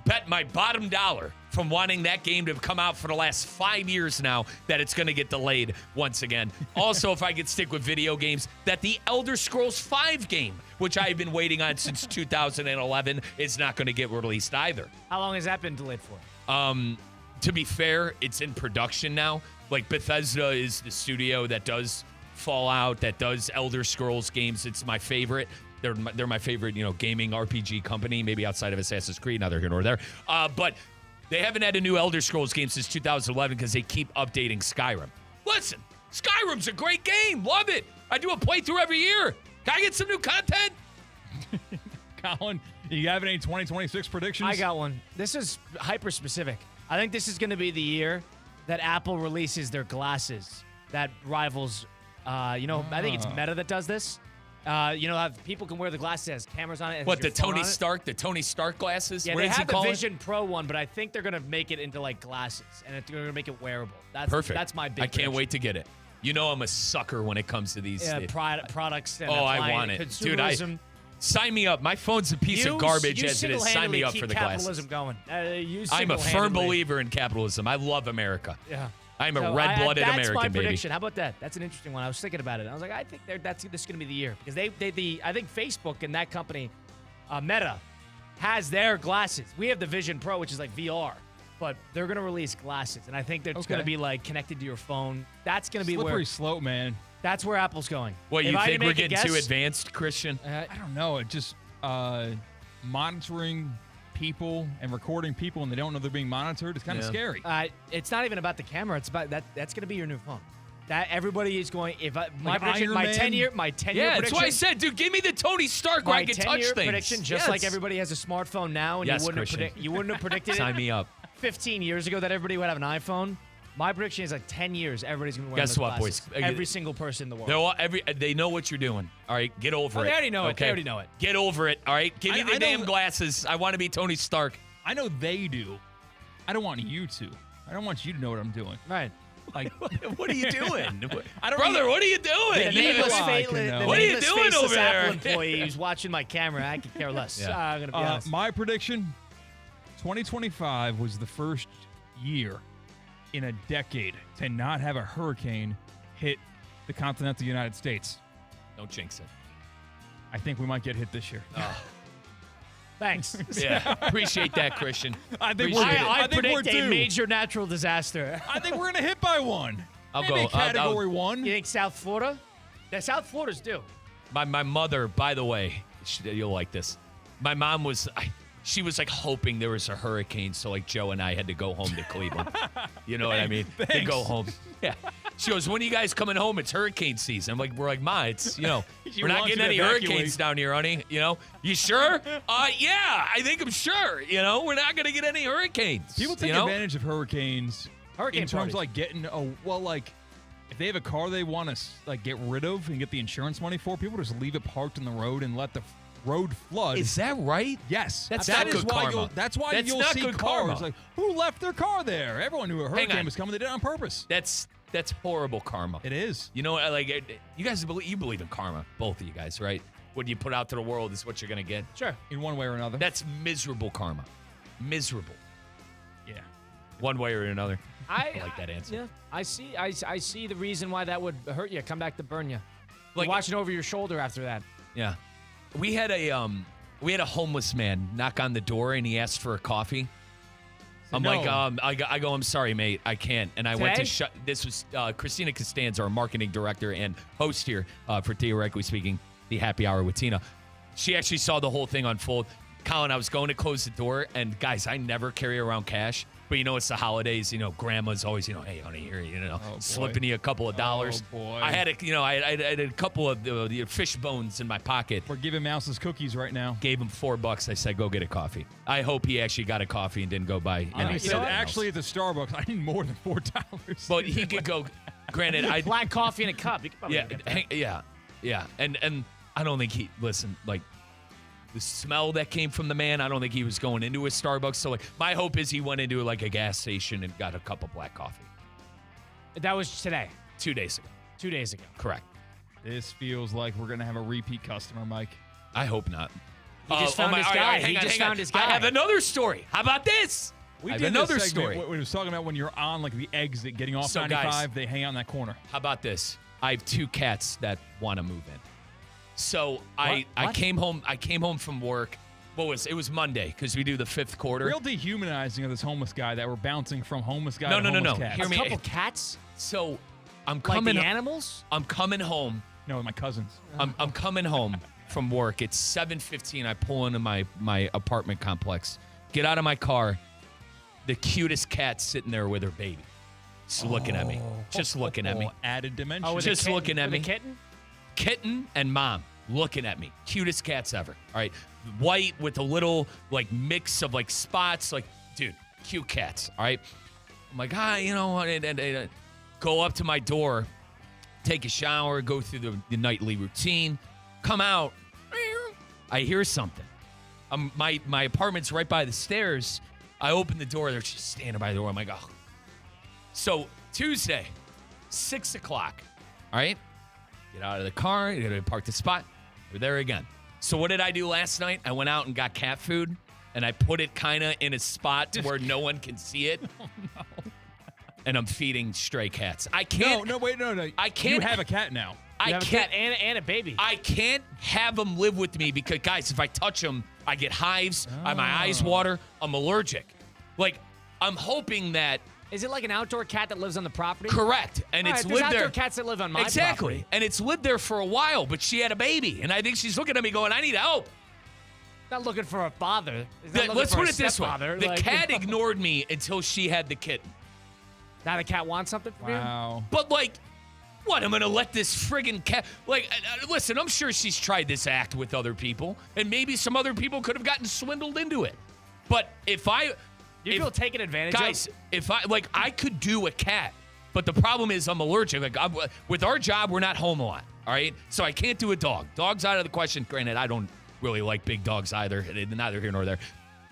Speaker 2: bet my bottom dollar from wanting that game to come out for the last 5 years now that it's going to get delayed once again. Also, if I could stick with video games, that the Elder Scrolls V game, which I've been waiting on since 2011, is not going to get released either.
Speaker 1: How long has that been delayed for?
Speaker 2: To be fair, it's in production now. Like Bethesda is the studio that does Fallout, that does Elder Scrolls games. It's my favorite. They're my favorite, gaming RPG company, maybe outside of Assassin's Creed, neither here nor there. But they haven't had a new Elder Scrolls game since 2011 because they keep updating Skyrim. Listen, Skyrim's a great game. Love it. I do a playthrough every year. Can I get some new content?
Speaker 3: Colin, you have any 2026 predictions?
Speaker 1: I got one. This is hyper-specific. I think this is going to be the year that Apple releases their glasses that rivals, I think it's Meta that does this. How people can wear the glasses as cameras on it.
Speaker 2: What, the Tony Stark glasses?
Speaker 1: Yeah, they have the Vision Pro one, but I think they're going to make it into like glasses, and they're going to make it wearable. That's
Speaker 2: perfect.
Speaker 1: That's my big
Speaker 2: I can't wait to get it. I'm a sucker when it comes to these
Speaker 1: products. And
Speaker 2: I want it. Dude, sign me up. My phone's a piece of garbage as it is. Sign me up for the glasses.
Speaker 1: Going.
Speaker 2: I'm a firm believer in capitalism. I love America.
Speaker 1: Yeah.
Speaker 2: I'm a red-blooded American,
Speaker 1: that's my
Speaker 2: baby.
Speaker 1: prediction. How about that? That's an interesting one. I was thinking about it. I was like, I think this is going to be the year because I think Facebook and that company, Meta, has their glasses. We have the Vision Pro, which is like VR, but they're going to release glasses, and I think it's going to be like connected to your phone. That's going to be
Speaker 3: slippery slope, man.
Speaker 1: That's where Apple's going.
Speaker 2: What, you think we're getting too advanced, Christian?
Speaker 3: I don't know. It just monitoring people and recording people and they don't know they're being monitored. It's kind of scary.
Speaker 1: It's not even about the camera. It's about that's going to be your new phone. That everybody is going. My 10-year prediction.
Speaker 2: That's why I said, dude, give me the Tony Stark where I can touch things.
Speaker 1: Prediction, just like everybody has a smartphone now, and you wouldn't have predicted
Speaker 2: Sign me up.
Speaker 1: 15 years ago that everybody would have an iPhone. My prediction is like 10 years, everybody's going to wear
Speaker 2: Guess what,
Speaker 1: glasses.
Speaker 2: boys?
Speaker 1: Every single person in the world.
Speaker 2: They know what you're doing. All right, get over it.
Speaker 1: They already know it.
Speaker 2: Okay?
Speaker 1: They already know it.
Speaker 2: Get over it. All right, give me the damn glasses. I want to be Tony Stark.
Speaker 3: I know they do. I don't want you to. I don't want you to know what I'm doing.
Speaker 1: Right.
Speaker 2: Like, what are you doing? Brother, what are you doing?
Speaker 1: What are you doing over there? Apple employee who's watching my camera. I could care less.
Speaker 2: Yeah.
Speaker 1: I'm going to be honest.
Speaker 3: My prediction, 2025 was the first year in a decade to not have a hurricane hit the continental United States.
Speaker 2: Don't jinx it.
Speaker 3: I think we might get hit this year.
Speaker 1: Thanks.
Speaker 2: Yeah, appreciate that, Christian.
Speaker 1: I predict a major natural disaster.
Speaker 3: I think we're going to hit by one. Maybe Category 1.
Speaker 1: You think South Florida? Yeah, South Florida's due.
Speaker 2: My mother, by the way, you'll like this. My mom was... She was like hoping there was a hurricane, so like Joe and I had to go home to Cleveland. You know what I mean?
Speaker 3: Thanks.
Speaker 2: To go home. Yeah. She goes, when are you guys coming home? It's hurricane season. We're like, Ma, it's, we're not getting any hurricanes down here, honey. You sure? Yeah, I think I'm sure. We're not going to get any hurricanes.
Speaker 3: People take advantage of hurricanes in terms of like getting, if they have a car they want to get rid of and get the insurance money for, people just leave it parked in the road and let the road flood.
Speaker 2: Is that right?
Speaker 3: Yes.
Speaker 2: That's not good karma.
Speaker 3: That's why you'll see cars karma. Like, who left their car there? Everyone knew a hurricane was coming. They did it on purpose.
Speaker 2: That's horrible karma.
Speaker 3: It is.
Speaker 2: You guys believe in karma, both of you guys, right? What you put out to the world is what you're going to get.
Speaker 1: Sure.
Speaker 3: In one way or another.
Speaker 2: That's miserable karma. Miserable.
Speaker 3: Yeah.
Speaker 2: One way or another. I like that answer.
Speaker 1: Yeah. I see the reason why that would hurt you, come back to burn you. Like watching over your shoulder after that.
Speaker 2: Yeah. We had a homeless man knock on the door and he asked for a coffee. I'm
Speaker 3: No.
Speaker 2: like, I go, I'm sorry, mate, I can't. And I went to
Speaker 1: Today?
Speaker 2: this was Christina Costanza, our marketing director and host here for Theoretically Speaking, the Happy Hour with Tina. She actually saw the whole thing unfold. Colin, I was going to close the door, and guys, I never carry around cash. But it's the holidays. Grandma's always, hey, honey, here, slipping you a couple of dollars.
Speaker 3: Oh, boy.
Speaker 2: I had I had a couple of the fish bones in my pocket.
Speaker 3: We're giving Mouse's cookies right now.
Speaker 2: Gave him $4. I said, go get a coffee. I hope he actually got a coffee and didn't go buy.
Speaker 3: He said, actually, at the Starbucks, I need more than $4.
Speaker 2: But he could go. Granted, I
Speaker 1: Black coffee in a cup. You could probably get that.
Speaker 2: yeah. And I don't think the smell that came from the man, I don't think he was going into a Starbucks. So, my hope is he went into, a gas station and got a cup of black coffee.
Speaker 1: That was today.
Speaker 2: 2 days ago.
Speaker 1: 2 days ago.
Speaker 2: Correct.
Speaker 3: This feels like we're going to have a repeat customer, Mike.
Speaker 2: I hope not.
Speaker 1: He just found his guy. He just found his guy.
Speaker 2: I have another story. How about this?
Speaker 3: We
Speaker 2: have
Speaker 3: did
Speaker 2: another
Speaker 3: this segment
Speaker 2: story.
Speaker 3: We was talking about when you're on, the exit, getting off
Speaker 2: So,
Speaker 3: 95,
Speaker 2: guys,
Speaker 3: they hang out in that corner.
Speaker 2: How about this? I have 2 cats that want to move in. So I came home from work. It was Monday because we do the 5th quarter.
Speaker 3: Real dehumanizing of this homeless guy that we're bouncing from homeless guy
Speaker 2: No.
Speaker 3: to homeless cat.
Speaker 2: Hear
Speaker 1: A
Speaker 2: me.
Speaker 1: couple cats?
Speaker 2: So I'm
Speaker 1: Like
Speaker 2: coming.
Speaker 1: the animals?
Speaker 2: I'm coming home.
Speaker 3: No, my cousins.
Speaker 2: I'm coming home from work. It's 7:15. I pull into my apartment complex. Get out of my car. The cutest cat sitting there with her baby, just looking at me. Just looking at me.
Speaker 3: Added dimension.
Speaker 1: Oh, with
Speaker 2: Just
Speaker 1: a kitten,
Speaker 2: looking at
Speaker 1: with
Speaker 2: me.
Speaker 1: A kitten?
Speaker 2: Kitten and mom looking at me. Cutest cats ever. All right. White with a little mix of spots. Dude, cute cats. All right. I'm like, and go up to my door, take a shower, go through the nightly routine, come out. I hear something. My apartment's right by the stairs. I open the door. They're just standing by the door. I'm like, oh. So Tuesday, 6 o'clock. All right. Get out of the car. You got to park the spot. We're there again. So what did I do last night? I went out and got cat food, and I put it kind of in a spot to where no one can see it.
Speaker 3: Oh, no.
Speaker 2: And I'm feeding stray cats. I can't.
Speaker 3: No.
Speaker 2: I can't.
Speaker 3: You have a cat now.
Speaker 2: I
Speaker 1: You have
Speaker 2: can't.
Speaker 1: a cat and a baby.
Speaker 2: I can't have them live with me because, guys, if I touch them, I get hives. My eyes water. I'm allergic. I'm hoping that.
Speaker 1: Is it like an outdoor cat that lives on the property?
Speaker 2: Correct. And
Speaker 1: All
Speaker 2: it's
Speaker 1: right, there's
Speaker 2: lived there.
Speaker 1: outdoor cats that live on my
Speaker 2: Exactly.
Speaker 1: property.
Speaker 2: And it's lived there for a while, but she had a baby. And I think she's looking at me going, I need help.
Speaker 1: Not looking for a father. He's not looking
Speaker 2: Let's
Speaker 1: for
Speaker 2: put
Speaker 1: a
Speaker 2: it this way.
Speaker 1: stepfather.
Speaker 2: The cat ignored me until she had the kitten.
Speaker 1: Now the cat wants something from you?
Speaker 3: Wow.
Speaker 2: But, what? I'm going to let this friggin' cat. Listen, I'm sure she's tried this act with other people, and maybe some other people could have gotten swindled into it. But if I.
Speaker 1: You feel taken advantage of?
Speaker 2: Guys, if I could do a cat, but the problem is I'm allergic. With our job, we're not home a lot, all right? So I can't do a dog. Dog's out of the question. Granted, I don't really like big dogs either. Neither here nor there.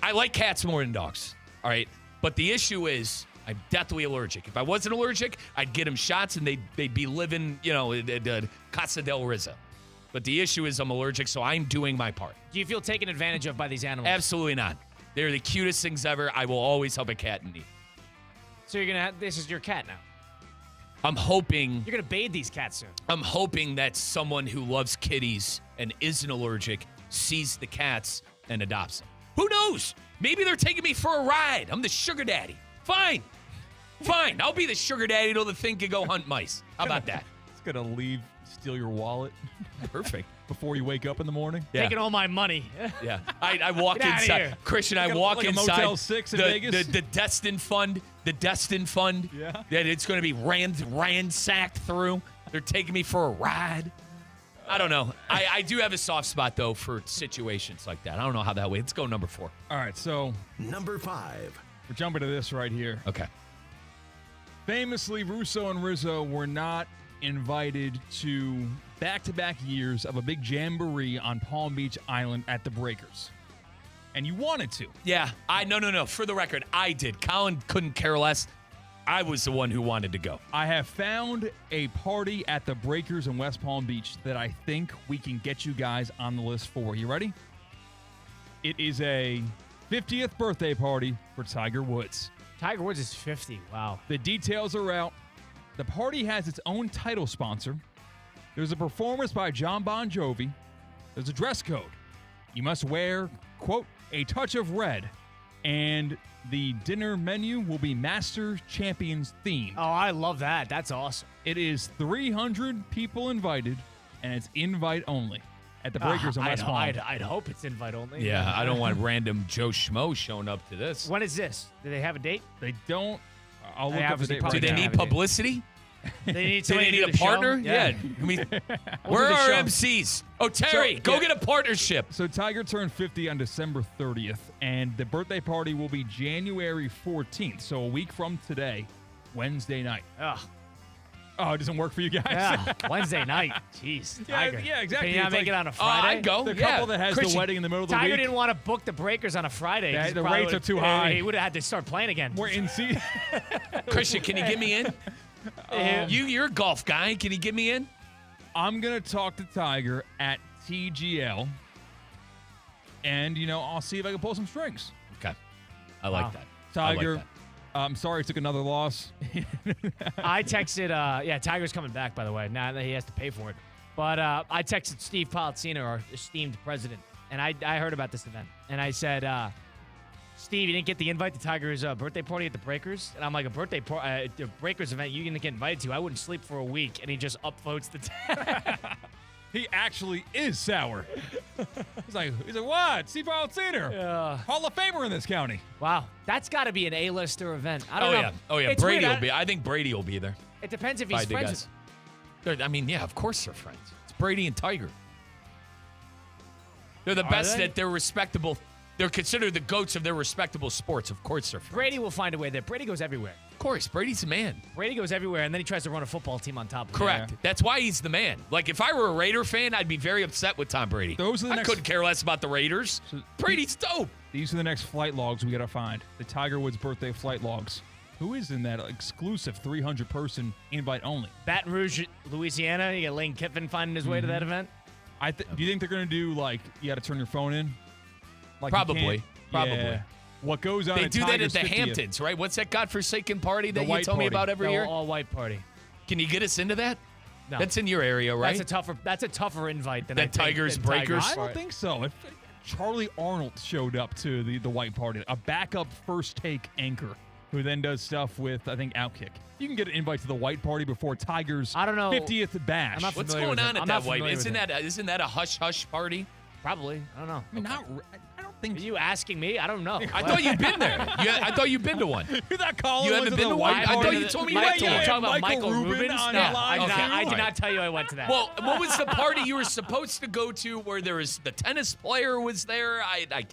Speaker 2: I like cats more than dogs, all right? But the issue is I'm deathly allergic. If I wasn't allergic, I'd get them shots and they'd be living, at Casa del Rizzo. But the issue is I'm allergic, so I'm doing my part.
Speaker 1: Do you feel taken advantage of by these animals?
Speaker 2: Absolutely not. They're the cutest things ever. I will always help a cat in need.
Speaker 1: So you're going to have, this is your cat now.
Speaker 2: I'm hoping.
Speaker 1: You're going to bathe these cats soon.
Speaker 2: I'm hoping that someone who loves kitties and isn't allergic sees the cats and adopts them. Who knows? Maybe they're taking me for a ride. I'm the sugar daddy. Fine. I'll be the sugar daddy till the thing can go hunt mice. How about that?
Speaker 3: It's going to steal your wallet.
Speaker 2: Perfect.
Speaker 3: Before you wake up in the morning.
Speaker 2: Yeah.
Speaker 1: Taking all my money.
Speaker 2: Yeah. I walk
Speaker 1: Get outta
Speaker 2: inside.
Speaker 1: here.
Speaker 2: Christian, I
Speaker 3: Like
Speaker 2: walk
Speaker 3: a
Speaker 2: inside.
Speaker 3: Motel 6 in Vegas?
Speaker 2: The Destin Fund. The Destin Fund.
Speaker 3: Yeah.
Speaker 2: That it's going to be ransacked through. They're taking me for a ride. I don't know. I do have a soft spot, though, for situations like that. I don't know how that way. Let's go number 4.
Speaker 3: All right, so
Speaker 4: Number 5.
Speaker 3: we're jumping to this right here.
Speaker 2: Okay.
Speaker 3: Famously, Russo and Rizzo were not invited to back-to-back years of a big jamboree on Palm Beach Island at the Breakers. And you wanted to.
Speaker 2: Yeah. No. For the record, I did. Colin couldn't care less. I was the one who wanted to go.
Speaker 3: I have found a party at the Breakers in West Palm Beach that I think we can get you guys on the list for. You ready? It is a 50th birthday party for Tiger Woods.
Speaker 1: Tiger Woods is 50. Wow.
Speaker 3: The details are out. The party has its own title sponsor. There's a performance by John Bon Jovi. There's a dress code. You must wear, quote, a touch of red. And the dinner menu will be Master Champions themed.
Speaker 1: Oh, I love that. That's awesome.
Speaker 3: It is 300 people invited, and it's invite only at the Breakers in West Palm.
Speaker 1: I'd hope it's invite only.
Speaker 2: Yeah, I don't want random Joe Schmo showing up to this.
Speaker 1: When is this? Do they have a date?
Speaker 3: They don't. I'll look
Speaker 1: They
Speaker 3: up the
Speaker 1: obviously
Speaker 3: date.
Speaker 1: probably
Speaker 2: Do they
Speaker 1: don't
Speaker 2: need
Speaker 1: have a date.
Speaker 2: publicity?
Speaker 1: They need
Speaker 2: Do
Speaker 1: somebody
Speaker 2: they
Speaker 1: to
Speaker 2: need
Speaker 1: do
Speaker 2: a
Speaker 1: the
Speaker 2: partner?
Speaker 1: show?
Speaker 2: Yeah. I mean, where
Speaker 1: do the
Speaker 2: are
Speaker 1: show.
Speaker 2: MCs? Oh, Terry, go get a partnership.
Speaker 3: So Tiger turned 50 on December 30th, and the birthday party will be January 14th, so a week from today, Wednesday night.
Speaker 1: Ugh.
Speaker 3: Oh, it doesn't work for you guys?
Speaker 1: Yeah, Wednesday night. Jeez, Tiger.
Speaker 3: Yeah, exactly.
Speaker 1: Can you not
Speaker 3: It's
Speaker 1: make
Speaker 3: like-
Speaker 1: it on a Friday?
Speaker 2: I'd go.
Speaker 3: The couple that has
Speaker 2: Christian,
Speaker 3: the wedding in the middle of the
Speaker 1: Tiger
Speaker 3: week.
Speaker 1: didn't want to book the Breakers on a Friday.
Speaker 3: Yeah,
Speaker 1: 'cause he
Speaker 3: the
Speaker 1: probably
Speaker 3: rates are
Speaker 1: would've-
Speaker 3: too high.
Speaker 1: He would have had to start playing again.
Speaker 3: We're in season.
Speaker 2: Christian, can you get me in? You're a golf guy. Can you get me in?
Speaker 3: I'm going to talk to Tiger at TGL, and, I'll see if I can pull some strings.
Speaker 2: Okay. I like
Speaker 1: Wow.
Speaker 2: that.
Speaker 3: Tiger,
Speaker 2: I like that.
Speaker 3: I'm sorry he took another loss.
Speaker 1: I texted, Tiger's coming back, by the way, now that he has to pay for it. But I texted Steve Palazzino, our esteemed president, and I heard about this event. And I said, Steve, you didn't get the invite to Tiger's birthday party at the Breakers? And I'm like, the Breakers event you didn't get invited to? I wouldn't sleep for a week. And he just upvotes the
Speaker 3: He actually is sour. He's like, what? Steve Palazzino, Hall of Famer in this county.
Speaker 1: Wow, that's got to be an A-lister event. I don't know.
Speaker 2: Oh, yeah.
Speaker 1: It's
Speaker 2: Brady
Speaker 1: weird.
Speaker 2: will be. I think Brady will be there.
Speaker 1: It depends if
Speaker 2: If I
Speaker 1: he's
Speaker 2: had to
Speaker 1: friends
Speaker 2: guess.
Speaker 1: with
Speaker 2: I mean, yeah, of course they're friends. It's Brady and Tiger. They're the
Speaker 1: Are
Speaker 2: best
Speaker 1: they?
Speaker 2: at their respectable. They're considered the GOATs of their respectable sports. Of course they're friends.
Speaker 1: Brady will find a way there. Brady goes everywhere.
Speaker 2: Of course, Brady's the man.
Speaker 1: Brady goes everywhere, and then he tries to run a football team on top of it.
Speaker 2: Correct. That's why he's the man. Like, if I were a Raider fan, I'd be very upset with Tom Brady.
Speaker 3: Those are the
Speaker 2: I
Speaker 3: next-
Speaker 2: couldn't care less about the Raiders. Brady's dope.
Speaker 3: These are the next flight logs we got to find. The Tiger Woods birthday flight logs. Who is in that exclusive 300-person invite only?
Speaker 1: Baton Rouge, Louisiana. You got Lane Kiffin finding his way to that event.
Speaker 3: Do you think they're going to do, you got to turn your phone in? Like you
Speaker 2: Probably.
Speaker 3: can't-
Speaker 2: Probably.
Speaker 3: Yeah. What goes on
Speaker 2: They
Speaker 3: at
Speaker 2: do that at
Speaker 3: Tiger's
Speaker 2: the
Speaker 3: 50th?
Speaker 2: Hamptons, right? What's that godforsaken party
Speaker 3: The
Speaker 2: that you
Speaker 3: white
Speaker 2: told me
Speaker 3: party.
Speaker 2: about every
Speaker 1: The
Speaker 2: year?
Speaker 1: all-white party.
Speaker 2: Can you get us into that?
Speaker 1: No.
Speaker 2: That's in your area, right?
Speaker 1: That's a tougher invite than
Speaker 2: Than
Speaker 1: I think,
Speaker 2: Tiger's
Speaker 1: than
Speaker 2: Breakers?
Speaker 3: I don't think so. Charlie Arnold showed up to the white party, a backup first take anchor who then does stuff with, I think, Outkick. You can get an invite to the white party before Tiger's
Speaker 1: I don't know.
Speaker 3: 50th bash.
Speaker 1: I'm not
Speaker 2: What's
Speaker 1: familiar
Speaker 2: going
Speaker 1: with
Speaker 2: on
Speaker 1: him.
Speaker 2: at
Speaker 1: I'm
Speaker 2: that
Speaker 1: not
Speaker 2: white?
Speaker 1: familiar with
Speaker 2: Isn't that a hush-hush party?
Speaker 1: Probably. I don't know.
Speaker 3: I mean, I don't think
Speaker 1: Are you asking me? I don't know.
Speaker 2: I thought you'd been there. I thought you'd been to one.
Speaker 3: that Colin
Speaker 2: You
Speaker 3: went
Speaker 2: haven't
Speaker 3: to
Speaker 2: been
Speaker 3: the
Speaker 2: to
Speaker 3: white
Speaker 2: one? I
Speaker 3: party.
Speaker 2: thought you told me you
Speaker 1: Mike,
Speaker 2: went to
Speaker 1: you're
Speaker 2: one.
Speaker 1: talking about
Speaker 3: Michael
Speaker 1: Michael
Speaker 3: Rubin
Speaker 1: Rubens?
Speaker 3: on
Speaker 1: No,
Speaker 3: the line.
Speaker 1: I did
Speaker 3: Okay.
Speaker 1: not tell you I went to that.
Speaker 2: Well, what was the party you were supposed to go to where there was the tennis player was there?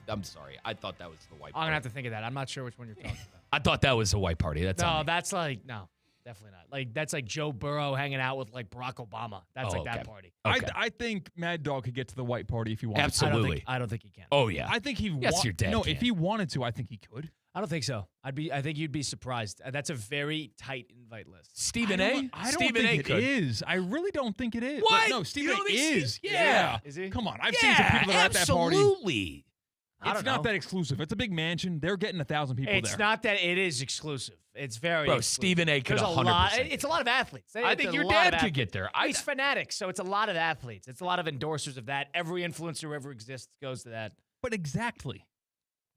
Speaker 2: I'm sorry. I thought that was the white
Speaker 1: I'm
Speaker 2: party.
Speaker 1: going to have to think of that. I'm not sure which one you're talking about.
Speaker 2: I thought that was the white party. That's on
Speaker 1: No,
Speaker 2: me.
Speaker 1: that's no, definitely not. That's like Joe Burrow hanging out with Barack Obama. That's that
Speaker 2: okay.
Speaker 1: party.
Speaker 2: Okay.
Speaker 3: I think Mad Dog could get to the white party if he wanted
Speaker 2: Absolutely.
Speaker 1: I don't think he can.
Speaker 2: Oh, yeah.
Speaker 3: to. I think he
Speaker 2: Yes, your dad
Speaker 3: No,
Speaker 2: can.
Speaker 3: if he wanted to, I think he could.
Speaker 1: I don't think so. I think you'd be surprised. That's a very tight invite list.
Speaker 2: Stephen A?
Speaker 3: I don't
Speaker 2: Stephen A
Speaker 3: think it
Speaker 2: could.
Speaker 3: is. I really don't think it is.
Speaker 2: What?
Speaker 3: No, Stephen
Speaker 2: You
Speaker 3: A
Speaker 2: don't think
Speaker 3: is.
Speaker 2: Steve-
Speaker 3: Yeah.
Speaker 2: Yeah.
Speaker 1: Is he?
Speaker 3: Come on. I've seen some people that are at that party.
Speaker 2: Absolutely.
Speaker 1: I
Speaker 3: It's
Speaker 1: don't
Speaker 3: not
Speaker 1: know.
Speaker 3: that exclusive. It's a big mansion. They're getting 1,000 people
Speaker 1: It's
Speaker 3: there.
Speaker 1: not that it is exclusive. It's very
Speaker 2: Bro,
Speaker 1: exclusive.
Speaker 2: Stephen A could
Speaker 1: There's a
Speaker 2: 100%.
Speaker 1: lot. It's a lot of athletes.
Speaker 2: I
Speaker 1: It's
Speaker 2: think
Speaker 1: a
Speaker 2: your
Speaker 1: lot
Speaker 2: dad
Speaker 1: of
Speaker 2: could
Speaker 1: athletes.
Speaker 2: get there.
Speaker 1: He's fanatics, so it's a lot of athletes. It's a lot of endorsers of that. Every influencer who ever exists goes to that.
Speaker 3: But exactly.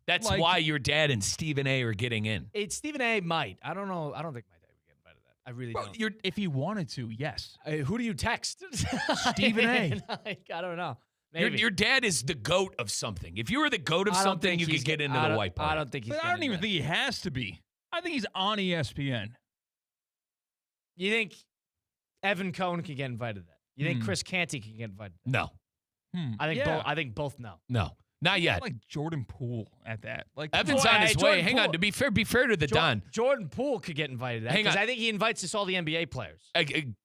Speaker 2: That's
Speaker 3: Like-
Speaker 2: why your dad and Stephen A are getting in.
Speaker 1: Stephen A might. I don't know. I don't think my dad would get invited to that. I really
Speaker 2: Bro,
Speaker 1: don't.
Speaker 3: If he wanted to, yes.
Speaker 1: Who do you text?
Speaker 3: Stephen A.
Speaker 1: I don't know.
Speaker 2: Your,
Speaker 1: Maybe.
Speaker 2: your dad is the GOAT of something. If you were the GOAT of
Speaker 1: I don't
Speaker 2: something,
Speaker 1: think
Speaker 2: you
Speaker 1: he's
Speaker 2: could get
Speaker 1: get-
Speaker 2: into
Speaker 1: I
Speaker 2: the
Speaker 1: don't-
Speaker 2: white party.
Speaker 1: I don't think he's
Speaker 3: But I don't
Speaker 1: getting
Speaker 3: even
Speaker 1: that.
Speaker 3: think he has to be. I think he's on ESPN.
Speaker 1: You think Evan Cohen can get invited to that? You think Chris Canty can get invited to that?
Speaker 2: No,
Speaker 1: I think both no.
Speaker 2: no, not yet.
Speaker 3: Like Jordan Poole at that. Like
Speaker 2: Evan's
Speaker 1: Well,
Speaker 2: on his way.
Speaker 1: Jordan
Speaker 2: Hang on.
Speaker 1: Poole-
Speaker 2: To be fair to the Don.
Speaker 1: Jordan Poole could get invited to that
Speaker 2: Hang
Speaker 1: because
Speaker 2: on.
Speaker 1: I think he invites us all the NBA players.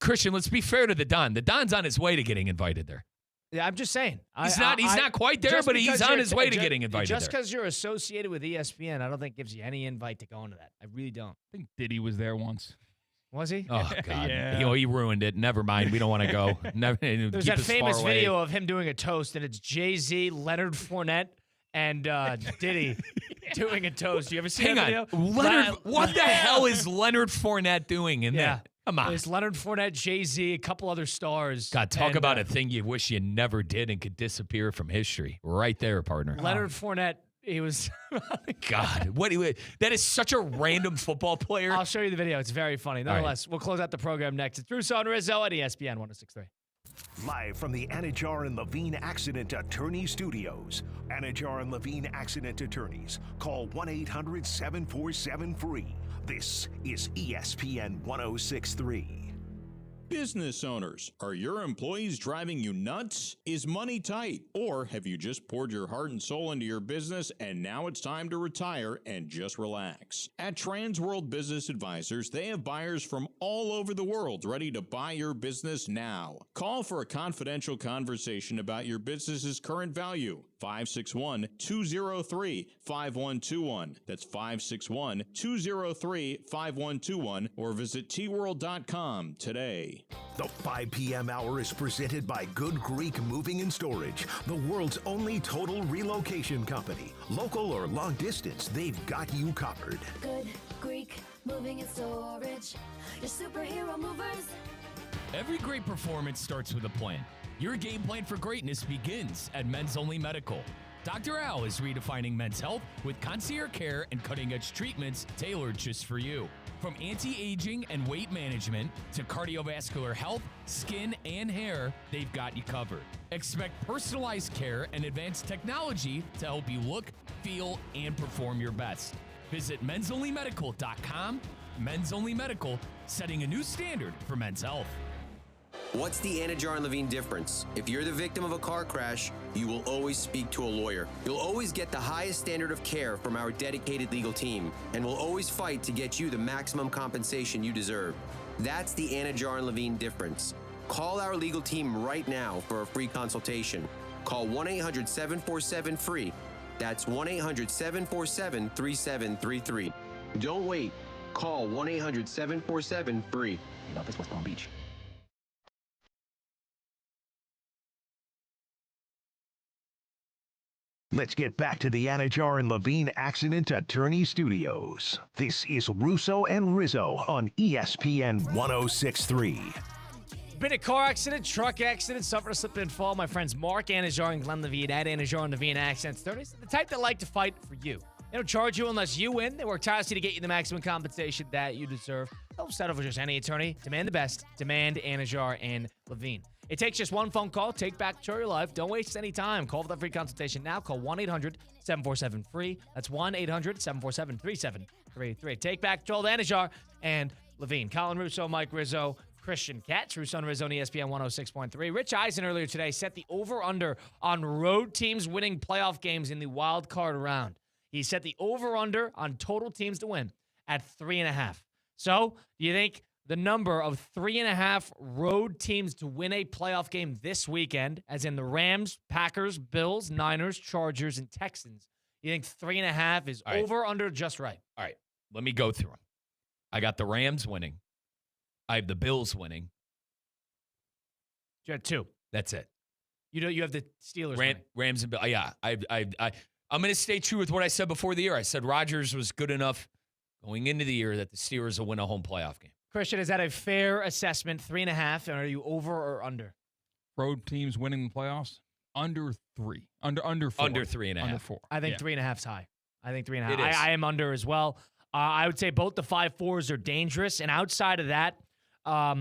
Speaker 2: Christian, let's be fair to the Don. The Don's on his way to getting invited there.
Speaker 1: Yeah, I'm just saying.
Speaker 2: He's not quite there,
Speaker 1: just
Speaker 2: but he's
Speaker 1: because
Speaker 2: on
Speaker 1: you're-
Speaker 2: his way to
Speaker 1: ju-
Speaker 2: getting invited
Speaker 1: Just
Speaker 2: there.
Speaker 1: because you're associated with ESPN, I don't think gives you any invite to go into that. I really don't.
Speaker 3: I think Diddy was there once.
Speaker 1: Was he?
Speaker 2: Oh God!
Speaker 3: Yeah.
Speaker 2: He ruined it. Never mind. We don't want to go. Never.
Speaker 1: There's
Speaker 2: keep
Speaker 1: that
Speaker 2: us far
Speaker 1: famous
Speaker 2: away.
Speaker 1: video of him doing a toast, and it's Jay-Z, Leonard Fournette, and Diddy doing a toast. You ever see
Speaker 2: Hang
Speaker 1: that
Speaker 2: on,
Speaker 1: video?
Speaker 2: Leonard. What the hell is Leonard Fournette doing in
Speaker 1: Yeah.
Speaker 2: there? Come on.
Speaker 1: It's Leonard Fournette, Jay-Z, a couple other stars.
Speaker 2: God, talk
Speaker 1: and,
Speaker 2: about a thing you wish you never did and could disappear from history. Right there, partner.
Speaker 1: Leonard Fournette He was.
Speaker 2: God, that is such a random football player.
Speaker 1: I'll show you the video. It's very funny. Nonetheless, we'll close out the program next. It's Russo and Rizzo at ESPN 106.3.
Speaker 4: Live from the Anajar and Levine Accident Attorney Studios. Anajar and Levine Accident Attorneys. Call 1-800-747-FREE. This is ESPN 106.3.
Speaker 8: Business owners, are your employees driving you nuts? Is money tight? Or have you just poured your heart and soul into your business and now it's time to retire and just relax? At Trans World Business Advisors, they have buyers from all over the world ready to buy your business now. Call for a confidential conversation about your business's current value. 561-203-5121. That's 561-203-5121 or visit tworld.com today.
Speaker 4: The 5 p.m. hour is presented by Good Greek Moving and Storage, the world's only total relocation company. Local or long distance, they've got you covered.
Speaker 9: Good Greek Moving and Storage. Your superhero movers.
Speaker 2: Every great performance starts with a plan. Your game plan for greatness begins at Men's Only Medical. Dr. Al is redefining men's health with concierge care and cutting-edge treatments tailored just for you. From anti-aging and weight management to cardiovascular health, skin, and hair, they've got you covered. Expect personalized care and advanced technology to help you look, feel, and perform your best. Visit mensonlymedical.com. Men's Only Medical, setting a new standard for men's health.
Speaker 15: What's the Anajar and Levine difference? If you're the victim of a car crash, you will always speak to a lawyer. You'll always get the highest standard of care from our dedicated legal team, and we'll always fight to get you the maximum compensation you deserve. That's the Anajar and Levine difference. Call our legal team right now for a free consultation. Call 1-800-747-FREE. That's 1-800-747-3733. Don't wait. Call 1-800-747-FREE. Office, West Palm Beach.
Speaker 4: Let's get back to the Anajar and Levine Accident Attorney Studios. This is Russo and Rizzo on ESPN 106.3.
Speaker 1: Been a car accident, truck accident, suffered a slip and fall. My friends Mark Anajar and Glenn Levine at Anajar and Levine Accident Attorneys, the type that like to fight for you. They don't charge you unless you win. They work tirelessly to get you the maximum compensation that you deserve. Don't settle for just any attorney. Demand the best. Demand Anajar and Levine. It takes just one phone call. Take back control of your life. Don't waste any time. Call for that free consultation now. Call 1-800-747-FREE. That's 1-800-747-3733. Take back control of Anajar and Levine. Colin Russo, Mike Rizzo, Christian Katz, Russo and Rizzo on ESPN 106.3. Rich Eisen earlier today set the over-under on road teams winning playoff games in the wild card round. He set the over-under on total teams to win at 3.5. So, do you think the number of 3.5 road teams to win a playoff game this weekend, as in the Rams, Packers, Bills, Niners, Chargers, and Texans, you think 3.5 is over, under, just right?
Speaker 2: All right, let me go through them. I got the Rams winning. I have the Bills winning.
Speaker 1: You had 2.
Speaker 2: That's it.
Speaker 1: You have the Steelers winning.
Speaker 2: Rams and Bills. Yeah, I'm going to stay true with what I said before the year. I said Rodgers was good enough going into the year that the Steelers will win a home playoff game.
Speaker 1: Christian, is that a fair assessment? 3.5, and are you over or under?
Speaker 3: Road teams winning the playoffs? Under 3. Under 4.
Speaker 2: Under 3.5.
Speaker 3: Under 4.
Speaker 1: I think 3.5 is high. I think 3.5.
Speaker 2: It is.
Speaker 1: I am under as well. I would say both the 5-4s are dangerous, and outside of that, I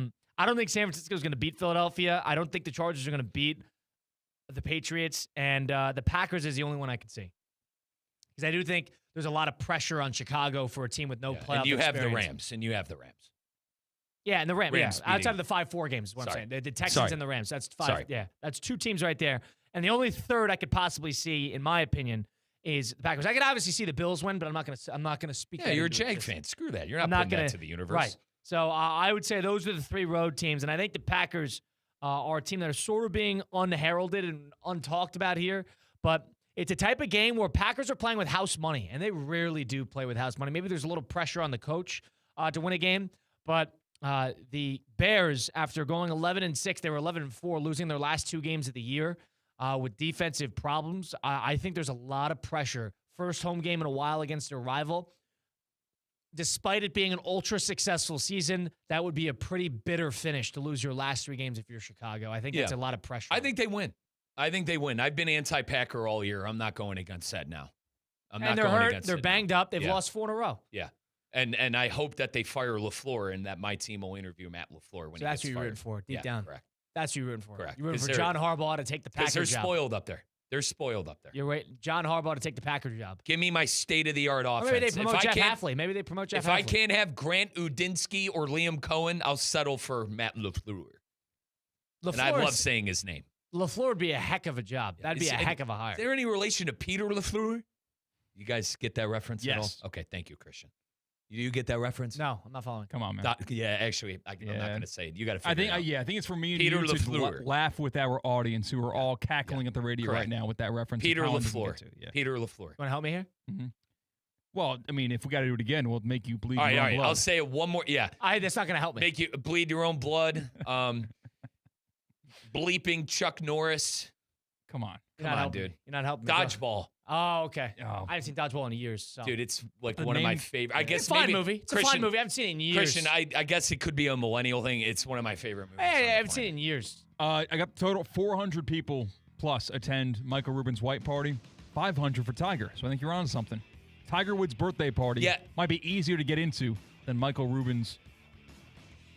Speaker 1: don't think San Francisco is going to beat Philadelphia. I don't think the Chargers are going to beat the Patriots, and the Packers is the only one I can see. Because I do think there's a lot of pressure on Chicago for a team with no playoff
Speaker 2: And you
Speaker 1: experience.
Speaker 2: have the Rams.
Speaker 1: Yeah, and the Rams.
Speaker 2: Rams
Speaker 1: Outside of the 5-4 games is what I'm saying. The Texans and the Rams. That's 5.
Speaker 2: Sorry.
Speaker 1: Yeah, that's 2 teams right there. And the only third I could possibly see, in my opinion, is the Packers. I could obviously see the Bills win, but I'm not going to speak.
Speaker 2: Yeah, you're a Jag fan. Screw that. You're not putting that to the universe.
Speaker 1: Right. So I would say those are the 3 road teams, and I think the Packers are a team that are sort of being unheralded and untalked about here. But it's a type of game where Packers are playing with house money, and they rarely do play with house money. Maybe there's a little pressure on the coach to win a game, but the Bears, after going 11-6, they were 11-4, losing their last 2 games of the year with defensive problems. I think there's a lot of pressure. First home game in a while against their rival. Despite it being an ultra-successful season, that would be a pretty bitter finish to lose your last 3 games if you're Chicago. I think that's a lot of pressure.
Speaker 2: I think they win. I've been anti-Packer all year. I'm not going against that now. I'm
Speaker 1: And
Speaker 2: not
Speaker 1: they're
Speaker 2: going
Speaker 1: hurt.
Speaker 2: against
Speaker 1: They're
Speaker 2: it.
Speaker 1: banged up. They've
Speaker 2: Yeah.
Speaker 1: lost 4 in a row.
Speaker 2: Yeah. And I hope that they fire LaFleur and that my team will interview Matt LaFleur when
Speaker 1: So
Speaker 2: he
Speaker 1: that's
Speaker 2: gets
Speaker 1: who you're
Speaker 2: fired.
Speaker 1: rooting for, deep
Speaker 2: Yeah,
Speaker 1: down.
Speaker 2: Correct.
Speaker 1: That's who you're rooting for.
Speaker 2: Correct.
Speaker 1: You're rooting
Speaker 2: 'Cause
Speaker 1: for
Speaker 2: they're-
Speaker 1: John Harbaugh to take the Packers
Speaker 2: Because they're
Speaker 1: job.
Speaker 2: spoiled up there. They're spoiled up there.
Speaker 1: You're waiting John Harbaugh to take the Packers job.
Speaker 2: Give me my state-of-the-art
Speaker 1: Or
Speaker 2: offense.
Speaker 1: maybe they promote
Speaker 2: if
Speaker 1: Jeff
Speaker 2: I can't,
Speaker 1: Hafley. Maybe they promote Jeff
Speaker 2: If I
Speaker 1: Hafley.
Speaker 2: can't have Grant Udinsky or Liam Cohen, I'll settle for Matt LaFleur. And I love saying his name.
Speaker 1: LaFleur would be a heck of a job. That'd be a heck of a hire.
Speaker 2: Is there any relation to Peter LaFleur? You guys get that reference at all?
Speaker 3: Yes.
Speaker 2: Okay, thank you, Christian. You get that reference?
Speaker 1: No, I'm not following.
Speaker 3: Come on, man.
Speaker 2: Yeah, actually, I'm not going to say it. You got to
Speaker 3: I
Speaker 2: figure
Speaker 3: think,
Speaker 2: it out.
Speaker 3: I think it's for me and
Speaker 2: Peter
Speaker 3: you to
Speaker 2: LaFleur.
Speaker 3: laugh with our audience who are all cackling at the radio
Speaker 2: Correct.
Speaker 3: right now with that reference.
Speaker 2: Peter
Speaker 3: that Colin doesn't
Speaker 2: LaFleur.
Speaker 3: get to. Yeah.
Speaker 2: Peter LaFleur.
Speaker 1: You want to help me here?
Speaker 3: Well, I mean, if we got to do it again, we'll make you bleed
Speaker 2: All right,
Speaker 3: your
Speaker 2: all
Speaker 3: own
Speaker 2: right.
Speaker 3: blood.
Speaker 2: I'll say it one more. Yeah.
Speaker 1: That's not going to help me.
Speaker 2: Make you bleed your own blood. Bleeping Chuck Norris.
Speaker 3: Come on.
Speaker 1: You're
Speaker 2: Come
Speaker 1: not
Speaker 2: on,
Speaker 1: helping
Speaker 2: dude.
Speaker 1: me. You're not helping me.
Speaker 2: Dodgeball.
Speaker 1: Oh, okay.
Speaker 3: Oh.
Speaker 1: I haven't seen Dodgeball in years. So.
Speaker 2: Dude, it's like
Speaker 3: The
Speaker 2: one of my
Speaker 3: name-
Speaker 2: favorite. I guess
Speaker 1: It's a fine
Speaker 2: maybe
Speaker 1: movie. It's a
Speaker 2: Christian,
Speaker 1: fine movie. I haven't seen it in years.
Speaker 2: Christian, I guess it could be a millennial thing. It's one of my favorite movies.
Speaker 1: Hey,
Speaker 2: on
Speaker 1: I
Speaker 2: the
Speaker 1: haven't seen it
Speaker 2: planet.
Speaker 1: in years.
Speaker 3: I got total 400 people plus attend Michael Rubin's white party. 500 for Tiger. So I think you're on to something. Tiger Woods' birthday party might be easier to get into than Michael Rubin's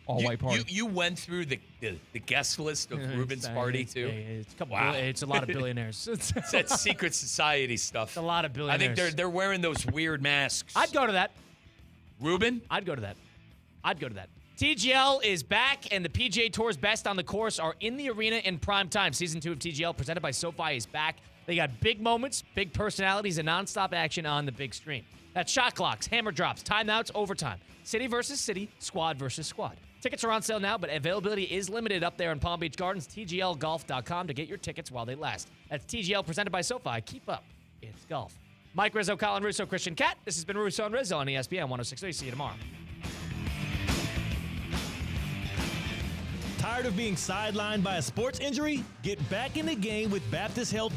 Speaker 3: all-white party.
Speaker 2: You went through the guest list of Rubin's party too.
Speaker 1: It's a couple.
Speaker 2: Wow.
Speaker 1: It's a lot of billionaires.
Speaker 2: It's that secret society stuff.
Speaker 1: It's a lot of
Speaker 2: I
Speaker 1: billionaires.
Speaker 2: think they're wearing those weird masks.
Speaker 1: I'd go to that.
Speaker 2: Rubin?
Speaker 1: I'd go to that. TGL is back, and the PGA Tour's best on the course are in the arena in prime time. Season 2 of TGL, presented by SoFi, is back. They got big moments, big personalities, and nonstop action on the big screen. That's shot clocks, hammer drops, timeouts, overtime. City versus city, squad versus squad. Tickets are on sale now, but availability is limited up there in Palm Beach Gardens. TGLGolf.com to get your tickets while they last. That's TGL presented by SoFi. Keep up. It's golf. Mike Rizzo, Colin Russo, Christian Cat. This has been Russo and Rizzo on ESPN 106.3. See you tomorrow.
Speaker 11: Tired of being sidelined by a sports injury? Get back in the game with Baptist Health